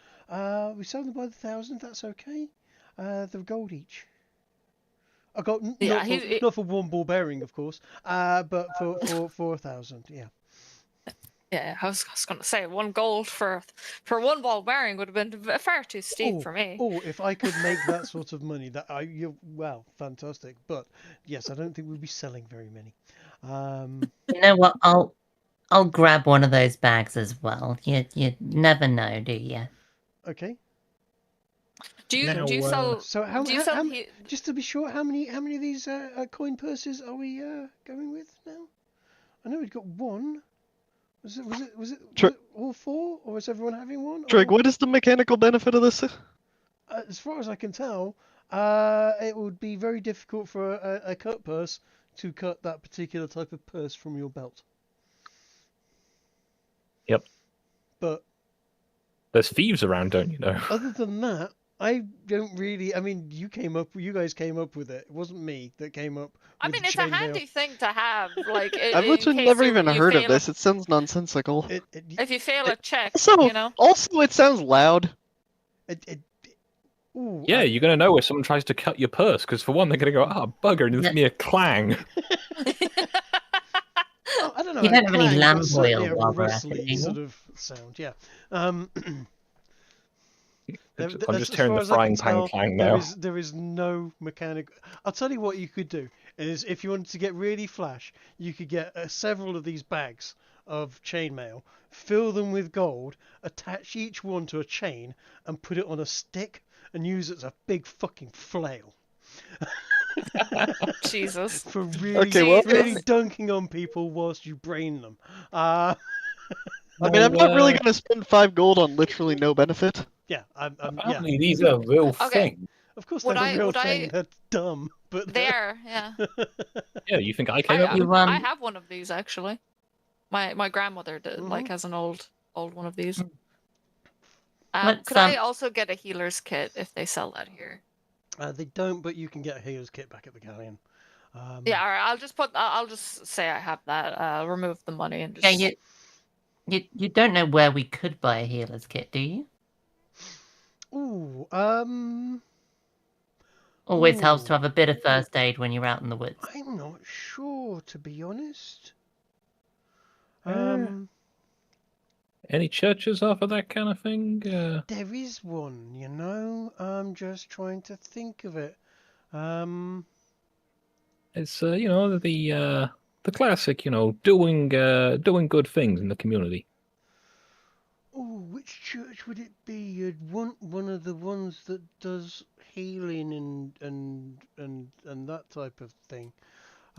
We sell them by the 1,000. That's okay. They're gold each. I got not for 1 ball bearing, of course. But for 1,000. Yeah. Yeah, I was gonna say 1 gold for 1 ball bearing would have been far too steep for me. Oh, if I could make that sort of money, well, fantastic. But yes, I don't think we'll be selling very many. You know what? I'll grab one of those bags as well. You never know, do you? Okay. Do you sell? So just to be sure, how many of these coin purses are we going with now? I know we've got 1. Was it all 4, or is everyone having 1? Drake, what is the mechanical benefit of this? As far as I can tell, it would be very difficult for a cut purse to cut that particular type of purse from your belt. Yep. But there's thieves around, don't you know? Other than that, I don't really. I mean, you guys came up with it. It wasn't me that came up. I mean, it's a handy thing to have. Like, I've literally never even heard of this. It sounds nonsensical. If you fail a check, Also, it sounds loud. Yeah, you're gonna know if someone tries to cut your purse, because for one, they're gonna go, bugger, and there's me a clang. I don't know. You don't have any lamp oil while we're at it. Sort of sound, yeah. I'm just tearing the frying pan clang now. There is no mechanic. I'll tell you what you could do is if you wanted to get really flash, you could get several of these bags of chainmail, fill them with gold, attach each one to a chain, and put it on a stick and use it as a big fucking flail. Jesus. For really dunking on people whilst you brain them. I mean, I'm not really going to spend 5 gold on literally no benefit. Yeah, apparently these are a real thing. Of course, they're a real thing. They're dumb, but they're yeah. Yeah, you think I came up with? I have one of these actually. My grandmother did has an old one of these. Could I also get a healer's kit if they sell that here? They don't, but you can get a healer's kit back at the galleon. Yeah, all right. I'll just say I have that. Remove the money and just. Yeah, you don't know where we could buy a healer's kit, do you? Ooh, Always helps to have a bit of first aid when you're out in the woods. I'm not sure, to be honest. Any churches offer that kind of thing? There is one, you know. I'm just trying to think of it. It's the classic, doing good things in the community. Oh, which church would it be? You'd want one of the ones that does healing and that type of thing.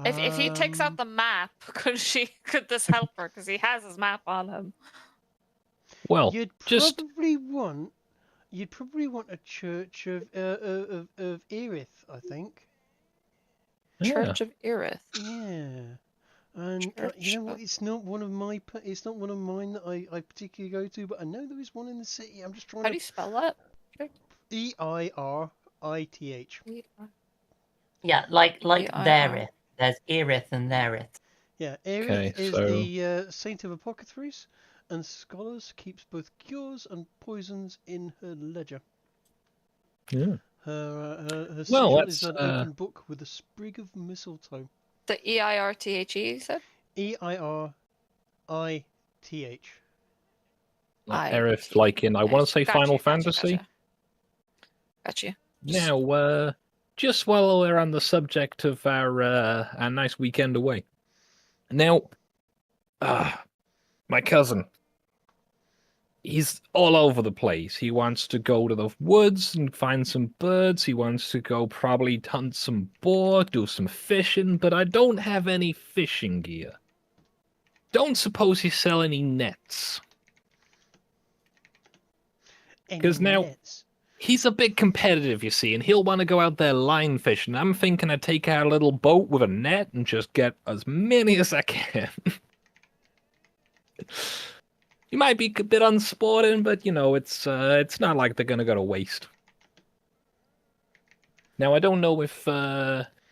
If he takes out the map, could this help her? Because he has his map on him. Well, you'd probably want You'd probably want a church of Erith, I think. Church of Erith. Yeah. And you Church know what? of- It's not one of my. It's not one of mine that I particularly go to, but I know there is one in the city. I'm just trying How do you spell that? EIRITH. Yeah, like Yeah, Therith. There's Erith and Therith. Yeah, Erith Okay, is so- the saint of apothecaries, and scholars keeps both cures and poisons in her ledger. Yeah. Her Well, sigil that's, is an open book with a sprig of mistletoe. The EIRTHE, you said? EIRITH. I- Aerith, like in, I want to say Gotcha, Final gotcha, Fantasy. Gotcha. Now, just while we're on the subject of our nice weekend away. Now, my cousin, he's all over the place. He wants to go to the woods and find some birds. He wants to go probably hunt some boar, do some fishing, but I don't have any fishing gear. Don't suppose you sell any nets. Because now nets. he's a bit competitive, you see, and he'll want to go out there line fishing. I'm thinking I'd take our little boat with a net and just get as many as I can. You might be a bit unsporting, but you know, it's not like they're gonna go to waste. Now I don't know if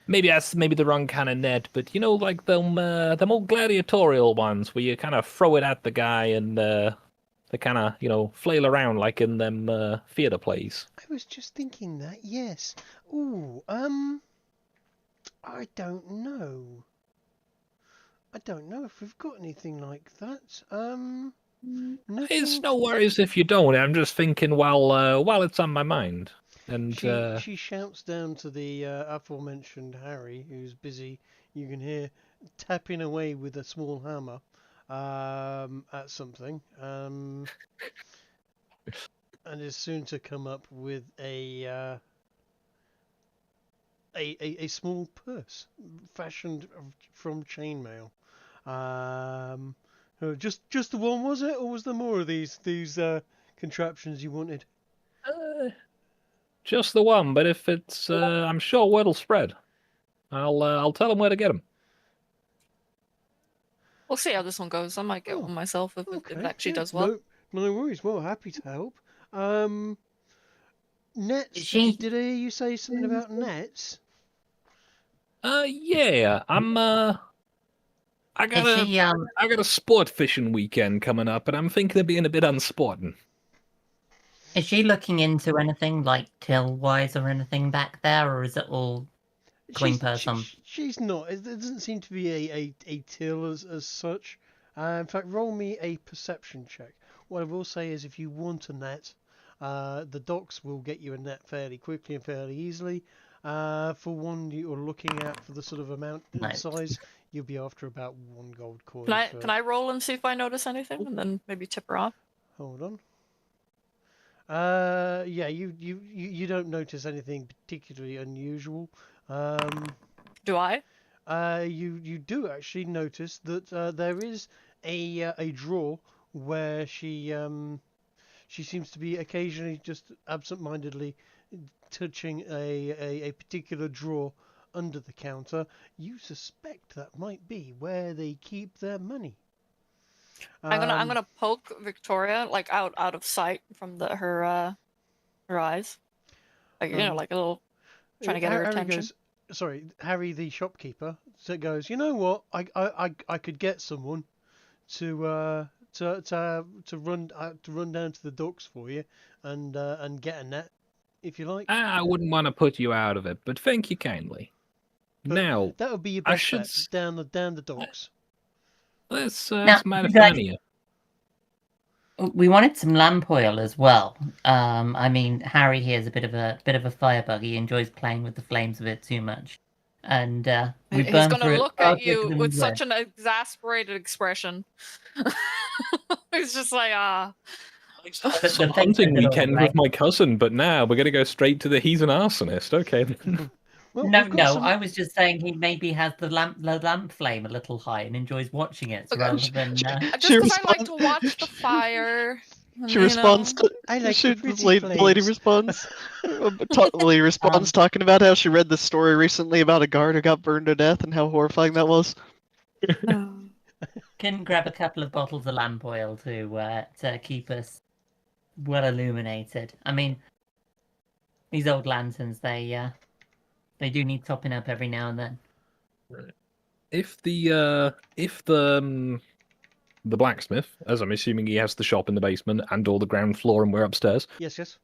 maybe that's maybe the wrong kind of net, but you know, like them old gladiatorial ones where you kind of throw it at the guy and they kind of, you know, flail around like in them theater plays. I was just thinking that. Yes. Ooh. I don't know. I don't know if we've got anything like that. Nothing. It's no worries if you don't. I'm just thinking while it's on my mind. And She shouts down to the aforementioned Harry, who's busy. You can hear tapping away with a small hammer at something, and is soon to come up with a small purse fashioned from chainmail. Just the one, was it, or was there more of these contraptions you wanted? just the one, but if it's, I'm sure word'll spread. I'll tell them where to get them. We'll see how this one goes. I might get one myself if it actually does well. No worries. Well, happy to help. Nets. She- Did I hear you say something about nets? Yeah, I got a sport fishing weekend coming up, and I'm thinking of being a bit unsporting. Is she looking into anything like till-wise or anything back there, or is it all clean person? She's not. There doesn't seem to be a till as such. In fact, roll me a perception check. What I will say is, if you want a net, the docks will get you a net fairly quickly and fairly easily. For one you're looking at for the sort of amount and Right. size, you'll be after about 1 gold coin. Can I roll and see if I notice anything, and then maybe tip her off? Hold on. Yeah, you don't notice anything particularly unusual. Do I? You do actually notice that there is a drawer where she seems to be occasionally just absent-mindedly touching a particular drawer under the counter. You suspect that might be where they keep their money. I'm gonna poke Victoria like out of sight from her eyes, like like a little trying to get her Harry attention. goes, sorry, Harry the shopkeeper goes, you know what? I could get someone to run down to the docks for you and get a net if you like. I wouldn't want to put you out of it, but thank you kindly. But now, that would be your I best should bet down the docks. That's Now, mighty you guys- funny of you. We wanted some lamp oil as well. I mean, Harry here is a bit of a firebug. He enjoys playing with the flames a bit too much, and we He's burn gonna through it look far at you quicker than with we such went. an exasperated expression. It's just like The Some thing hunting is that weekend alright. with my cousin, but now we're gonna go straight to the he's an arsonist. Okay. then. Well, No, we've got no, some- I was just saying he maybe has the lamp flame a little high and enjoys watching it Okay. rather than. just because I like to watch the fire. She responds to. I like She, the pretty the lady flames. responds. The lady responds talking about how she read this story recently about a guard who got burned to death and how horrifying that was. Can grab a couple of bottles of lamp oil to keep us well illuminated. I mean, these old lanterns, they do need topping up every now and then. If the blacksmith, as I'm assuming he has the shop in the basement and all the ground floor and we're upstairs, Yes.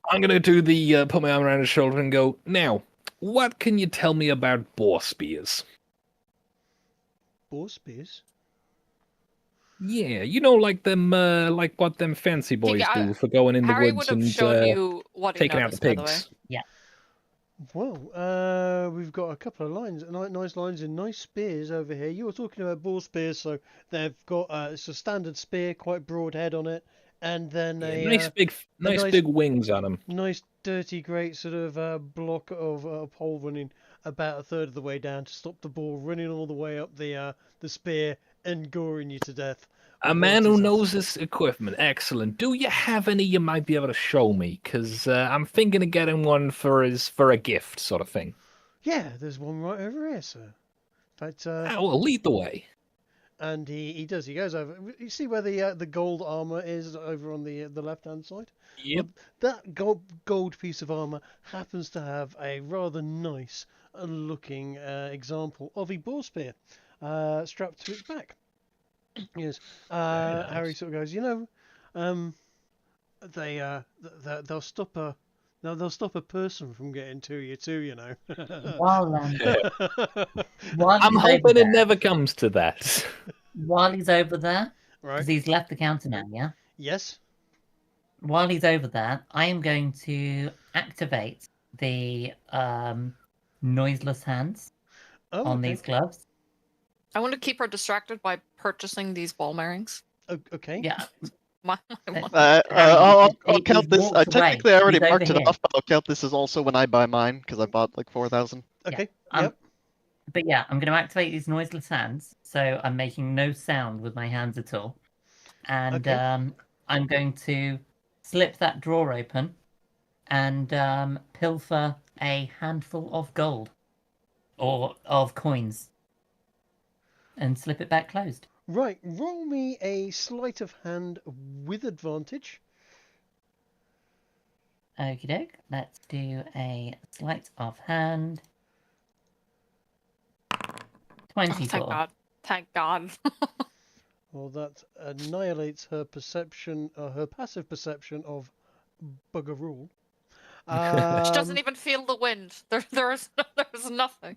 I'm gonna do the put my arm around his shoulder and go, now, what can you tell me about boar spears? Boar spears. Yeah, you know, like them, like what them fancy boys do for going in the Harry would woods have and shown you what he taking out the noticed, by the way. pigs. Well, we've got a couple of lines, nice lines and nice spears over here. You were talking about boar spears, so they've got it's a standard spear, quite broad head on it, and then Yeah, a nice big wings on them. nice dirty great sort of block of pole running about a third of the way down to stop the boar running all the way up the spear and goring you to death. A man who knows his equipment. Excellent. Do you have any you might be able to show me? Because I'm thinking of getting one for a gift sort of thing. Yeah, there's one right over here, sir. In fact, Well, lead the way. and he does. He goes over. You see where the gold armor is over on the left hand side? Yep. Well, that gold piece of armor happens to have a rather nice looking example of a boar spear strapped to its back. Yes. Harry sort of goes, they'll stop a person from getting to you too, you know. While I'm he's hoping over it there, never comes to that. while he's over there, Right. because he's left the counter now, yeah? Yes. While he's over there, I am going to activate the noiseless hands Oh, on okay. these gloves. I want to keep her distracted by purchasing these ball bearings. Okay. Yeah. My I'll He count this. walks away. Technically, I already He's marked over it here. off, but I'll count this as also when I buy mine because I bought like 4,000. Okay. But yeah, I'm going to activate these noiseless hands, so I'm making no sound with my hands at all. And Okay. I'm going to slip that drawer open and pilfer a handful of gold or of coins and slip it back closed. Right. Roll me a sleight of hand with advantage. Okie doke. Let's do a sleight of hand. Oh, 24. thank God. Thank God. Well, that annihilates her perception, her passive perception of buggeroo. She doesn't even feel the wind. There's nothing.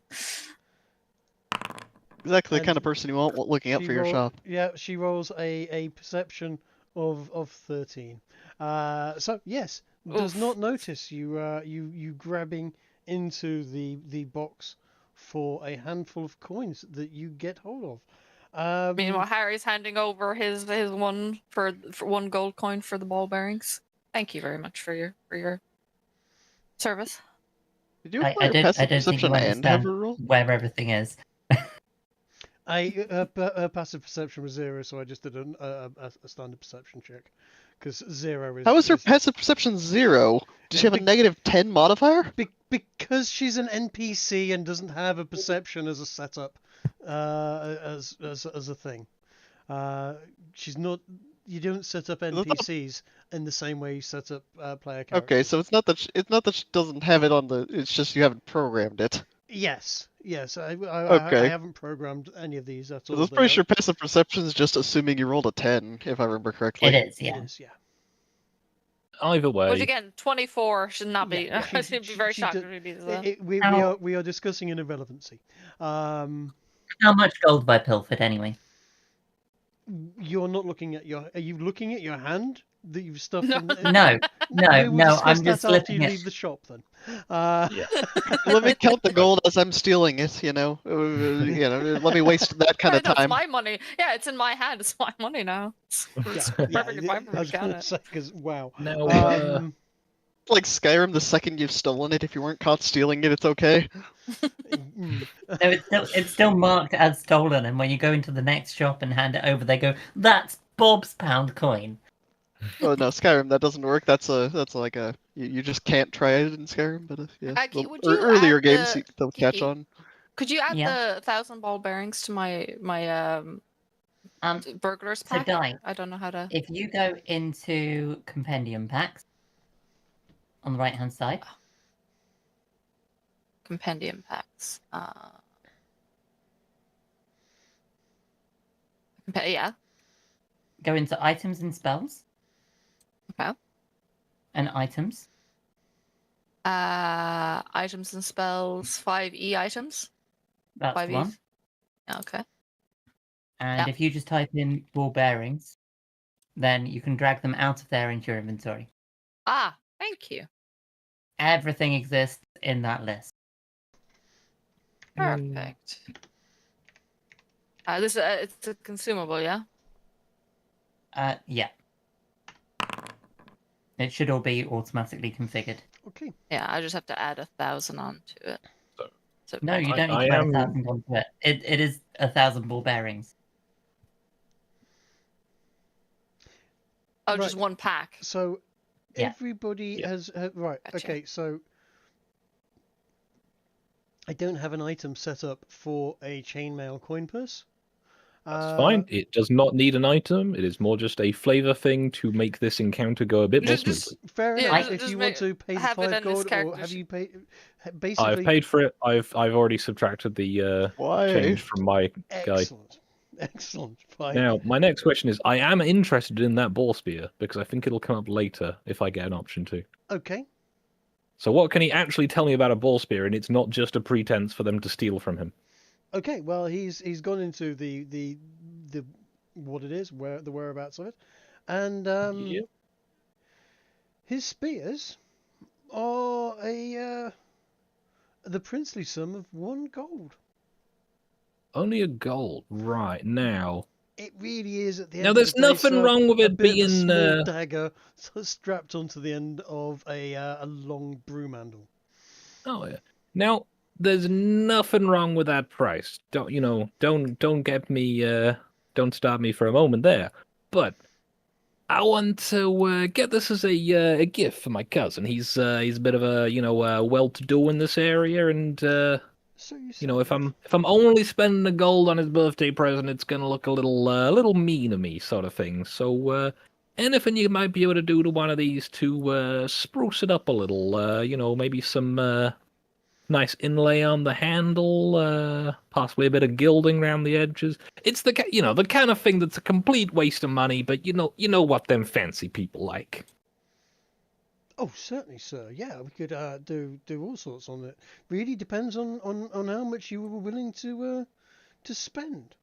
Exactly the And kind of person you want looking up she for your roll- shop. Yeah, she rolls a perception of 13. So yes, does Oof. not notice you grabbing into the box for a handful of coins that you get hold of. Meanwhile, Harry's handing over his one for one gold coin for the ball bearings. Thank you very much for your service. Did you I apply your don't passive think you perception and have understand her roll? where everything is. Her passive perception was 0, so I just did a standard perception check. Because 0 is. How is her passive perception 0? Does she have a negative 10 modifier? Because she's an NPC and doesn't have a perception as a setup, as a thing. She's not. You don't set up NPCs in the same way you set up player characters. Okay, so it's not that she doesn't have it on the. It's just you haven't programmed it. Yes. I Okay. haven't programmed any of these at all. I was pretty sure passive perception is just assuming you rolled a 10, if I remember correctly. It is, yeah. It is, yeah. Either way. Which again, 24 should not be. Yeah, I should be very she shocked does- if it be we are discussing an irrelevancy. How much gold have I pilfered anyway? You're not looking at your. Are you looking at your hand that you've stuffed? No. In No, we will discuss I'm just that after you slipping it. leave the shop then. Let me count the gold as I'm stealing it. Let me waste that kind of That's time. my money. Yeah, it's in my hand. It's my money now. It's perfect if I ever I was count gonna it. say, 'cause, wow. Now, Like Skyrim, the second you've stolen it, if you weren't caught stealing it, it's okay. Mm. No, it's still marked as stolen, and when you go into the next shop and hand it over, they go, "That's Bob's pound coin." Oh no, Skyrim, that doesn't work. That's like a you just can't try it in Skyrim. But yeah, Would you earlier add games the they'll catch Kiki? on. Could you add Yeah. the 1,000 ball bearings to my burglars So pack? Di, I don't know how to. if you go into compendium packs on the right hand side, Compendium packs. Yeah. go into items and spells. Okay. And items. Items and spells. 5e items. That's 5e. the one. Okay. And if you just type in ball bearings, then you can drag them out of there into your inventory. Ah, thank you. Everything exists in that list. Perfect. This it's a consumable, yeah. Yeah. It should all be automatically configured. Okay. Yeah, I just have to add 1,000 onto it. So No, you don't I need to add am- 1,000 onto it. It is 1,000 ball bearings. Oh, Right. just one pack. So Yeah. everybody has right. Gotcha. Okay, so I don't have an item set up for a chainmail coin purse. That's fine. It does not need an item. It is more just a flavor thing to make this encounter go a bit more Just- smoothly. Fair Yeah, enough. just- If just you want to pay the have it 5 on his gold, or character have sheet. you paid? I've Basically, paid for it. I've already subtracted the Why? change from my guy. excellent, excellent. Fine. Now, my next question is: I am interested in that ball spear because I think it'll come up later if I get an option to. Okay. So, what can he actually tell me about a ball spear? And it's not just a pretense for them to steal from him. Okay. Well, he's gone into the what it is, where the whereabouts of it, and Yep. his spears are the princely sum of 1 gold. Only a gold, right now. It really is at the end. Now, of there's the day, nothing sir, wrong with a it bit of a being. small dagger strapped onto the end of a long broom handle. Oh yeah. Now, there's nothing wrong with that price. Don't get me. Don't stop me for a moment there. But I want to get this as a gift for my cousin. He's a bit of a well-to-do in this area, and So you if I'm only spending the gold on his birthday present, it's gonna look a little mean of me, sort of thing. So anything you might be able to do to one of these to spruce it up a little, maybe some nice inlay on the handle, possibly a bit of gilding around the edges. It's the kind of thing that's a complete waste of money, but you know what them fancy people like. Oh, certainly, sir. Yeah, we could do all sorts on it. Really depends on how much you were willing to spend.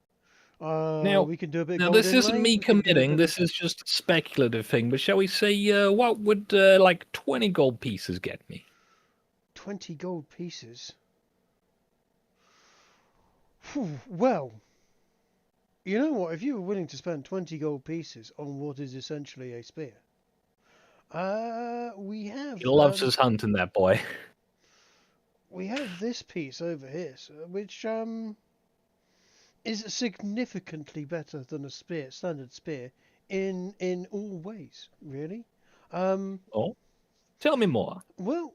Now, we can do a bit. Now of this gold isn't inlay, me we can do a committing. bit This of- is just a speculative thing. But shall we say, what would like 20 gold pieces get me? 20 gold pieces. Phew, well, you know what? If you were willing to spend 20 gold pieces on what is essentially a spear, we have. He loves his hunting, that boy. We have this piece over here, sir, which is significantly better than a standard spear, in all ways, really. Oh, tell me more. Well,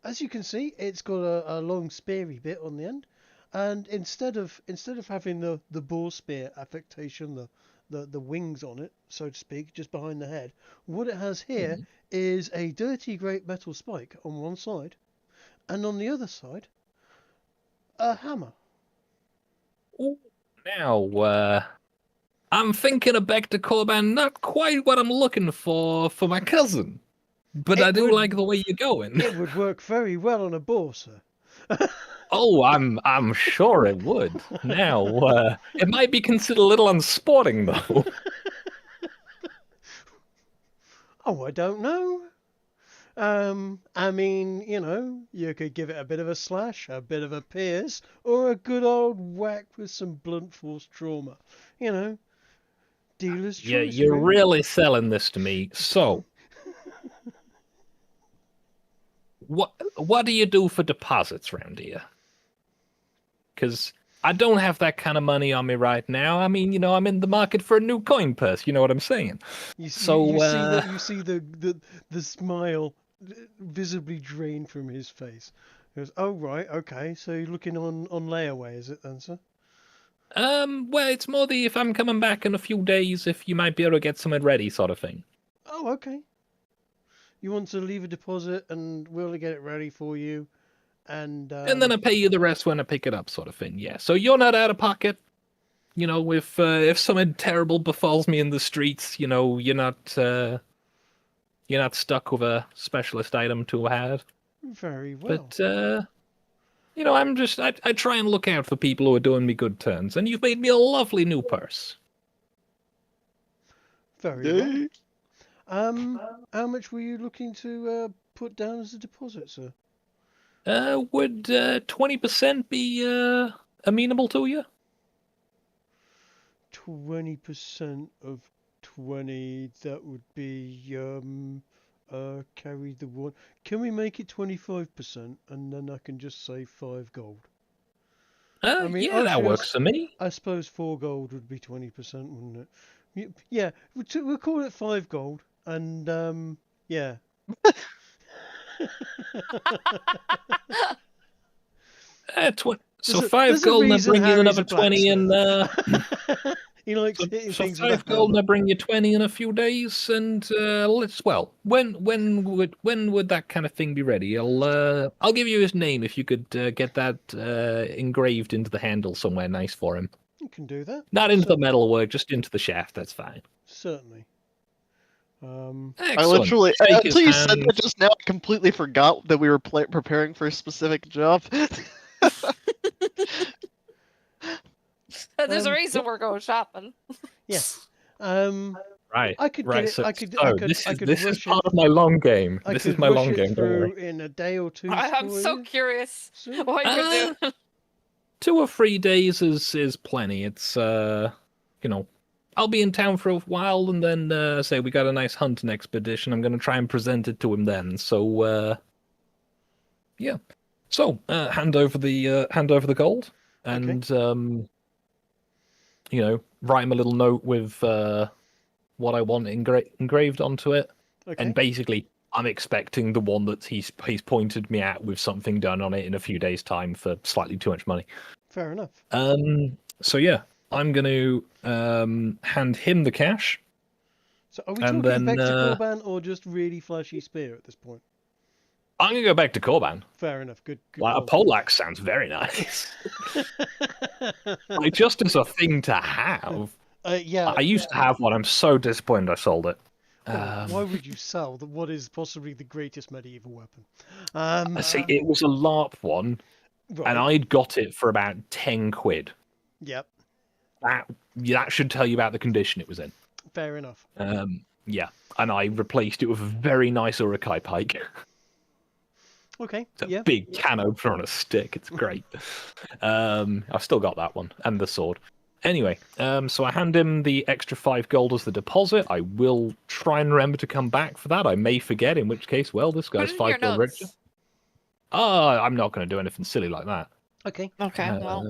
as you can see, it's got a long speary bit on the end, and instead of having the boar spear affectation, the wings on it, so to speak, just behind the head, what it has here is a dirty great metal spike on one side, and on the other side, a hammer. Ooh, now, I'm thinking of back to Corban, not quite what I'm looking for my cousin. But I do like the way you're going. It would work very well on a boar, sir. Oh, I'm sure it would. Now, it might be considered a little unsporting, though. Oh, I don't know. I mean, you could give it a bit of a slash, a bit of a pierce, or a good old whack with some blunt force trauma. Dealer's Yeah, choice. you're really. really selling this to me. So, what do you do for deposits round here? Because I don't have that kind of money on me right now. I mean, I'm in the market for a new coin purse. You know what I'm saying? You So, see the smile visibly drain from his face. He goes, "Oh right, okay. So you're looking on layaway, is it then, sir?" Well, it's more the if I'm coming back in a few days, if you might be able to get something ready, sort of thing. Oh, okay. You want to leave a deposit, and we'll get it ready for you, and And then I pay you the rest when I pick it up, sort of thing. Yeah. So you're not out of pocket. If something terrible befalls me in the streets, you're not stuck with a specialist item to have. very well. But I try and look out for people who are doing me good turns, and you've made me a lovely new purse. Very well. How much were you looking to put down as a deposit, sir? Would 20% be amenable to you? 20% of 20, that would be carry the one. Can we make it 25%, and then I can just say 5 gold? I mean, Yeah, that works for me. I suppose 4 gold would be 20%, wouldn't it? Yeah, we'll call it 5 gold, and yeah. So 5 gold, and I bring you another 20 in. He likes hitting So things 5 with a gold, and I hammer. bring you 20 in a few days, and when would that kind of thing be ready? I'll give you his name if you could get that engraved into the handle somewhere nice for him. You can do that. Not into the metalwork, just into the shaft. That's fine. Certainly. I Excellent. literally, Shake until you his said hand. that just now, I completely forgot that we were preparing for a specific job. There's a reason we're going shopping. Yes. Right. I could right. get it. So, I could this is rush part it. of my long game. I This could is my rush long it game. Don't through worry. in a day or two. I'm for so you. curious Sure. what you're doing. 2 or 3 days is plenty. It's I'll be in town for a while, and then say we got a nice hunting expedition. I'm gonna try and present it to him then. So yeah. So hand over the gold, and write him a little note with what I want engraved onto it, Okay. and basically I'm expecting the one that he's pointed me at with something done on it in a few days' time for slightly too much money. Fair enough. So yeah, I'm going to hand him the cash. So are we and talking then, back to Corban or just really flashy spear at this point? I'm going to go back to Corban. Fair enough. Good. Like, a poleaxe sounds very nice. Like, just as a thing to have. Yeah. I used to have one. I'm so disappointed I sold it. Well, why would you sell what is possibly the greatest medieval weapon? See, it was a LARP one, Right. and I'd got it for about 10 quid. Yep. That should tell you about the condition it was in. Fair enough. Yeah, and I replaced it with a very nice Urukai pike. Okay. It's a Yeah. big can opener on a stick. It's great. I've still got that one and the sword. Anyway, so I hand him the extra 5 gold as the deposit. I will try and remember to come back for that. I may forget, in which case, well, this guy's Put it in 5 your gold richer. notes. I'm not going to do anything silly like that. Okay. Okay, well.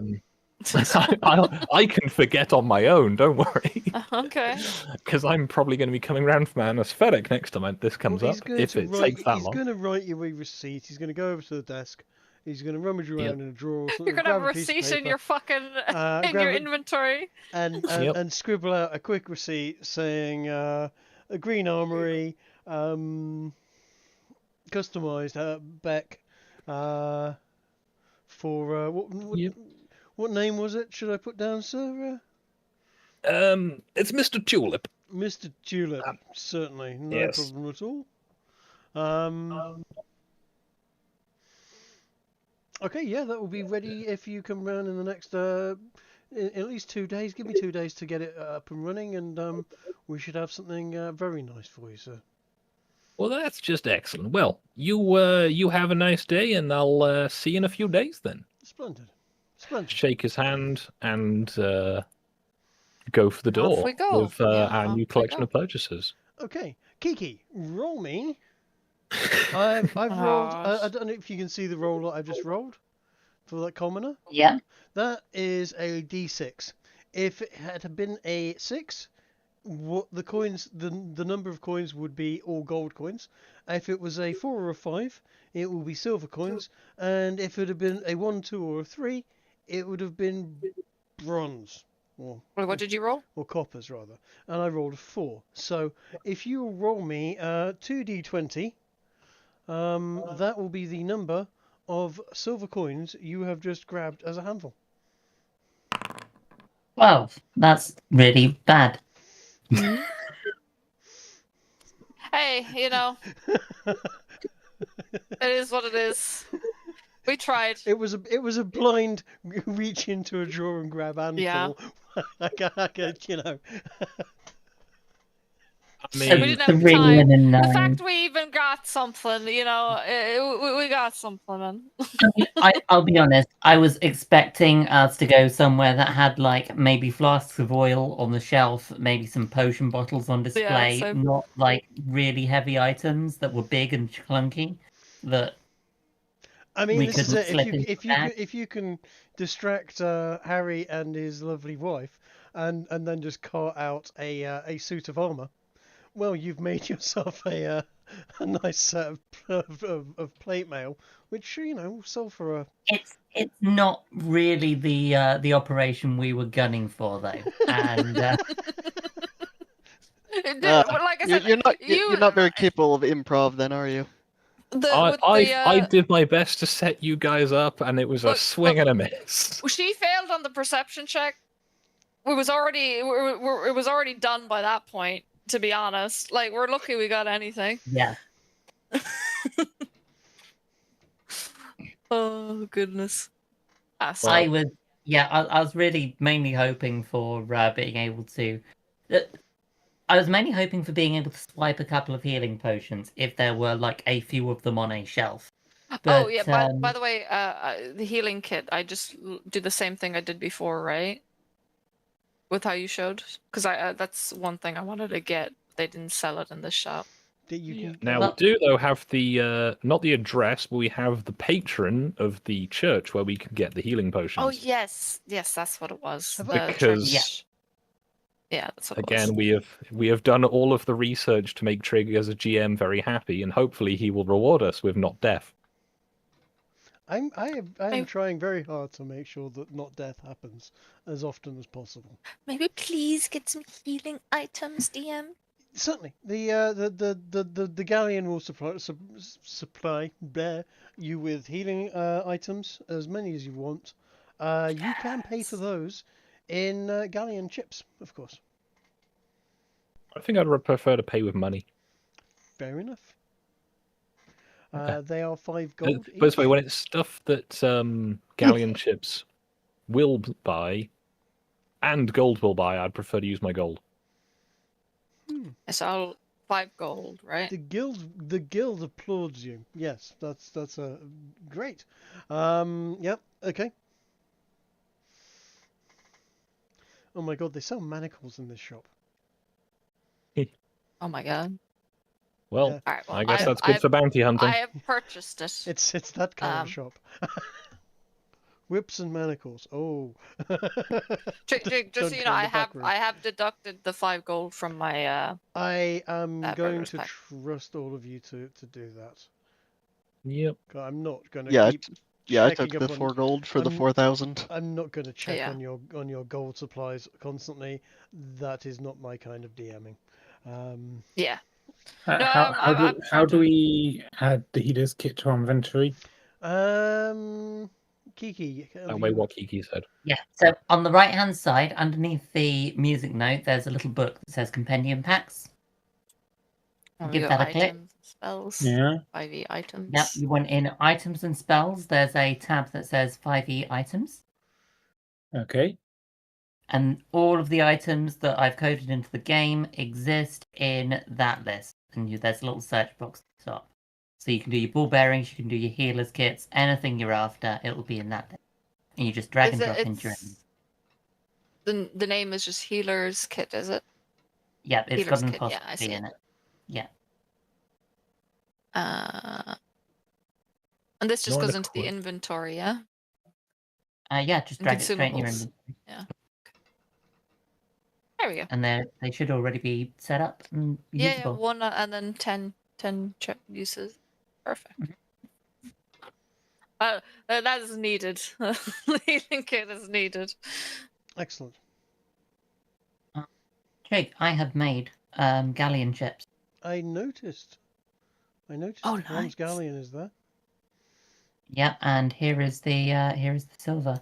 I can forget on my own, don't worry. Okay. Because I'm probably going to be coming round for my anesthetic next time this comes Well, up, if it takes that he's long. going to write you a receipt. He's going to go over to the desk. He's going to rummage around Yep. in a drawer. You're gonna have a receipt in your fucking in your inventory. and scribble out a quick receipt saying a green armory, customized Beck, for what name was it? Should I put down, sir? It's Mr. Tulip. Mr. Tulip, certainly, no yes. problem at all. Okay, yeah, that will be ready if you come round in the next, in at least 2 days. Give me 2 days to get it up and running, and we should have something very nice for you, sir. Well, that's just excellent. Well, you have a nice day, and I'll see you in a few days then. Splendid. Splendid. Shake his hand and go for the door Off we go. with our Off new we collection go. of purchases. Okay, Kiki, roll me. I've rolled. I don't know if you can see the roll that I've just rolled. for that commoner. Yeah. That is a D6. If it had been a 6, what the coins, the number of coins would be all gold coins. If it was a 4 or a 5, it will be silver coins. And if it had been a 1, 2, or a 3, it would have been bronze. Or, Wait, what did you roll? or coppers, rather. And I rolled a 4. So if you roll me 2d20, that will be the number of silver coins you have just grabbed as a handful. 12. That's really bad. Hey, you know, it is what it is. We tried. It was a blind reach into a drawer and grab handful. Yeah. You know. I We mean, didn't have 3 time. and a The 9. fact we even got something, you know, we got something. Man. I'll be honest, I was expecting us to go somewhere that had like maybe flasks of oil on the shelf, maybe some potion bottles on display, so- not like really heavy items that were big and clunky. That I mean, we this is couldn't it. slip into the bag. If you can distract Harry and his lovely wife, and then just cart out a suit of armor, well, you've made yourself a nice set of plate mail, which you know will sell for a. It's not really the operation we were gunning for though, and Like I said, You're not very capable of improv, then, are you? I did my best to set you guys up, and it was a swing and a miss. She failed on the perception check. It was already done by that point. To be honest, like we're lucky we got anything. yeah. Oh goodness. I was really mainly hoping for being able to. I was mainly hoping for being able to swipe a couple of healing potions if there were like a few of them on a shelf. But, oh yeah. By the way, the healing kit. I just do the same thing I did before, right? With how you showed, because that's one thing I wanted to get. They didn't sell it in the shop. That you can. Now we do though have the not the address, but we have the patron of the church where we can get the healing potions. Oh yes, that's what it was. Because yeah, that's what again, it was. we have done all of the research to make Trig as a GM very happy, and hopefully he will reward us with not death. I am trying very hard to make sure that not death happens as often as possible. Maybe please get some healing items, DM. Certainly, the galleon will supply you with healing items, as many as you want. You can pay for those in galleon chips, of course. I think I'd prefer to pay with money. Fair enough. They are 5 gold. By the way, each. when it's stuff that galleon chips will buy and gold will buy, I'd prefer to use my gold. It's all 5 gold, right? The guild applauds you. Yes, that's great. Yep. Okay. Oh my god, they sell manacles in this shop. Oh my god. Well, Yeah. All right, well, I guess that's good for bounty hunting. I have purchased it. It's that kind of shop. Whips and manacles. Oh. Just so you know, I have deducted the 5 gold from my. I am going burgers to pack. trust all of you to do that. Yep. I'm not going to. Yeah, keep I checking took the up on- 4 gold for the I'm- 4,000. I'm not going to check Yeah. on your gold supplies constantly. That is not my kind of DMing. Yeah. How, No, how, how, I'm do, how do we add the healer's kit to our inventory? Kiki. That way, what Kiki said. Yeah, so on the right hand side, underneath the music note, there's a little book that says Compendium Packs. Give We that got a click. items, spells, Yeah. 5e items. Yep, you want in items and spells, there's a tab that says 5e items. Okay. And all of the items that I've coded into the game exist in that list. And there's a little search box at the top. So you can do your ball bearings, you can do your healer's kits, anything you're after, it'll be in that list. And you just drag and drop into your own. The name is just healer's kit, is it? Yeah, it's Healer's got an kit, yeah, I see apostrophe in it. Yeah. And this just Not in goes the into the core. inventory, yeah? Yeah, just And drag it straight in your consumables. inventory. Yeah. There we go. And they should already be set up and Yeah, usable. 1 and then 10 uses. Perfect. That is needed. The healing kit is needed. Excellent. Jake, I have made galleon chips. I noticed. Oh, the bronze nice. galleon is there. Yeah, and here is the silver.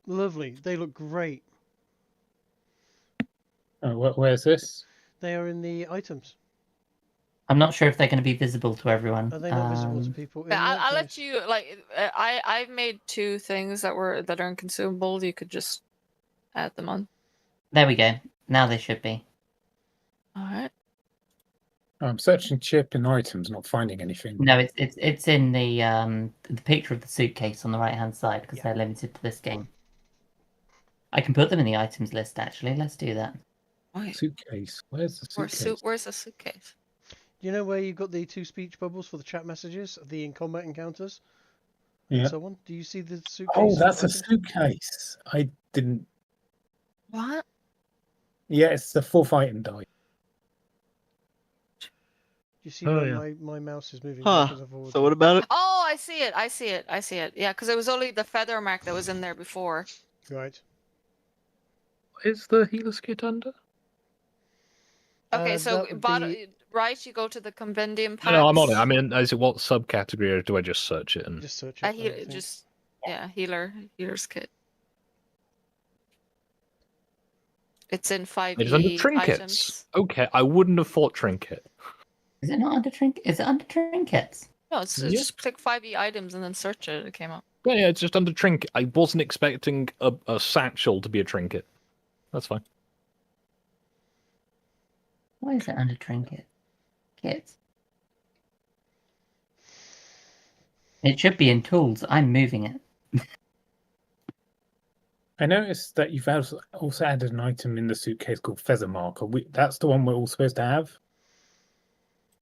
Lovely. They look great. Where's this? They are in the items. I'm not sure if they're going to be visible to everyone. Are they not visible to people? In Yeah, that I'll let case- you I've made 2 things that are inconsumable. You could just add them on. There we go. Now they should be. All right. I'm searching chip in items, not finding anything. No, it's in the picture of the suitcase on the right hand side because Yeah. they're limited to this game. I can put them in the items list actually. Let's do that. Wait, Suitcase. Where's the suitcase? where's the suitcase? You know where you've got the 2 speech bubbles for the chat messages, the in combat encounters, Yeah. and so on? Do you see the suitcase? Oh, of that's a items? suitcase. I didn't. What? Yeah, it's the 4th item die. You see Oh, where yeah. my mouse is moving Huh. backwards and forwards? So what about it? Oh, I see it. Yeah, because it was only the feather mark that was in there before. Right. Is the healer's kit under? Okay, so that would bottom be- right, you go to the compendium packs. No, I'm on it. I mean, is it what subcategory, or do I just search it? And Just search it. I think. healer's kit. It's in 5e it is under trinkets. items. Okay, I wouldn't have thought trinket. Is it not under Is it under trinkets? No, it's Yeah. just click 5e items and then search it. It came up. Yeah, it's just under trinket. I wasn't expecting a satchel to be a trinket. That's fine. Why is it under trinket? Kits. It should be in tools. I'm moving it. I noticed that you've also added an item in the suitcase called Feather Marker. That's the one we're all supposed to have.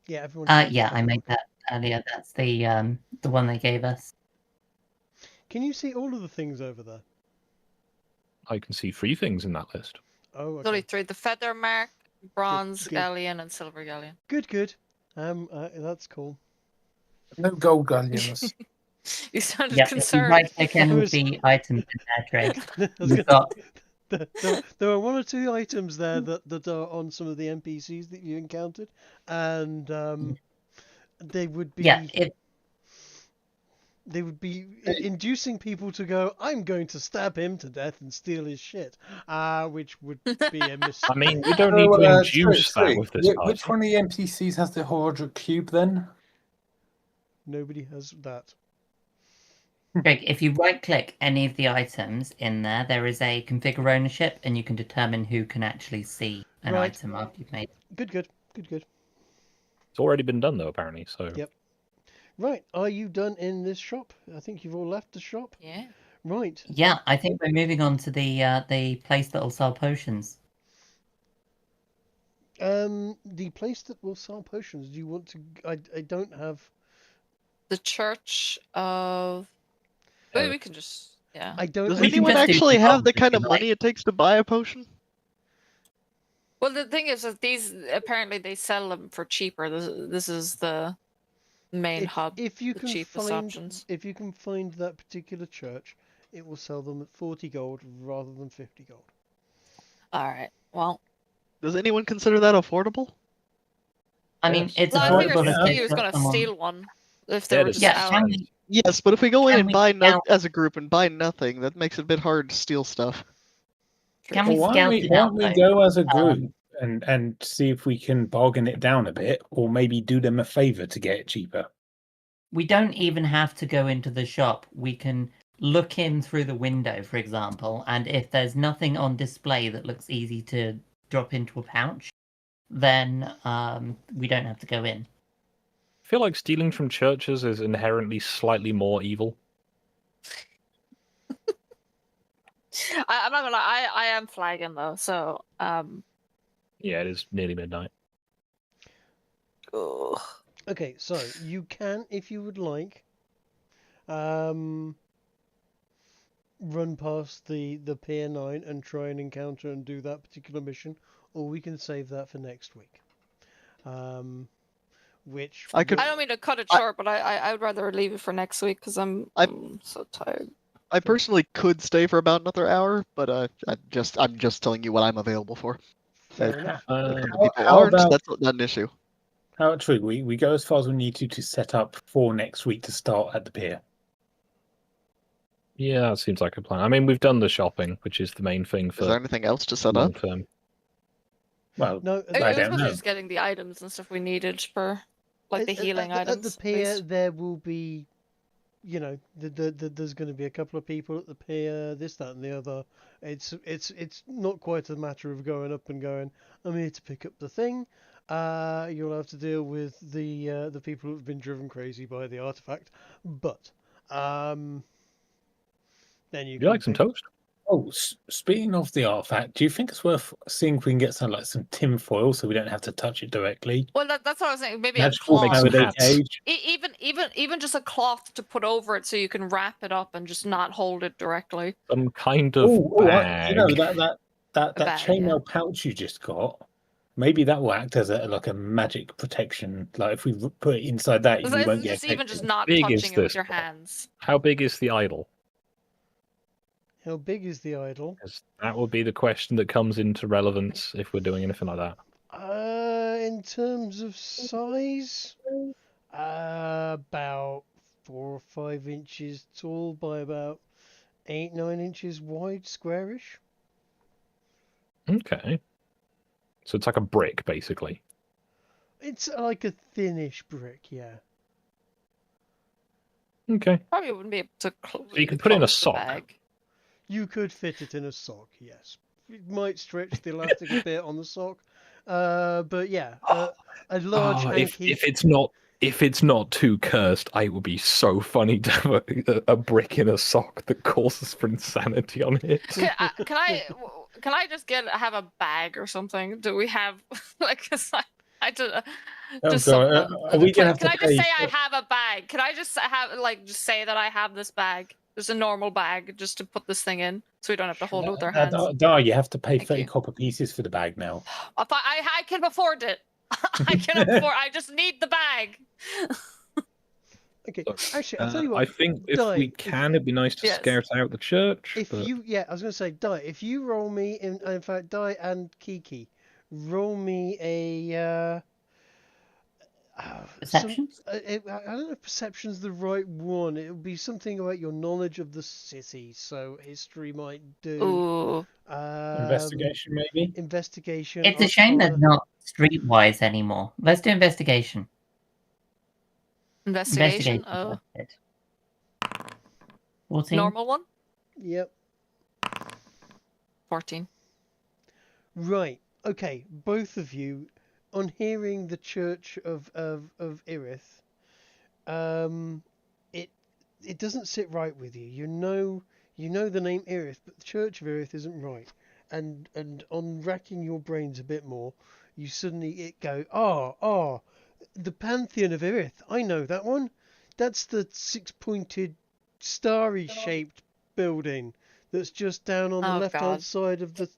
Yeah, everyone. Yeah, I made that earlier. That's the one they gave us. Can you see all of the things over there? I can see 3 things in that list. Oh, There's only okay. 3: the feather mark, bronze good. galleon, and silver galleon. Good. That's cool. No gold galleons. You sounded Yep, if you concerned. right click any It of was- the items in there, Craig. I was You've gonna- got there are 1 or 2 items there that are on some of the NPCs that you encountered, and they would be they would be inducing people to go, I'm going to stab him to death and steal his shit, which would be a mistake. I mean, we don't need to induce that with this Which party. one of the NPCs has the Horadric cube then? Nobody has that. Greg, if you right click any of the items in there, there is a configure ownership and you can determine who can actually see an Right. item after you've made it. Good. It's already been done, though, apparently. So Yep. Right, are you done in this shop? I think you've all left the shop. Yeah. Right. Yeah, I think we're moving on to the place that'll sell potions. The place that will sell potions. Do you want to? I don't have. The Church of. Wait, we can just. Yeah. I don't. Does We can anyone just do actually have the development kind if of you like. money it takes to buy a potion? Well, the thing is that these apparently they sell them for cheaper. This is the main hub. If you the can cheapest find, options. if you can find that particular church, it will sell them at 40 gold rather than 50 gold. All right. Well, Does anyone consider that affordable? I mean, Yes. it's no, I think affordable our if city you was put going to someone- steal one if they Yeah, were it just is. Yeah, out. can we? Yes, but if we go in Can and we buy scout- as a group and buy nothing, that makes it a bit hard to steal stuff. Can we Well, scout why it don't out? we though? go as a group and see if we can bargain it down a bit, or maybe do them a favor to get it cheaper? We don't even have to go into the shop. We can look in through the window, for example, and if there's nothing on display that looks easy to drop into a pouch, then we don't have to go in. I feel like stealing from churches is inherently slightly more evil. I'm not gonna lie. I am flagging though. So Yeah, it is nearly midnight. ugh. Okay, so you can, if you would like, run past the Pier 9 and try and encounter and do that particular mission, or we can save that for next week. Which I could- I don't mean to cut it I- short, but I would rather leave it for next week because I'm so tired. I personally could stay for about another hour, but I'm just telling you what I'm available for. fair enough. If How, people how aren't, about that's not an issue. how about Trig? We go as far as we need to set up for next week to start at the pier. Yeah, that seems like a plan. I mean, we've done the shopping, which is the main thing Is there for anything else to set long up? term. Well, No, It I was don't mostly know. just getting the items and stuff we needed for, like, the healing at items. the pier, based. there will be, you know, there's going to be a couple of people at the pier, this, that, and the other. It's not quite a matter of going up and going, I'm here to pick up the thing. You'll have to deal with the people who've been driven crazy by the artifact, but then you Would can you like some pick- toast? Oh, speaking of the artifact, do you think it's worth seeing if we can get some tin foil so we don't have to touch it directly? Well, that's what I was saying. Maybe Magical a cloth. some Faraday hats. cage. Even just a cloth to put over it so you can wrap it up and just not hold it directly. Some kind of bag. You know that bag, chainmail yeah. pouch you just got. Maybe that will act as a magic protection. Like if we put it inside that, we won't get Just even just affected. not Big is touching it with this your one? hands. How big is the idol? How big is the idol? 'Cause that will be the question that comes into relevance if we're doing anything like that. In terms of size, about 4 or 5 inches tall by about 8-9 inches wide, squarish. Okay. So it's like a brick, basically. It's like a thinnish brick, yeah. Okay. Probably wouldn't be able to. So you could put it in a close the sock. bag. You could fit it in a sock, yes. It might stretch the elastic a bit on the sock, but yeah, a large hanky. If it's not too cursed, it would be so funny to have a brick in a sock that calls for insanity on it. Can I just have a bag or something? Do we have like? 'Cause I just Oh, just God, something. are we gonna have Can to I just pay say I for- have a bag? Can I just just say that I have this bag? Just a normal bag, just to put this thing in, so we don't have to hold it with our hands. You have to pay Thank 30 you. copper pieces for the bag now. I can afford it. I can afford. I just need the bag. Okay, actually, I'll tell you what. I think if Di, we can, it'd be nice to Yes. scout out the church. If but... you, yeah, I was going to say, Di, if you roll me, in fact, Di and Kiki, roll me a Perception? I don't know if perception's the right one. It would be something about your knowledge of the city. So history might do. Ooh. Investigation, maybe? Investigation. It's a shame they're Arcana. not streetwise anymore. Let's do investigation. Investigation. Oh, That's it. 14. normal one. Yep. 14. Right. Okay. Both of you, on hearing the Church of Irith, it doesn't sit right with you. You know the name Irith, but the Church of Irith isn't right. And on racking your brains a bit more, you suddenly go, the Pantheon of Irith. I know that one. That's the 6-pointed, starry-shaped building that's just down on the Oh, left-hand God. side of the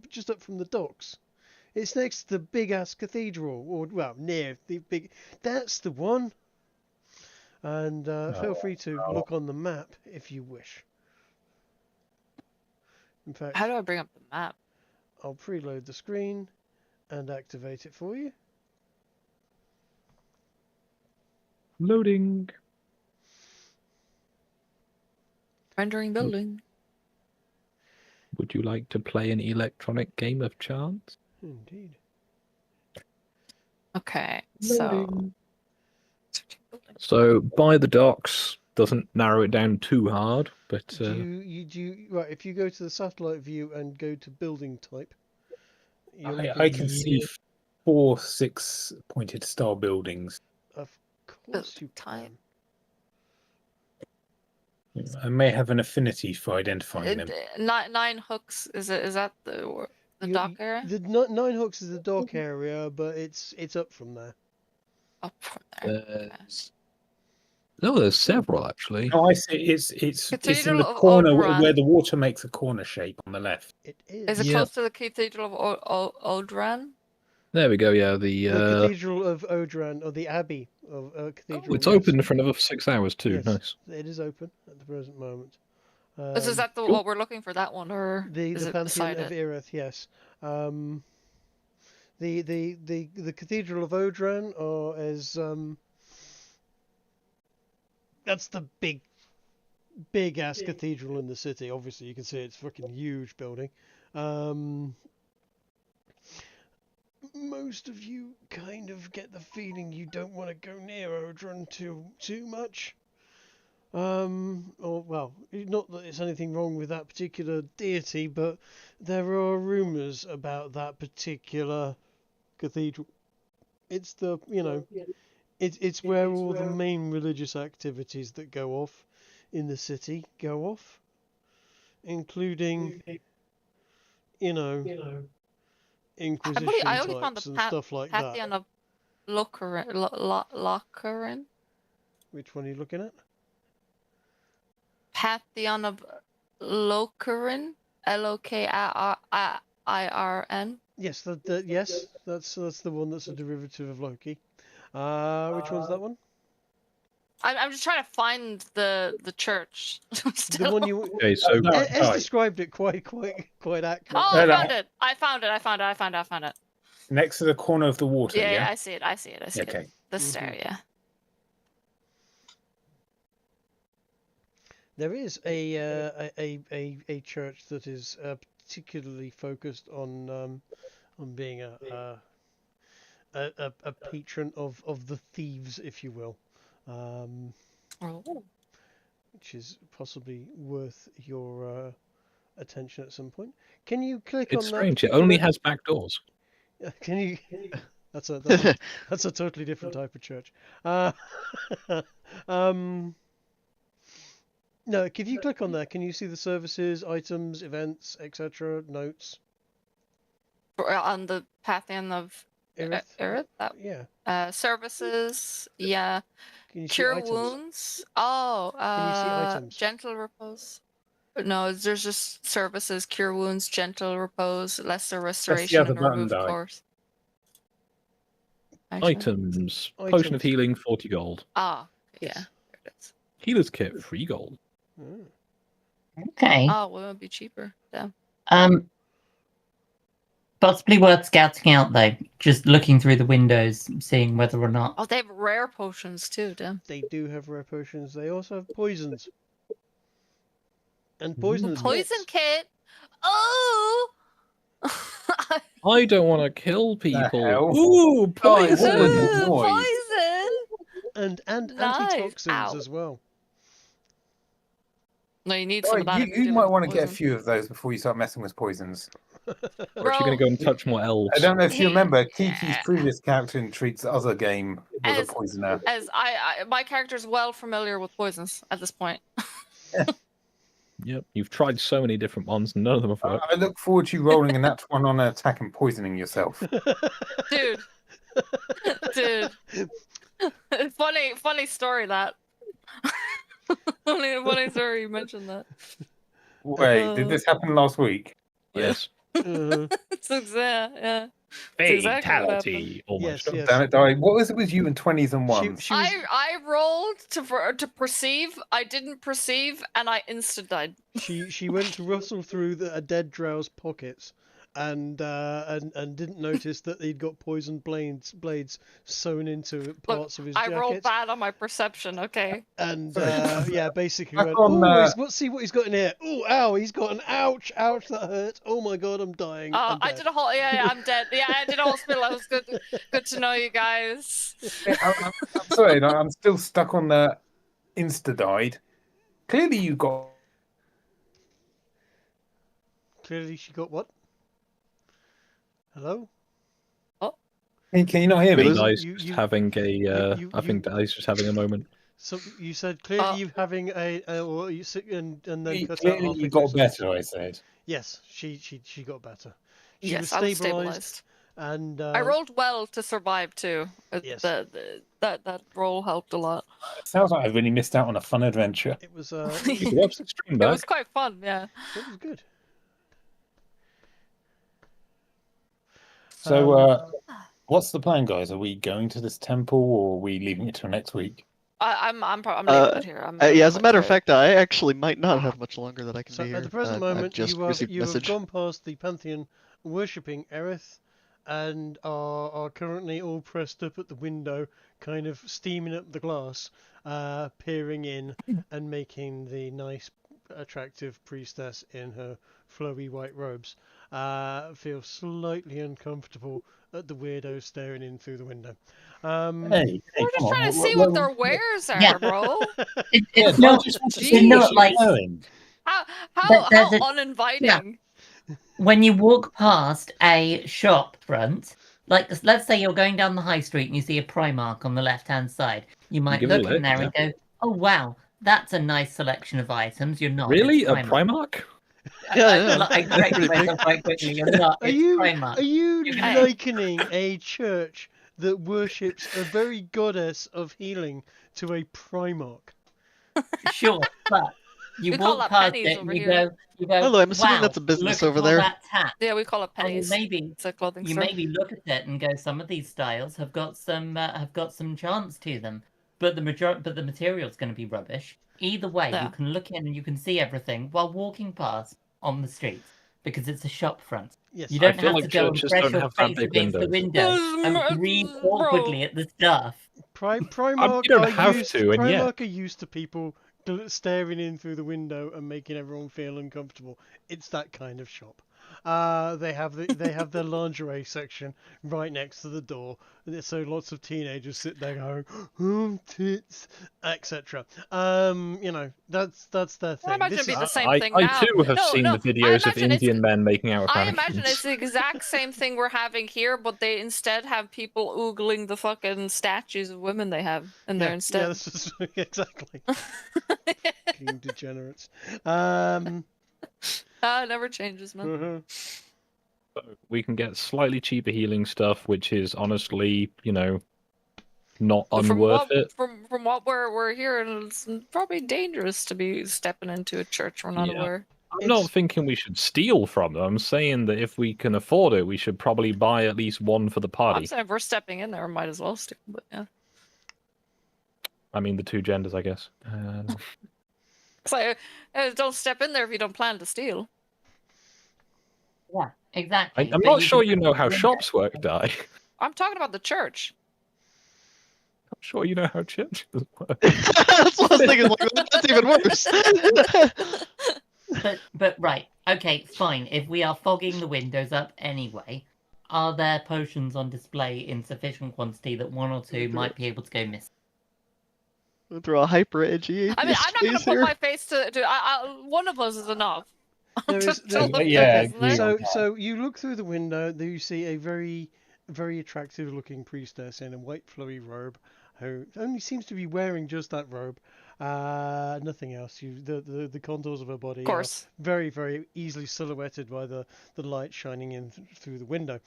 just up from the docks. It's next to the big-ass cathedral, or well, near the big. That's the one. And feel free to look on the map if you wish. In fact, How do I bring up the map? I'll preload the screen and activate it for you. Loading. Rendering building. Would you like to play an electronic game of chance? Indeed. Okay, so. So by the docks doesn't narrow it down too hard, but Right, if you go to the satellite view and go to building type, I can see 4 6-pointed star buildings. Of course you Type. can. I may have an affinity for identifying them. 9 hooks. Is that the dock area? The 9 hooks is the dock area, but it's up from there. Up from there. Okay. Oh, there's several actually. No, I see. It's in Cathedral the of corner Odran. where the water makes a corner shape on the left. It Is is. it Yeah. close to the Cathedral of Odran? There we go. Yeah, The Cathedral of Odran, or the Abbey of Cathedral. it's yes. open for another 6 hours too. Yes, Nice. it is open at the present moment. So is that cool. what we're looking for? That one, or the is it Pantheon beside of it? Irith? Yes. The Cathedral of Odran, or as that's the big ass cathedral in the city. Obviously, you can see it's a fucking huge building. Most of you kind of get the feeling you don't want to go near Odran too much. Or well, not that there's anything wrong with that particular deity, but there are rumours about that particular cathedral. It's the, it's where all the main religious activities that go off in the city go off, including, Inquisition I only found types the and stuff like Pantheon that. of Locarin. Which one are you looking at? Pantheon of Locarin, Lokiirn. Yes, yes, that's the one that's a derivative of Loki. Which one's that one? I'm just trying to find the church. The one you. Okay, so Ez described it quite accurately. Oh, I found it. Next to the corner of the water. Yeah, Yeah. I see it. Okay. It. The stair, yeah. There is a church that is particularly focused on being a patron of the thieves, if you will, which is possibly worth your attention at some point. Can you click it's on strange. that? It only has back doors. Can you? That's a totally different type of church. No, if you click on there, can you see the services, items, events, etc., notes? On the Pantheon of Irith? Irith? Yeah. Services, yeah. Can you see Cure items? wounds. Oh, Can you see items? gentle repose. No, there's just services, cure wounds, gentle repose, lesser restoration, other and remove button, Di. course. Items. Potion of healing, 40 gold. Ah, yeah. Yes. There it is. Healer's kit, 3 gold. Mm. Okay. Oh, well, it would be cheaper. Damn. Possibly worth scouting out though. Just looking through the windows, seeing whether or not. Oh, they have rare potions too, damn. They do have rare potions. They also have poisons. And poisonous Poison bits. kit. Oh. I don't want to kill people. hell? Ooh, poison! Ooh. Noise. Poison. And Nice. antitoxins Ow. as well. No, you need some of that. if you're You dealing might with want to get a poison. few of those before you start messing with poisons. We're actually going to go and touch more elves. I don't know if you He- remember, Kiki's previous character in Treat's other game was As- a poisoner. As my character's well familiar with poisons at this point. Yep, you've tried so many different ones, and none of them have worked. I look forward to you rolling a nat one on an attack and poisoning yourself. Dude. Funny story that. funny story you mentioned that. Wait, did this happen last week? Yes. It's yeah. It's exactly what Fatality. Almost. Yes. Damn it, Di. What was it with you in 20s and 1s? She was, I rolled to perceive. I didn't perceive, and I insta died. she went to rustle through a dead drow's pockets, and didn't notice that he'd got poisoned blades sewn into parts of his I jacket. rolled bad on my perception. Okay. And yeah, basically Back went, on, let's see what he's got in here. Oh, ow, he's got an ouch, that hurt. Oh my god, I'm dying. I'm I dead. did a whole I'm dead. Yeah, I did a whole spill. It was good to know you guys. I'm sorry, I'm still stuck on the insta-died. Clearly you got... Clearly she got what? Hello? Can you not hear me? Dai's You- just you- having a. you- I think Dai's just having a moment. So you said clearly you having or you sit and then cut out Clearly halfway you through got sentence. better, I said. Yes, she got better. She Yes, was I was stabilized. stabilized. And I rolled well to survive too. Yes. That roll helped a lot. It sounds like I've really missed out on a fun adventure. it was You can watch the stream It back. was quite fun, yeah. it was good. So, what's the plan, guys? Are we going to this temple, or are we leaving it till next week? I'm leaving it here. Yeah, as a quite matter of tired. fact, I actually might not have much longer that I can So be here. at the present I've moment, just you have received a message. gone past the Pantheon worshipping Aerith, and are currently all pressed up at the window, kind of steaming up the glass, peering in and making the nice, attractive priestess in her flowy white robes feel slightly uncomfortable at the weirdo staring in through the window. Hey, We're just come trying on. to see what their wares are, Yeah. bro. It's I not. just want to It's see where not she's like going. How there's a- uninviting. when you walk past a shop front. Like, let's say you're going down the high street and you see a Primark on the left-hand side. You might give it a look in look, there yeah. and go, "Oh wow, that's a nice selection of items." You're not. Really? It's A Primark. Primark? Yeah, I corrected pretty big. myself quite quickly. You're not. Are It's you Primark. are you You're gonna- likening a church that worships a very goddess of healing to a Primark? Sure, but you We call walk that past pennies it over and you here. go, Hello, I'm assuming wow, that's a business look over at all there. that tat. Yeah, we call it And pennies. maybe It's a clothing you store. maybe look at it and go, some of these styles have got some chance to them, but the material's going to be rubbish. Either way, Yeah. you can look in and you can see everything while walking past on the streets because it's a shop front. Yes. You I don't feel have like to go and churches press don't your have that face big against the windows. window and breathe awkwardly at the stuff. Primark you don't are have used, to, and yet. Primark are used to people staring in through the window and making everyone feel uncomfortable. It's that kind of shop. They have their lingerie section right next to the door, so lots of teenagers sit there going, "Oh, tits," etc. That's their thing. I imagine This it'd be is- the same I thing now. too have No, seen no, the I videos of imagine it's- Indian men making out with I mannequins. imagine it's the exact same thing we're having here, but they instead have people oogling the fucking statues of women they have in there Yeah, instead. this is exactly. Fucking degenerates. It never changes, man. Mhm. We can get slightly cheaper healing stuff, which is honestly, not But unworth it. from what we're hearing, it's probably dangerous to be stepping into a church we're not Yeah. aware. I'm not thinking we should steal from them. I'm saying that if we can afford it, we should probably buy at least one for the I'm party. saying if we're stepping in there, we might as well steal. But yeah, I mean, the two genders, I guess. it's like don't step in there if you don't plan to steal. Yeah, exactly. I'm but not you sure can you put know it how in shops there. work, Di. I'm talking about the church. I'm sure you know how churches work. That's what I was thinking. Like, that's even worse. But right, okay, fine. If we are fogging the windows up anyway, are there potions on display in sufficient quantity that one or two might be able to go missing? Throw a hyper edgy I mean, I'm not gonna face put here. my face to. One of us is enough. There is, Just tell there- them yeah, isn't agree. there? so you look through the window, there you see a very, very attractive looking priestess in a white flowy robe, who only seems to be wearing just that robe, nothing else. The contours of her body Of course. are very, very easily silhouetted by the light shining in through the window.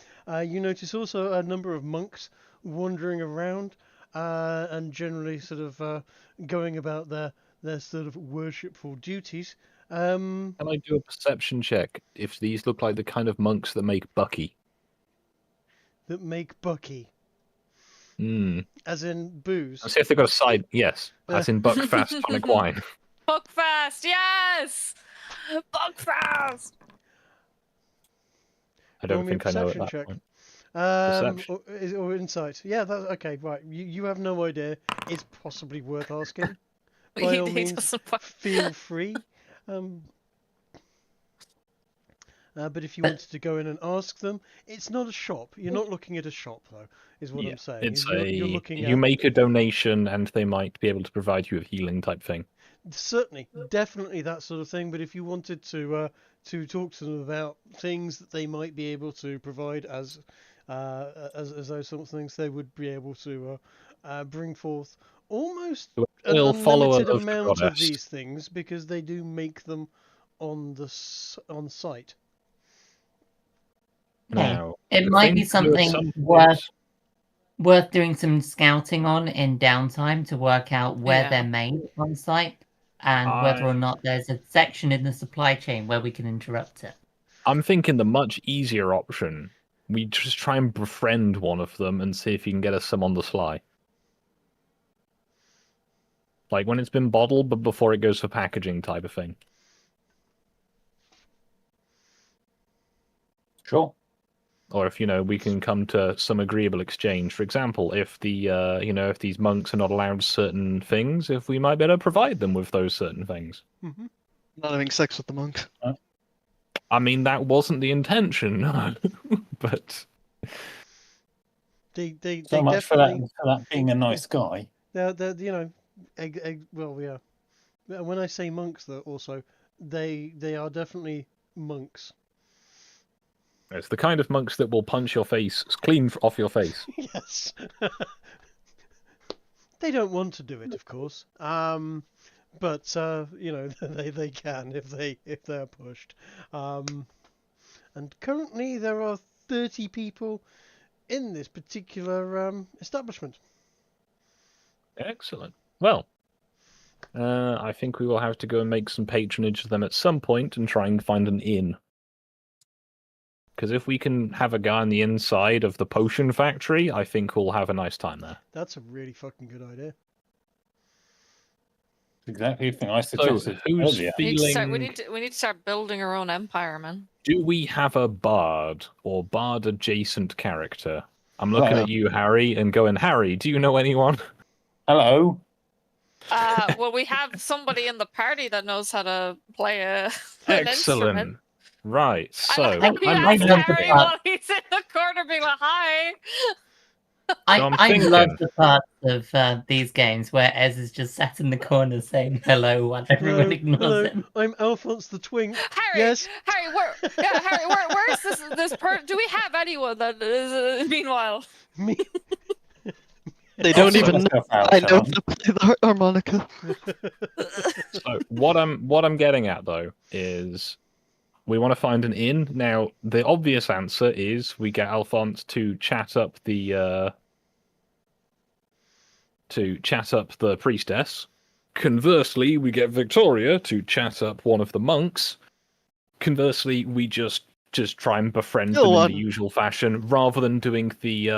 You notice also a number of monks wandering around, and generally sort of going about their sort of worshipful duties. Can I do a perception check if these look like the kind of monks that make Bucky? That make Bucky, Hmm. as in booze. Let's see if they've got a side. Yes, as in Buckfast tonic wine. Buckfast, yes! Buckfast! I don't Roll me a think I know at perception that check. point. Perception. Or insight. Yeah, that's okay. Right, you have no idea. It's possibly worth asking. By all He means, doesn't fuck- feel free. But if you wanted to go in and ask them, it's not a shop. You're not looking at a shop, though, is what Yeah, I'm saying. it's You're looking you at... make a donation and they might be able to provide you with healing type thing. Certainly, definitely that sort of thing. But if you wanted to talk to them about things that they might be able to provide as those sorts of things, they would be able to bring forth almost an We'll follow a unlimited local amount of goddess. these things because they do make them on site. Now, It the might be thing to do at something some worth doing some scouting on in downtime to work out where Yeah. they're made on site and whether or not there's a section in the supply chain where we can interrupt it. I'm thinking the much easier option. We just try and befriend one of them and see if he can get us some on the sly. Like when it's been bottled, but before it goes for packaging type of thing. Sure. Or if, we can come to some agreeable exchange. For example, if if these monks are not allowed certain things, if we might better provide them with those certain things. Mm-hmm. Not having sex with the monk. I mean, that wasn't the intention, but They So much for definitely that being a nice guy. they're well, yeah. When I say monks, though, also they are definitely monks. it's the kind of monks that will punch your face clean off your face. Yes. They don't want to do it, of course. But they can if they're pushed. And currently there are 30 people in this particular establishment. Excellent. Well, I think we will have to go and make some patronage of them at some point and try and find an inn. Because if we can have a guy on the inside of the potion factory, I think we'll have a nice time there. That's a really fucking good idea. Exactly the thing I So, suggested who's earlier. We need, to start, feeling... we need to start building our own empire, man. Do we have a bard or bard-adjacent character? I'm looking Well- at you, Harry, and going, Harry, do you know anyone? Hello. Well, we have somebody in the party that knows how to play an instrument. Excellent. Right, so... I like you I ask love the Harry part. while he's in the corner being like, hi. I'm I thinking- love the parts of these games where Ez is just sat in the corner saying hello while everyone ignores hello, him. I'm Alphonse the Twink. Harry, Yes. Harry, where's this do we have anyone that is meanwhile? Me. They don't I'll sort even know myself out, I know shall how to play the harmonica. So what I'm getting at though is we want to find an inn. Now the obvious answer is we get Alphonse to chat up the priestess. Conversely, we get Victoria to chat up one of the monks. Conversely, we just try and befriend them in the usual fashion rather than doing the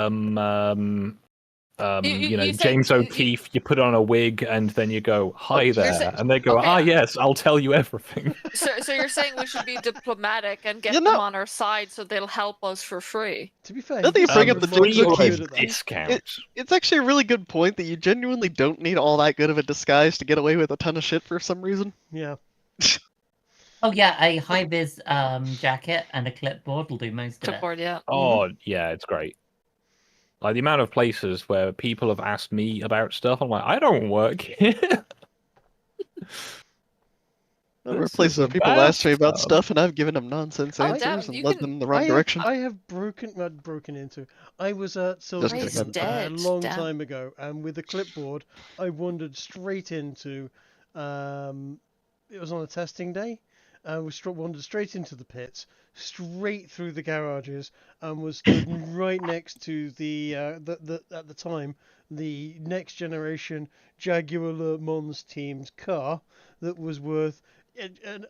You say- James O'Keefe, you put on a wig and then you go, hi you're there. saying- And they go, okay. yes, I'll tell you everything. So you're saying we should be diplomatic and get You them know- on our side so they'll help us for free. To be fair, Now that you bring up the monks James are O'Keefe good at that. Discount. It's actually a really good point that you genuinely don't need all that good of a disguise to get away with a ton of shit for some reason. Yeah. Oh yeah, a high vis jacket and a clipboard will do most of it. Clipboard, yeah. Oh, yeah, it's great. Like the amount of places where people have asked me about stuff, I'm like, I don't work here. There are This places where is people bad ask me about stuff. stuff and I've given them nonsense Oh, answers damn, and you led can- them in the wrong I direction. have broken into. I was at Silverstone He's a dead, long damn. time ago, and with the clipboard, I wandered straight into. It was on a testing day. We wandered straight into the pits, straight through the garages, and was stood right next to the at the time the next generation Jaguar Le Mans team's car that was worth an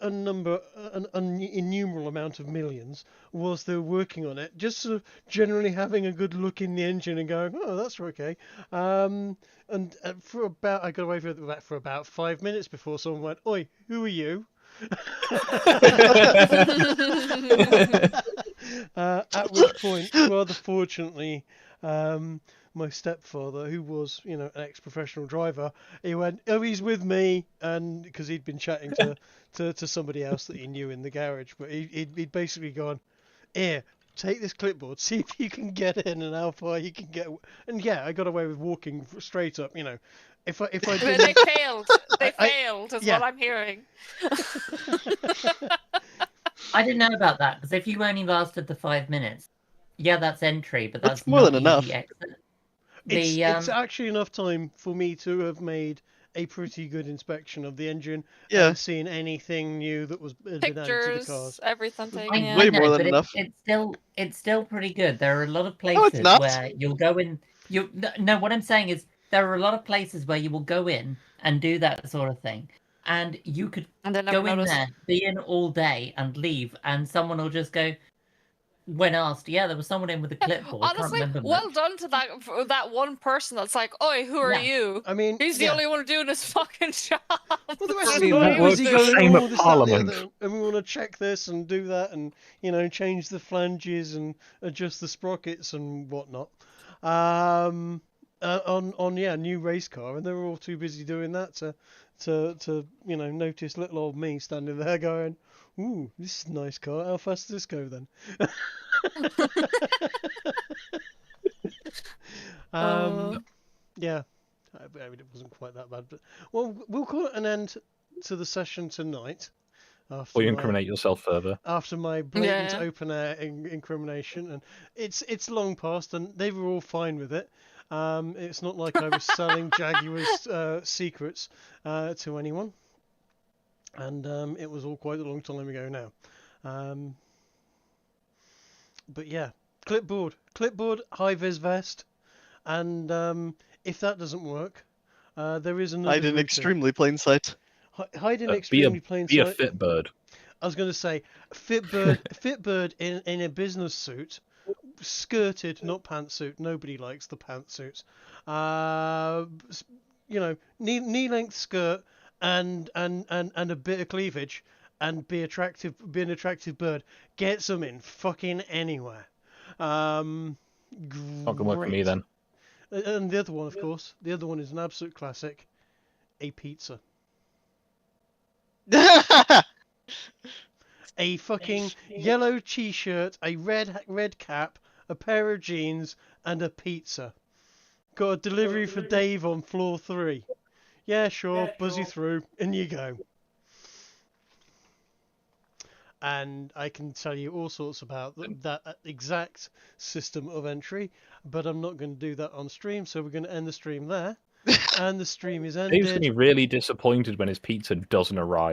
innumerable amount of millions whilst they were working on it, just sort of generally having a good look in the engine and going, oh, that's okay. And I got away with that for about 5 minutes before someone went, oi, who are you? At which point, rather fortunately, my stepfather, who was, an ex-professional driver, he went, "Oh, he's with me," and because he'd been chatting to somebody else that he knew in the garage, but he'd basically gone, "Here, take this clipboard, see if you can get in and how far you can get." And yeah, I got away with walking straight up. If I They didn't, failed. They failed, is yeah. what I'm hearing. I didn't know about that because if you only lasted the 5 minutes, yeah, that's entry, but that's more not than enough. easy exit. it's actually enough time for me to have made a pretty good inspection of the engine Yeah. and seen anything new that was been added to the Pictures, cars. everything. Way I Yeah. know, more than but enough. it's still pretty good. There are a lot of No, it's places not. where you'll go in. No, what I'm saying is there are a lot of places where you will go in and do that sort of thing, and you could And then never go in notice. there, be in all day, and leave, and someone will just go. When asked, yeah, there was someone in with a clipboard. Can't Honestly, remember well much. done to that one person that's like, "Oi, who are Yeah. you?" I mean, He's the yeah. only one doing his fucking job. Well, the rest I of mean, them that are busy works the going, same oh, at this, that, and the Parliament. other, and we want to check this and do that, and change the flanges and adjust the sprockets and whatnot. On new race car, and they were all too busy doing that to notice little old me standing there going, "Ooh, this is a nice car. How fast does this go then?" Yeah, I mean, it wasn't quite that bad, but well, we'll call it an end to the session tonight. Or you incriminate yourself further. After my blatant Yeah. open air incrimination, and it's long past, and they were all fine with it. It's not like I was selling Jaguar's secrets to anyone, and it was all quite a long time ago now. But yeah, clipboard, high-vis vest, and if that doesn't work, there is another. Hide in route. extremely plain sight. Hide in Be extremely plain a sight. fit bird. I was going to say, Fitbird in a business suit, skirted, not pantsuit. Nobody likes the pantsuits. Knee-length skirt and a bit of cleavage, and be an attractive bird. Gets them in fucking anywhere. Not gonna work for me Great. then. And the other one, of course, the other one is an absolute classic. A pizza. A fucking yellow t-shirt, a red cap, a pair of jeans, and a pizza. Got a delivery for Dave on floor 3. Yeah, sure, buzz you through, and you go. And I can tell you all sorts about that exact system of entry, but I'm not going to do that on stream, so we're going to end the stream there. And the stream is Dave's gonna ended. be really disappointed when his pizza doesn't arrive.